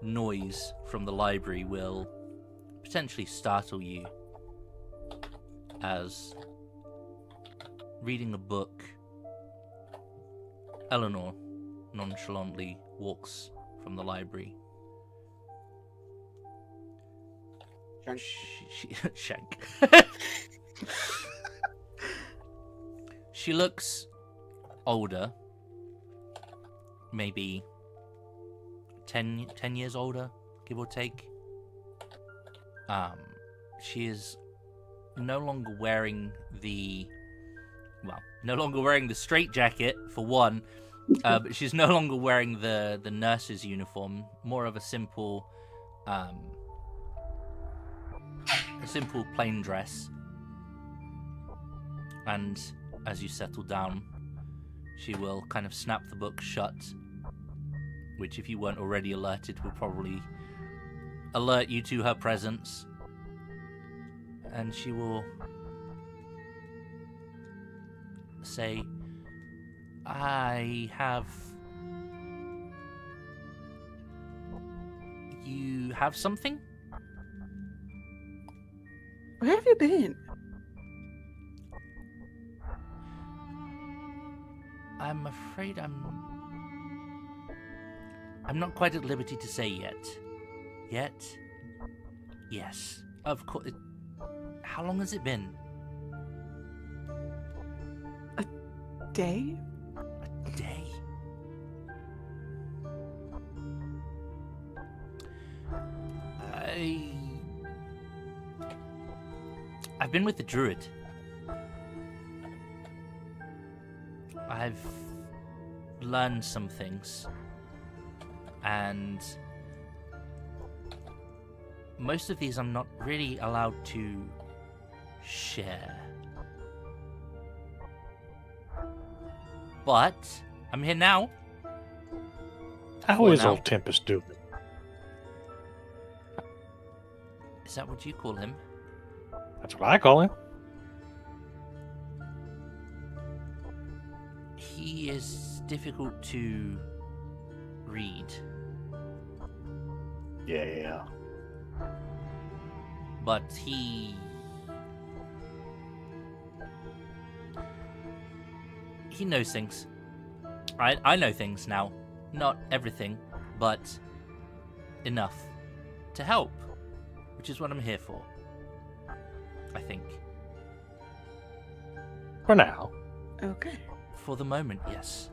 Speaker 1: noise from the library will potentially startle you as, reading a book, Eleanor nonchalantly walks from the library. Shank. She looks older, maybe 10 years older, give or take. She is no longer wearing the straitjacket for one, but she's no longer wearing the nurse's uniform. More of a simple plain dress. And as you settle down, she will kind of snap the book shut, which, if you weren't already alerted, will probably alert you to her presence. And she will say, You have something?
Speaker 5: Where have you been?
Speaker 1: I'm afraid I'm not quite at liberty to say yet. Yet? Yes, of course. How long has it been?
Speaker 5: Day?
Speaker 1: A day? I've been with the druid. I've learned some things. And most of these I'm not really allowed to share. But I'm here now.
Speaker 3: How is old Tempest doing?
Speaker 1: Is that what you call him?
Speaker 3: That's what I call him.
Speaker 1: He is difficult to read.
Speaker 3: Yeah.
Speaker 1: But he knows things. I know things now. Not everything, but enough to help, which is what I'm here for. I think.
Speaker 3: For now.
Speaker 5: Okay.
Speaker 1: For the moment, yes.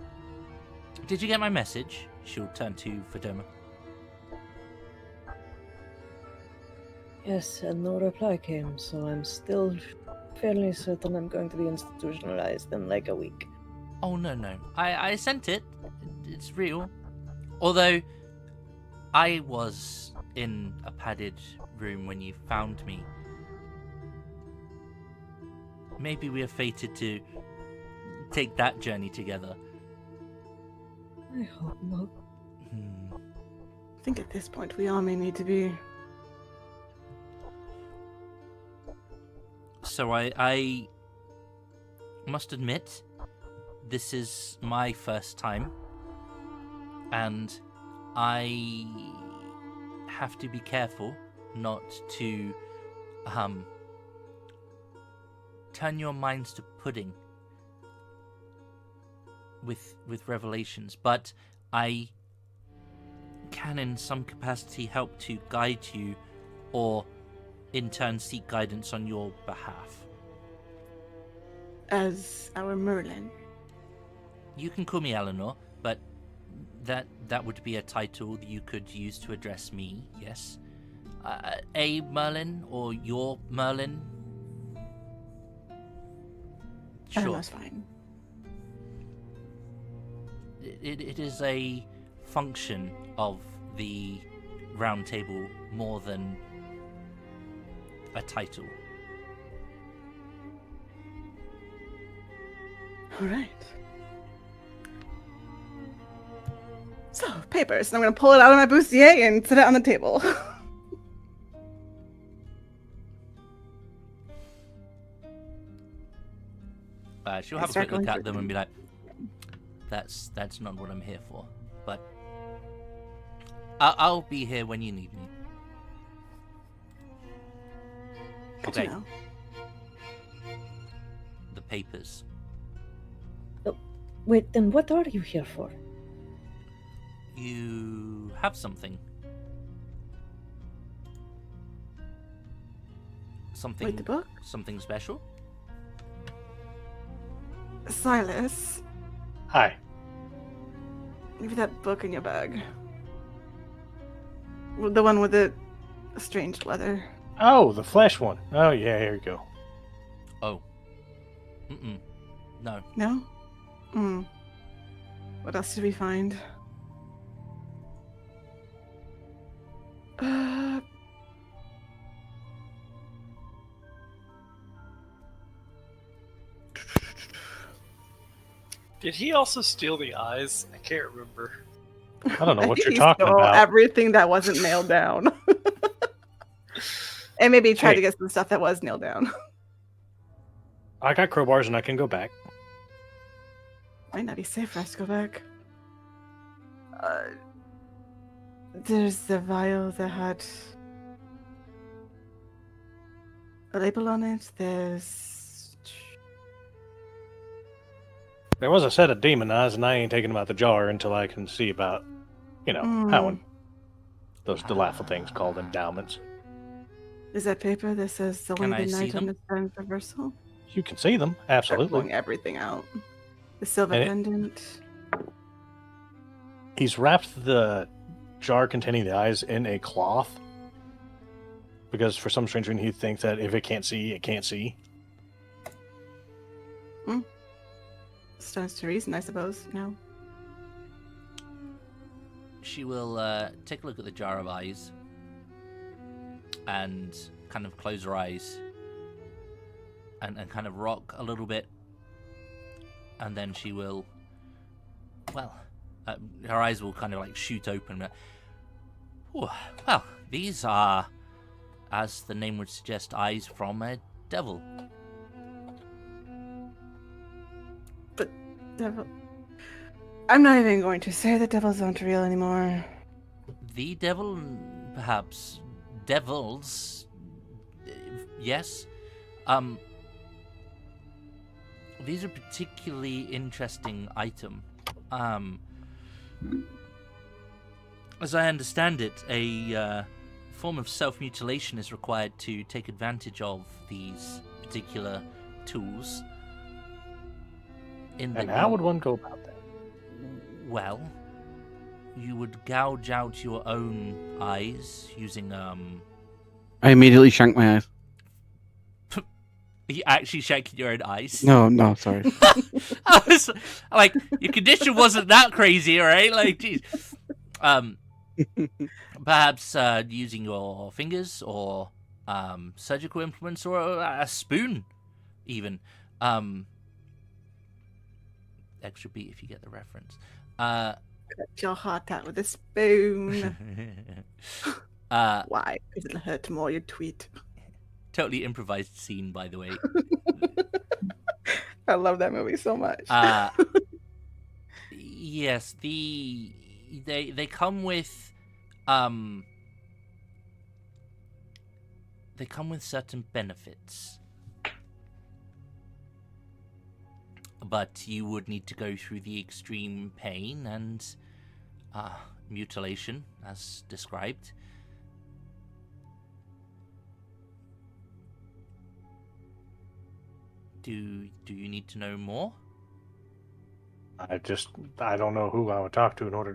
Speaker 1: Did you get my message? She'll turn to Fedoma.
Speaker 2: Yes, and no reply came, so I'm still fairly certain I'm going to be institutionalized in like a week.
Speaker 1: Oh, no. I sent it. It's real. Although, I was in a padded room when you found me. Maybe we are fated to take that journey together.
Speaker 2: I hope not.
Speaker 5: I think at this point we all may need to be.
Speaker 1: So I must admit, this is my first time, and I have to be careful not to turn your minds to pudding with revelations, but I can in some capacity help to guide you, or in turn seek guidance on your behalf.
Speaker 5: As our Merlin.
Speaker 1: You can call me Eleanor, but that would be a title that you could use to address me, yes? A Merlin, or your Merlin? Sure.
Speaker 5: That's fine.
Speaker 1: It is a function of the Round Table more than a title.
Speaker 5: All right. So, papers. And I'm going to pull it out of my bustier and sit it on the table.
Speaker 1: She'll have a quick look at them and be like, that's not what I'm here for. But I'll be here when you need me.
Speaker 5: Good to know.
Speaker 1: The papers.
Speaker 2: Wait, then what are you here for?
Speaker 1: You have something. Something.
Speaker 5: Wait, the book?
Speaker 1: Something special?
Speaker 5: Silas.
Speaker 3: Hi.
Speaker 5: Leave that book in your bag. The one with the strange leather.
Speaker 3: Oh, the flesh one. Oh, yeah, here you go.
Speaker 1: Oh. No.
Speaker 5: No? What else did we find?
Speaker 6: Did he also steal the eyes? I can't remember.
Speaker 3: I don't know what you're
Speaker 5: He
Speaker 3: talking
Speaker 5: stole
Speaker 3: about.
Speaker 5: everything that wasn't nailed down. And maybe try
Speaker 3: Hey.
Speaker 5: to get some stuff that was nailed down.
Speaker 3: I got crowbars and I can go back.
Speaker 5: Might not be safe for us to go back. There's the vial that had a label on it. There
Speaker 3: was a set of demon eyes, and I ain't taking them out the jar until I can see about, how those delightful things called endowments.
Speaker 5: Is that paper that says the
Speaker 1: Can I
Speaker 5: winged
Speaker 1: see
Speaker 5: knight on
Speaker 1: them?
Speaker 5: the time reversal?
Speaker 3: You can see them,
Speaker 5: Start
Speaker 3: absolutely.
Speaker 5: pulling everything out. The silver
Speaker 3: And
Speaker 5: pendant.
Speaker 3: He's wrapped the jar containing the eyes in a cloth. Because for some strange reason he thinks that if it can't see, it can't see.
Speaker 5: Stands to reason, I suppose. No.
Speaker 1: She will take a look at the jar of eyes and kind of close her eyes and kind of rock a little bit. And then she will, her eyes will kind of like shoot open. Well, these are, as the name would suggest, eyes from a devil.
Speaker 5: But devil. I'm not even going to say the devils aren't real anymore.
Speaker 1: The devil, perhaps. Devils, yes. These are particularly interesting item. As I understand it, a form of self-mutilation is required to take advantage of these particular tools.
Speaker 3: And how would one go about that?
Speaker 1: Well, you would gouge out your own eyes using
Speaker 4: I immediately shank my eyes.
Speaker 1: You actually shaking your own eyes?
Speaker 4: No, sorry.
Speaker 1: I was like, your condition wasn't that crazy, right? Like, geez. Perhaps using your fingers or surgical implements or a spoon, even. Extra beat if you get the reference.
Speaker 5: Cut your heart out with a spoon. Why? Because it'll hurt more, you tweet.
Speaker 1: Totally improvised scene, by the way.
Speaker 5: I love that movie so much.
Speaker 1: Yes, they come with certain benefits. But you would need to go through the extreme pain and mutilation, as described. Do you need to know more?
Speaker 3: I don't know who I would talk to in order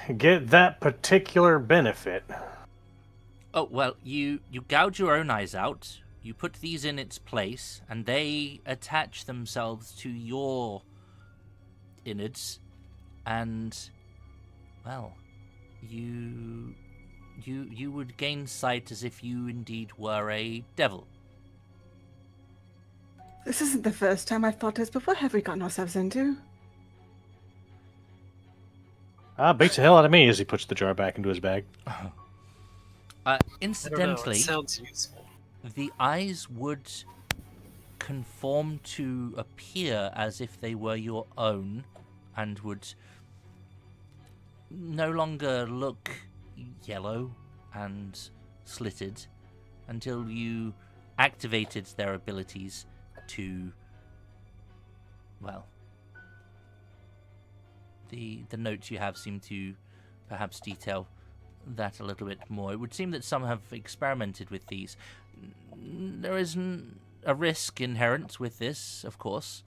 Speaker 3: to get that particular benefit.
Speaker 1: Oh, well, you gouge your own eyes out, you put these in its place, and they attach themselves to your innards, and, well, you would gain sight as if you indeed were a devil.
Speaker 5: This isn't the first time I've thought this, but what have we gotten ourselves into?
Speaker 3: Beats the hell out of me as he puts the jar back into his bag.
Speaker 1: Incidentally,
Speaker 6: it sounds useful.
Speaker 1: the eyes would conform to appear as if they were your own and would no longer look yellow and slitted until you activated their abilities to, well, the notes you have seem to perhaps detail that a little bit more. It would seem that some have experimented with these. There is a risk inherent with this, of course.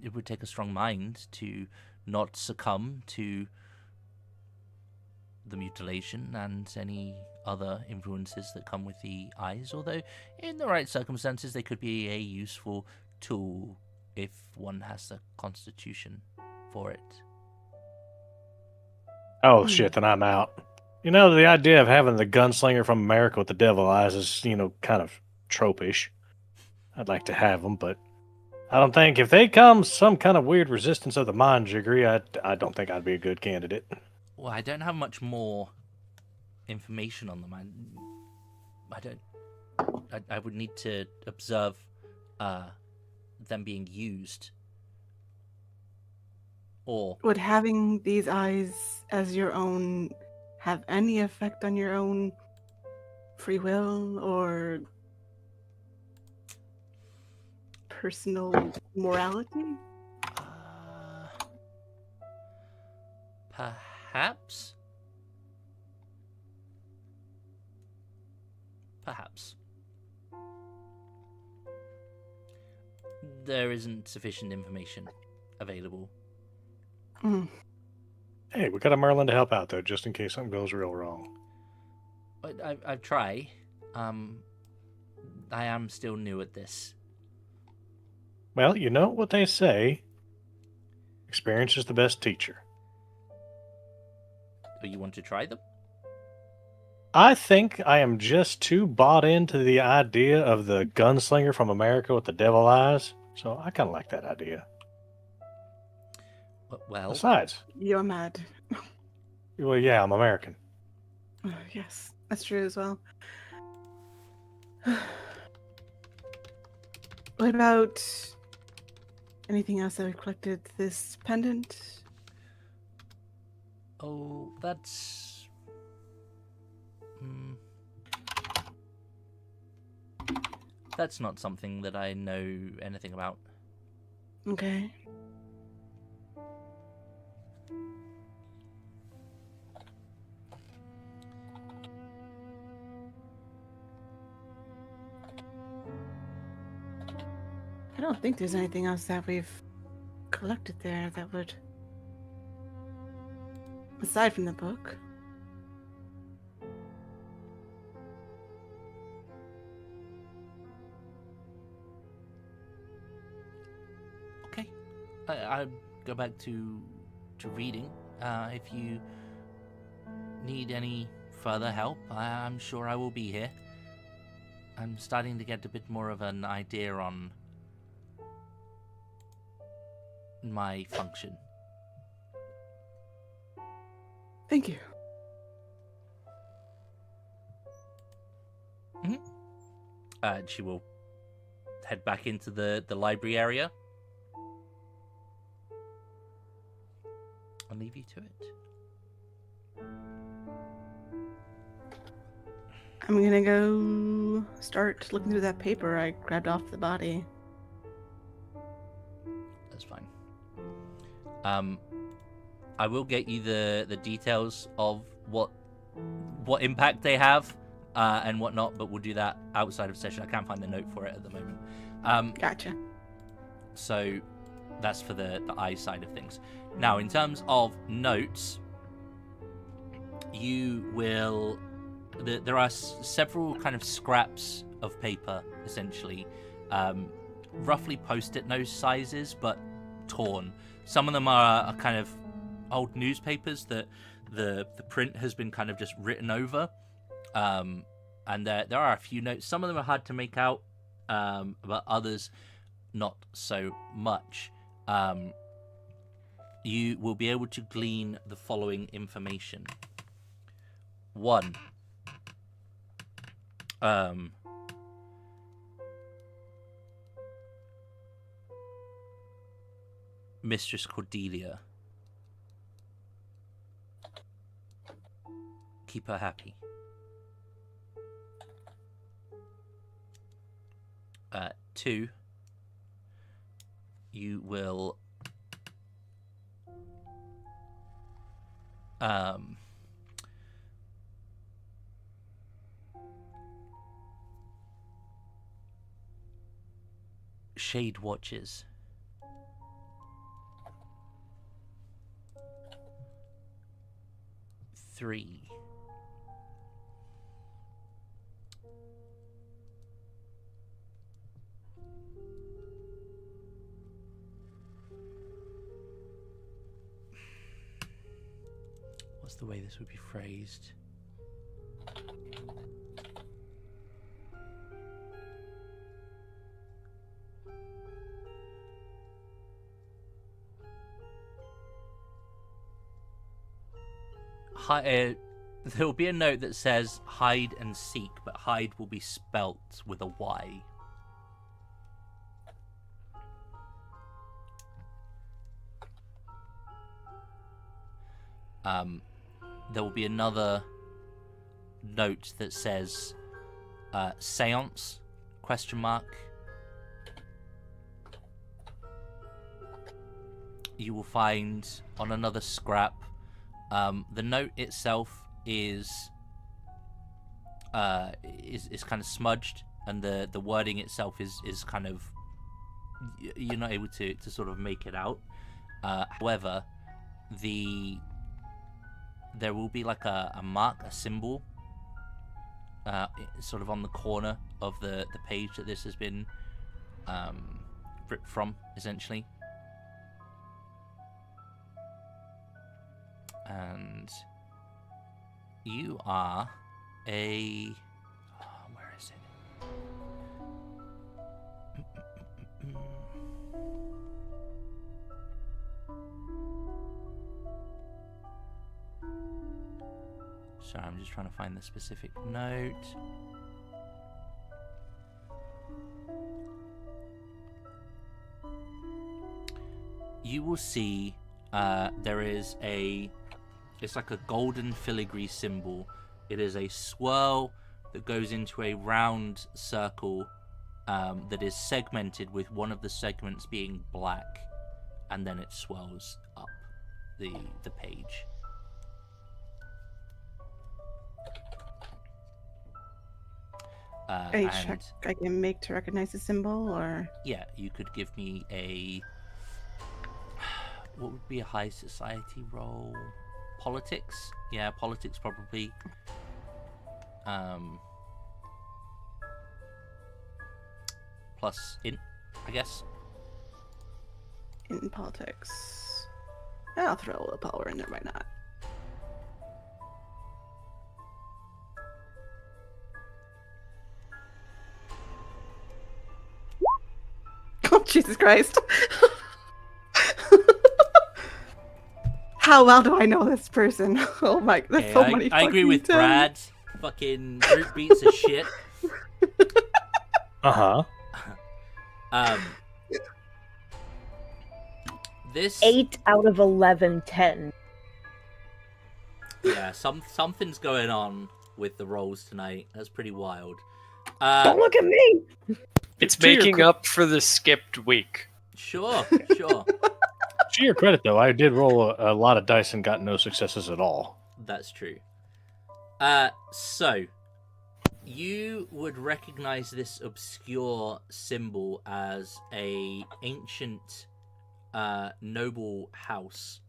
Speaker 1: It would take a strong mind to not succumb to the mutilation and any other influences that come with the eyes, although in the right circumstances they could be a useful tool if one has the constitution for it.
Speaker 3: Oh, shit, then I'm out. You know, the idea of having the gunslinger from America with the devil eyes is, kind of tropish. I'd like to have them, but I don't think if they come some kind of weird resistance of the mind jiggery, I don't think I'd be a good candidate.
Speaker 1: Well, I don't have much more information on them. I would need to observe them being used. Or
Speaker 5: Would having these eyes as your own have any effect on your own free will or personal morality?
Speaker 1: Perhaps. Perhaps. There isn't sufficient information available.
Speaker 3: Hey, we got a Merlin to help out, though, just in case something goes real wrong.
Speaker 1: But I try. I am still new at this.
Speaker 3: Well, you know what they say. Experience is the best teacher.
Speaker 1: Do you want to try them?
Speaker 3: I think I am just too bought into the idea of the gunslinger from America with the devil eyes, so I kind of like that idea.
Speaker 1: Well,
Speaker 3: Besides,
Speaker 5: You're mad.
Speaker 3: well, yeah, I'm American.
Speaker 5: Yes, that's true as well. What about anything else that we've collected? This pendant?
Speaker 1: oh, that's... That's not something that I know anything about.
Speaker 5: Okay. I don't think there's anything else that we've collected there that would... Aside from the book.
Speaker 1: Okay. I'll go back to reading. If you need any further help, I'm sure I will be here. I'm starting to get a bit more of an idea on my function.
Speaker 5: Thank you.
Speaker 1: And she will head back into the library area. I'll leave you to it.
Speaker 5: I'm gonna go start looking through that paper I grabbed off the body.
Speaker 1: That's fine. I will get you the details of what impact they have and whatnot, but we'll do that outside of session. I can't find the note for it at the moment.
Speaker 5: Gotcha.
Speaker 1: So that's for the eye side of things. Now, in terms of notes, you will... There are several kind of scraps of paper, essentially, roughly post-it note sizes, but torn. Some of them are kind of old newspapers that the print has been kind of just written over, and there are a few notes. Some of them are hard to make out, but others not so much. You will be able to glean the following information. 1. Mistress Cordelia. Keep her happy. 2. You will shade watches. 3. What's the way this would be phrased? There will be a note that says hide and seek, but hide will be spelt with a Y. There will be another note that says Seance? Question mark. You will find on another scrap. The note itself is kind of smudged, and the wording itself is kind of, you're not able to sort of make it out. However, there will be like a mark, a symbol, sort of on the corner of the page that this has been ripped from, essentially. And you are a... where is it? Sorry, I'm just trying to find the specific note. You will see there is it's like a golden filigree symbol. It is a swirl that goes into a round circle that is segmented, with one of the segments being black, and then it swirls up the page.
Speaker 5: A check I can make to recognize the symbol, or...
Speaker 1: Yeah, you could give me a... What would be a high society roll? Politics? Yeah, politics probably. Plus int, I guess.
Speaker 5: In politics. I'll throw a little power in there, why not? Oh, Jesus Christ. How well do I know this person? Oh my, there's
Speaker 1: Okay,
Speaker 5: so many
Speaker 1: I agree with
Speaker 5: 10s.
Speaker 1: Brad. Fucking group beats of shit.
Speaker 3: Uh-huh.
Speaker 1: This
Speaker 2: 8 out of 11, 10.
Speaker 1: Yeah, something's going on with the rolls tonight. That's pretty wild.
Speaker 2: Don't look at me!
Speaker 6: It's
Speaker 3: To your
Speaker 6: making up for the skipped week.
Speaker 1: Sure.
Speaker 3: To your credit, though, I did roll a lot of dice and got no successes at all.
Speaker 1: That's true. So you would recognize this obscure symbol as a ancient noble house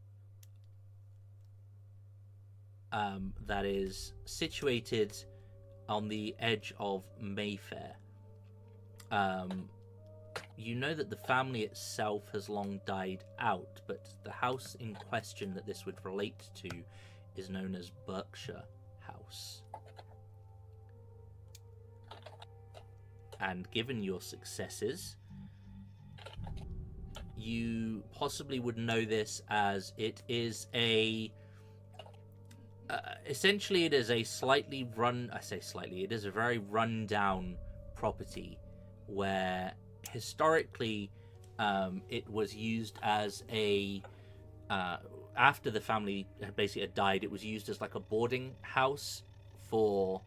Speaker 1: that is situated on the edge of Mayfair. You know that the family itself has long died out, but the house in question that this would relate to is known as Berkshire House. And given your successes, you possibly would know this as it is a... essentially, it is a slightly it is a very run-down property where historically it was used as a... after the family had basically died, it was used as like a boarding house for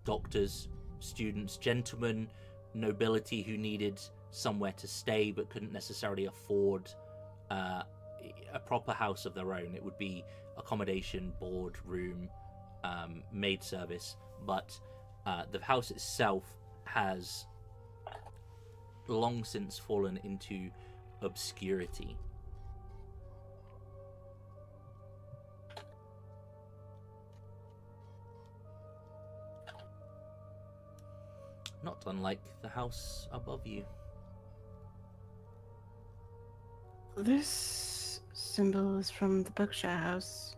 Speaker 1: doctors, students, gentlemen, nobility who needed somewhere to stay but couldn't necessarily afford a proper house of their own. It would be accommodation, board, room, maid service, but the house itself has long since fallen into obscurity. Not unlike the house above you.
Speaker 5: This symbol is from the Berkshire House.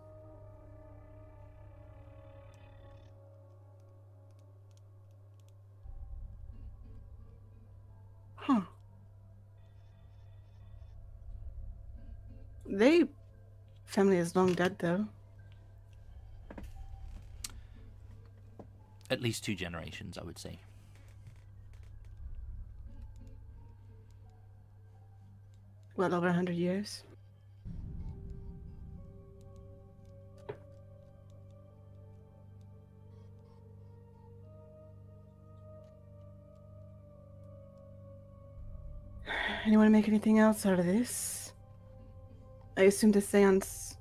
Speaker 5: Huh. They family is long dead, though.
Speaker 1: At least 2 generations, I would say.
Speaker 5: Well over 100 years. Anyone make anything else out of this? I assume the seance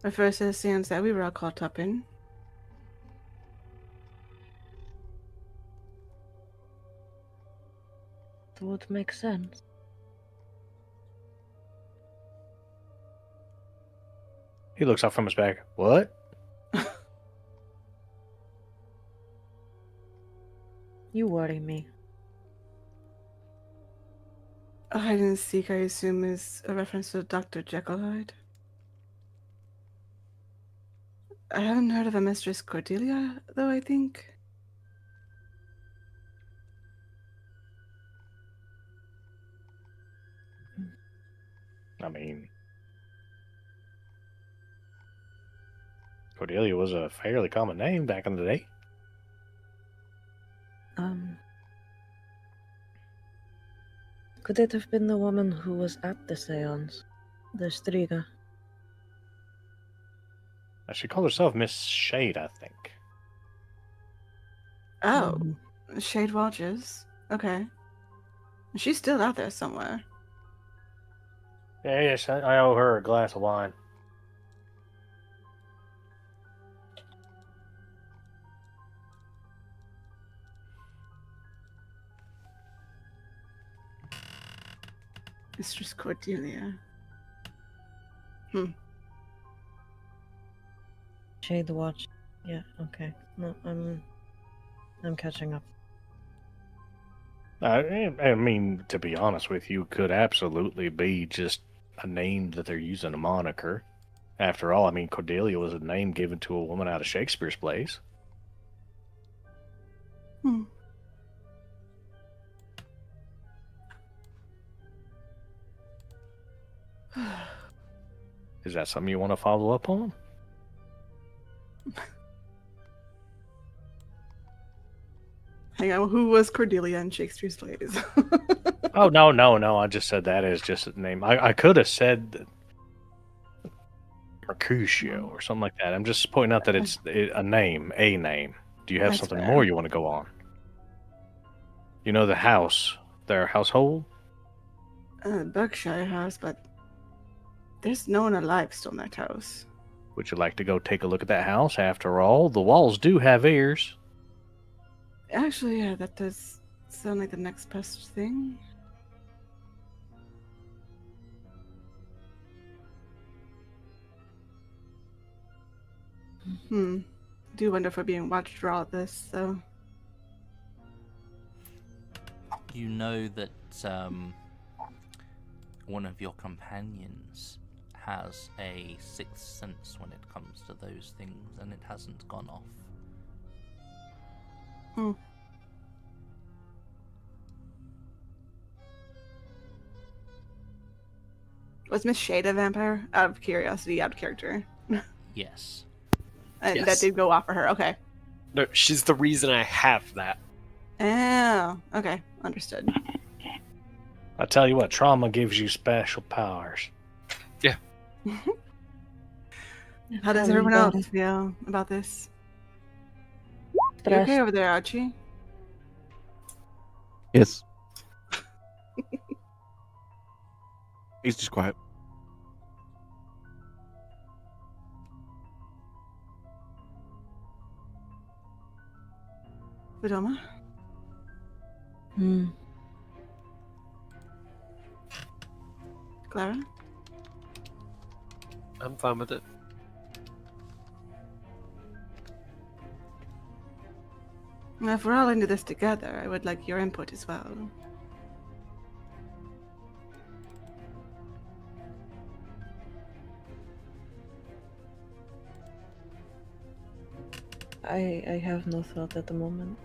Speaker 5: refers to the seance that we were all caught up in.
Speaker 2: That would make sense.
Speaker 3: He looks up from his bag. What?
Speaker 2: You worry me.
Speaker 5: Hide and seek, I assume, is a reference to Dr. Jekyll Hyde. I haven't heard of a Mistress Cordelia, though, I think.
Speaker 3: I mean, Cordelia was a fairly common name back in the day.
Speaker 2: Could it have been the woman who was at the seance? The Striga?
Speaker 3: She called herself Miss Shade, I think.
Speaker 5: Oh, Shade Watches. Okay. She's still out there somewhere.
Speaker 3: Yeah, yes, I owe her a glass of wine.
Speaker 5: Mistress Cordelia.
Speaker 2: Shade Watch. Yeah, okay. No, I'm catching up.
Speaker 3: I mean, to be honest with you, could absolutely be just a name that they're using, a moniker. After all, I mean, Cordelia was a name given to a woman out of Shakespeare's plays. Is that something you want to follow up on?
Speaker 5: Hang on, who was Cordelia in Shakespeare's plays?
Speaker 3: Oh, no. I just said that as just a name. I could have said Mercutio or something like that. I'm just pointing out that it's a name. Do you have
Speaker 5: That's
Speaker 3: something
Speaker 5: fair.
Speaker 3: more you want to go on? You know the house, their household?
Speaker 5: Berkshire House, but there's no one alive still in that house.
Speaker 3: Would you like to go take a look at that house? After all, the walls do have ears.
Speaker 5: Actually, yeah, that does sound like the next best thing. Do wonder if we're being watched for all this, so.
Speaker 1: You know that one of your companions has a sixth sense when it comes to those things, and it hasn't gone off.
Speaker 5: Was Miss Shade a vampire? Out of curiosity, out of character.
Speaker 1: Yes.
Speaker 5: And
Speaker 6: Yes.
Speaker 5: that did go off for her, okay.
Speaker 6: No, she's the reason I have that.
Speaker 5: Oh, okay, understood.
Speaker 3: I tell you what, trauma gives you special powers.
Speaker 5: How does everyone else feel about this? You okay over there, Archie?
Speaker 4: Yes. He's just quiet.
Speaker 5: Vidoma? Clara?
Speaker 6: I'm fine with it.
Speaker 5: Now, if we're all into this together, I would like your input as well.
Speaker 2: I have no thought at the moment.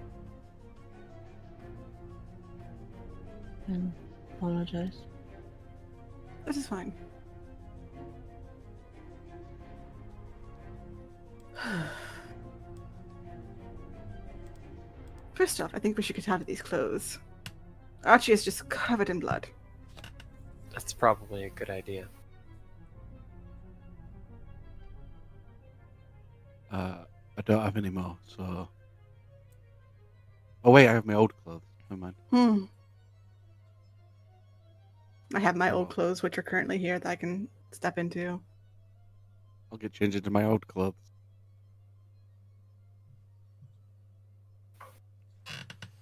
Speaker 2: And apologize.
Speaker 5: This is fine. First off, I think we should get out of these clothes. Archie is just covered in blood.
Speaker 6: That's probably a good idea.
Speaker 4: I don't have any more, so. Oh wait, I have my old clothes. Never mind.
Speaker 5: I have my old clothes, which are currently here, that I can step into.
Speaker 4: I'll get changed into my old clothes.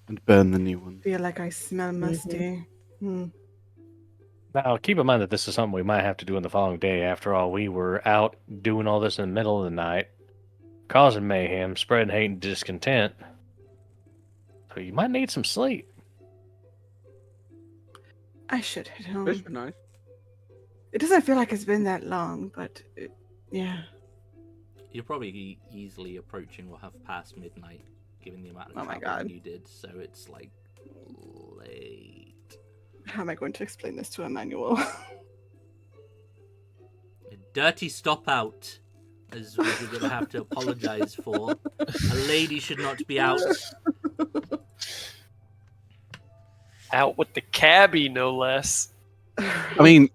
Speaker 4: And burn the new ones.
Speaker 5: Feel like I smell musty.
Speaker 3: Now, keep in mind that this is something we might have to do in the following day. After all, we were out doing all this in the middle of the night, causing mayhem, spreading hate and discontent. So you might need some sleep.
Speaker 5: I should head home.
Speaker 4: This would be nice.
Speaker 5: It doesn't feel like it's been that long, but yeah.
Speaker 1: You're probably easily approaching or have passed midnight, given the amount of
Speaker 5: Oh my
Speaker 1: traveling
Speaker 5: God.
Speaker 1: you did. So it's like late.
Speaker 5: How am I going to explain this to Emmanuel?
Speaker 1: A dirty stop out, as we're going to have to apologize for. A lady should not be out.
Speaker 6: Out with the cabbie, no less.
Speaker 4: I mean,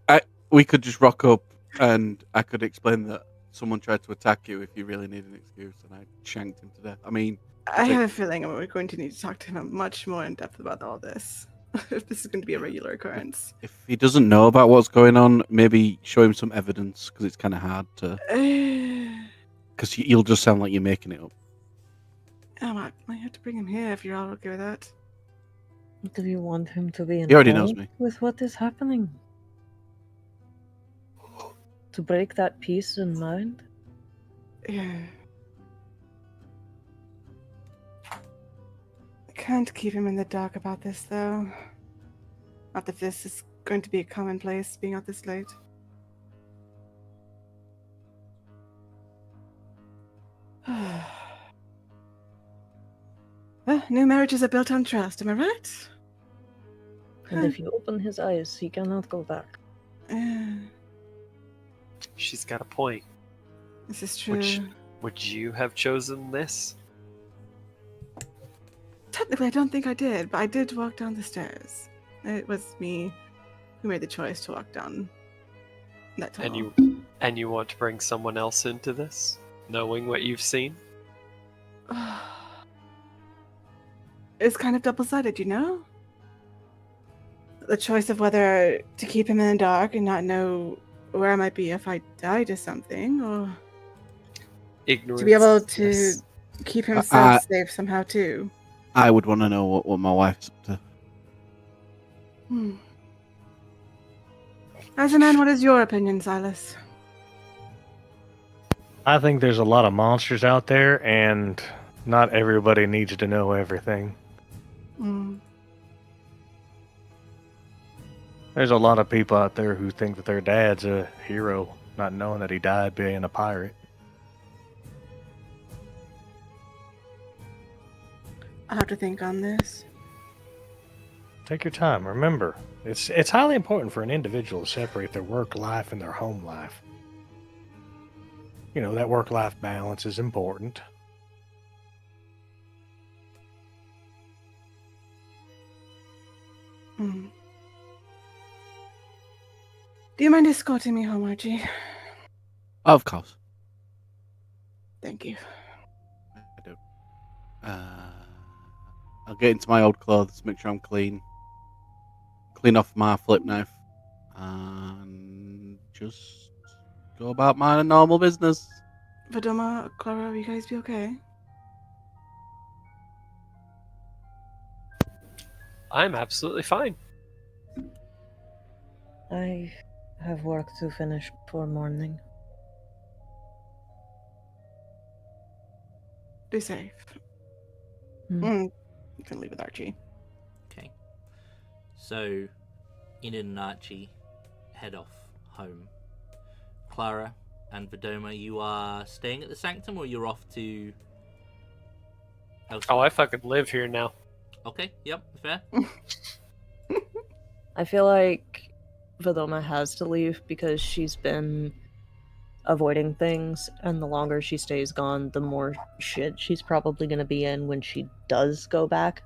Speaker 4: we could just rock up and I could explain that someone tried to attack you if you really need an excuse, and I shanked him to death. I mean,
Speaker 5: I have a feeling we're going to need to talk to him much more in depth about all this. If this is going to be a regular occurrence.
Speaker 4: if he doesn't know about what's going on, maybe show him some evidence, because it's kind of hard to. Because you'll just sound like you're making it up.
Speaker 5: I might have to bring him here if you're all okay with that.
Speaker 2: Do you want him to be
Speaker 4: He already knows
Speaker 2: involved
Speaker 4: me.
Speaker 2: with what is happening? To break that peace in mind?
Speaker 5: Yeah. I can't keep him in the dark about this, though. Not that this is going to be a commonplace, being out this late. Well, new marriages are built on trust, am I right?
Speaker 2: And if you open his eyes, he cannot go back.
Speaker 6: She's got a point.
Speaker 5: This is true.
Speaker 6: Would you have chosen this?
Speaker 5: Technically, I don't think I did, but I did walk down the stairs. It was me who made the choice to walk down that tunnel.
Speaker 6: And you want to bring someone else into this, knowing what you've seen?
Speaker 5: It's kind of double-sided, you know? The choice of whether to keep him in the dark and not know where I might be if I died or something, or
Speaker 6: Ignorance.
Speaker 5: to be able to
Speaker 6: Yes.
Speaker 5: keep himself safe somehow too.
Speaker 4: I would want to know what my wife's up to.
Speaker 5: As a man, what is your opinion, Silas?
Speaker 3: I think there's a lot of monsters out there, and not everybody needs to know everything. There's a lot of people out there who think that their dad's a hero, not knowing that he died being a pirate.
Speaker 5: I'll have to think on this.
Speaker 3: Take your time. Remember, it's highly important for an individual to separate their work life and their home life. You know, that work-life balance is important.
Speaker 5: Do you mind escorting me home, Archie?
Speaker 4: Of course.
Speaker 5: Thank you.
Speaker 4: I do. I'll get into my old clothes, make sure I'm clean. Clean off my flip knife. And just go about my normal business.
Speaker 5: Vadoma, Clara, will you guys be okay?
Speaker 6: I'm absolutely fine.
Speaker 2: I have work to finish before morning.
Speaker 5: Be safe.
Speaker 2: Mm.
Speaker 5: You can leave with Archie.
Speaker 1: Okay. So, Enid and Archie head off home. Clara and Vadoma, you are staying at the Sanctum, or you're off to elsewhere?
Speaker 6: Oh, I fucking live here now.
Speaker 1: Okay, yep, fair.
Speaker 2: I feel like Vadoma has to leave because she's been avoiding things, and the longer she stays gone, the more shit she's probably going to be in when she does go back.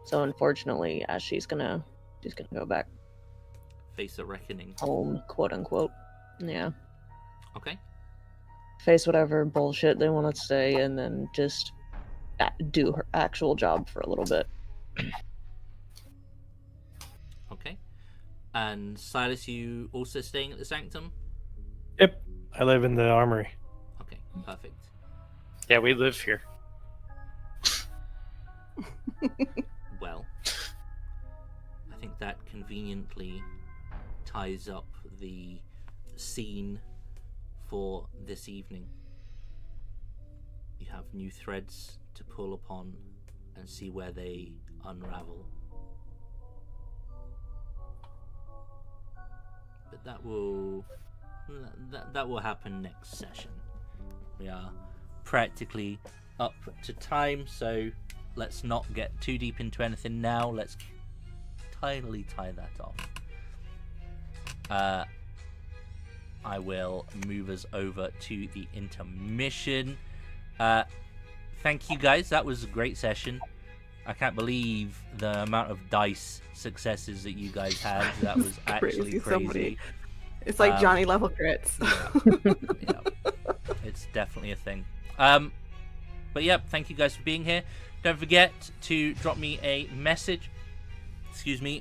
Speaker 2: So unfortunately, as she's gonna go back
Speaker 1: Face a reckoning.
Speaker 2: home, quote unquote. Yeah.
Speaker 1: Okay.
Speaker 2: Face whatever bullshit they want to say, and then just do her actual job for a little bit.
Speaker 1: Okay. And Silas, you also staying at the Sanctum?
Speaker 3: Yep, I live in the armory.
Speaker 1: Okay, perfect.
Speaker 6: Yeah, we live here.
Speaker 1: Well, I think that conveniently ties up the scene for this evening. You have new threads to pull upon and see where they unravel. But that will happen next session. We are practically up to time, so let's not get too deep into anything now. Let's tidily tie that off. I will move us over to the intermission. Thank you guys, that was a great session. I can't believe the amount of dice successes that you guys had. That was actually crazy.
Speaker 5: It's like Johnny level crits.
Speaker 1: Yeah. It's definitely a thing. But yeah, thank you guys for being here. Don't forget to drop me a message,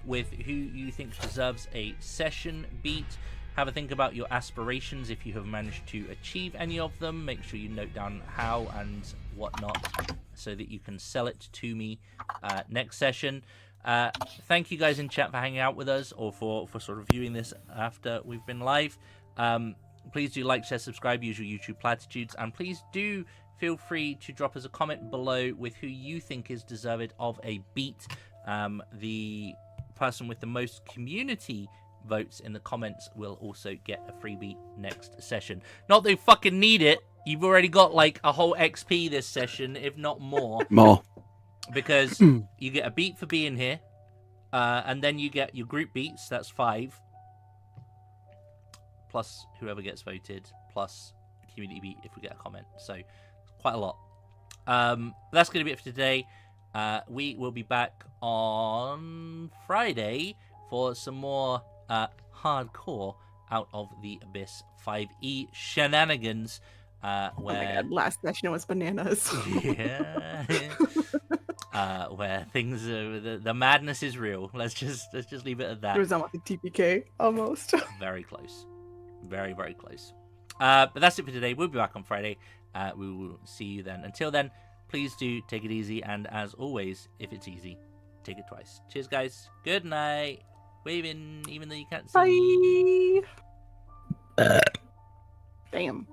Speaker 1: with who you think deserves a session beat. Have a think about your aspirations if you have managed to achieve any of them. Make sure you note down how and whatnot so that you can sell it to me next session. Thank you guys in chat for hanging out with us or for sort of viewing this after we've been live. Please do like, share, subscribe, use your YouTube platitudes, and please do feel free to drop us a comment below with who you think is deserved of a beat. The person with the most community votes in the comments will also get a freebie next session. Not that you fucking need it. You've already got like a whole XP this session, if not more.
Speaker 4: More.
Speaker 1: Because you get a beat for being here, and then you get your group beats, that's 5. Plus whoever gets voted, plus community beat if we get a comment. So, quite a lot. That's going to be it for today. We will be back on Friday for some more hardcore Out of the Abyss 5e shenanigans. Where...
Speaker 5: Oh my god, last session was bananas.
Speaker 1: Yeah. Where things the madness is real. Let's just leave it at that.
Speaker 5: It was almost a TPK, almost.
Speaker 1: Very close. Very, very close. But that's it for today. We'll be back on Friday. We will see you then. Until then, please do take it easy, and as always, if it's easy, take it twice. Cheers, guys. Good night. Waving, even though you can't see me.
Speaker 5: Bye. Damn.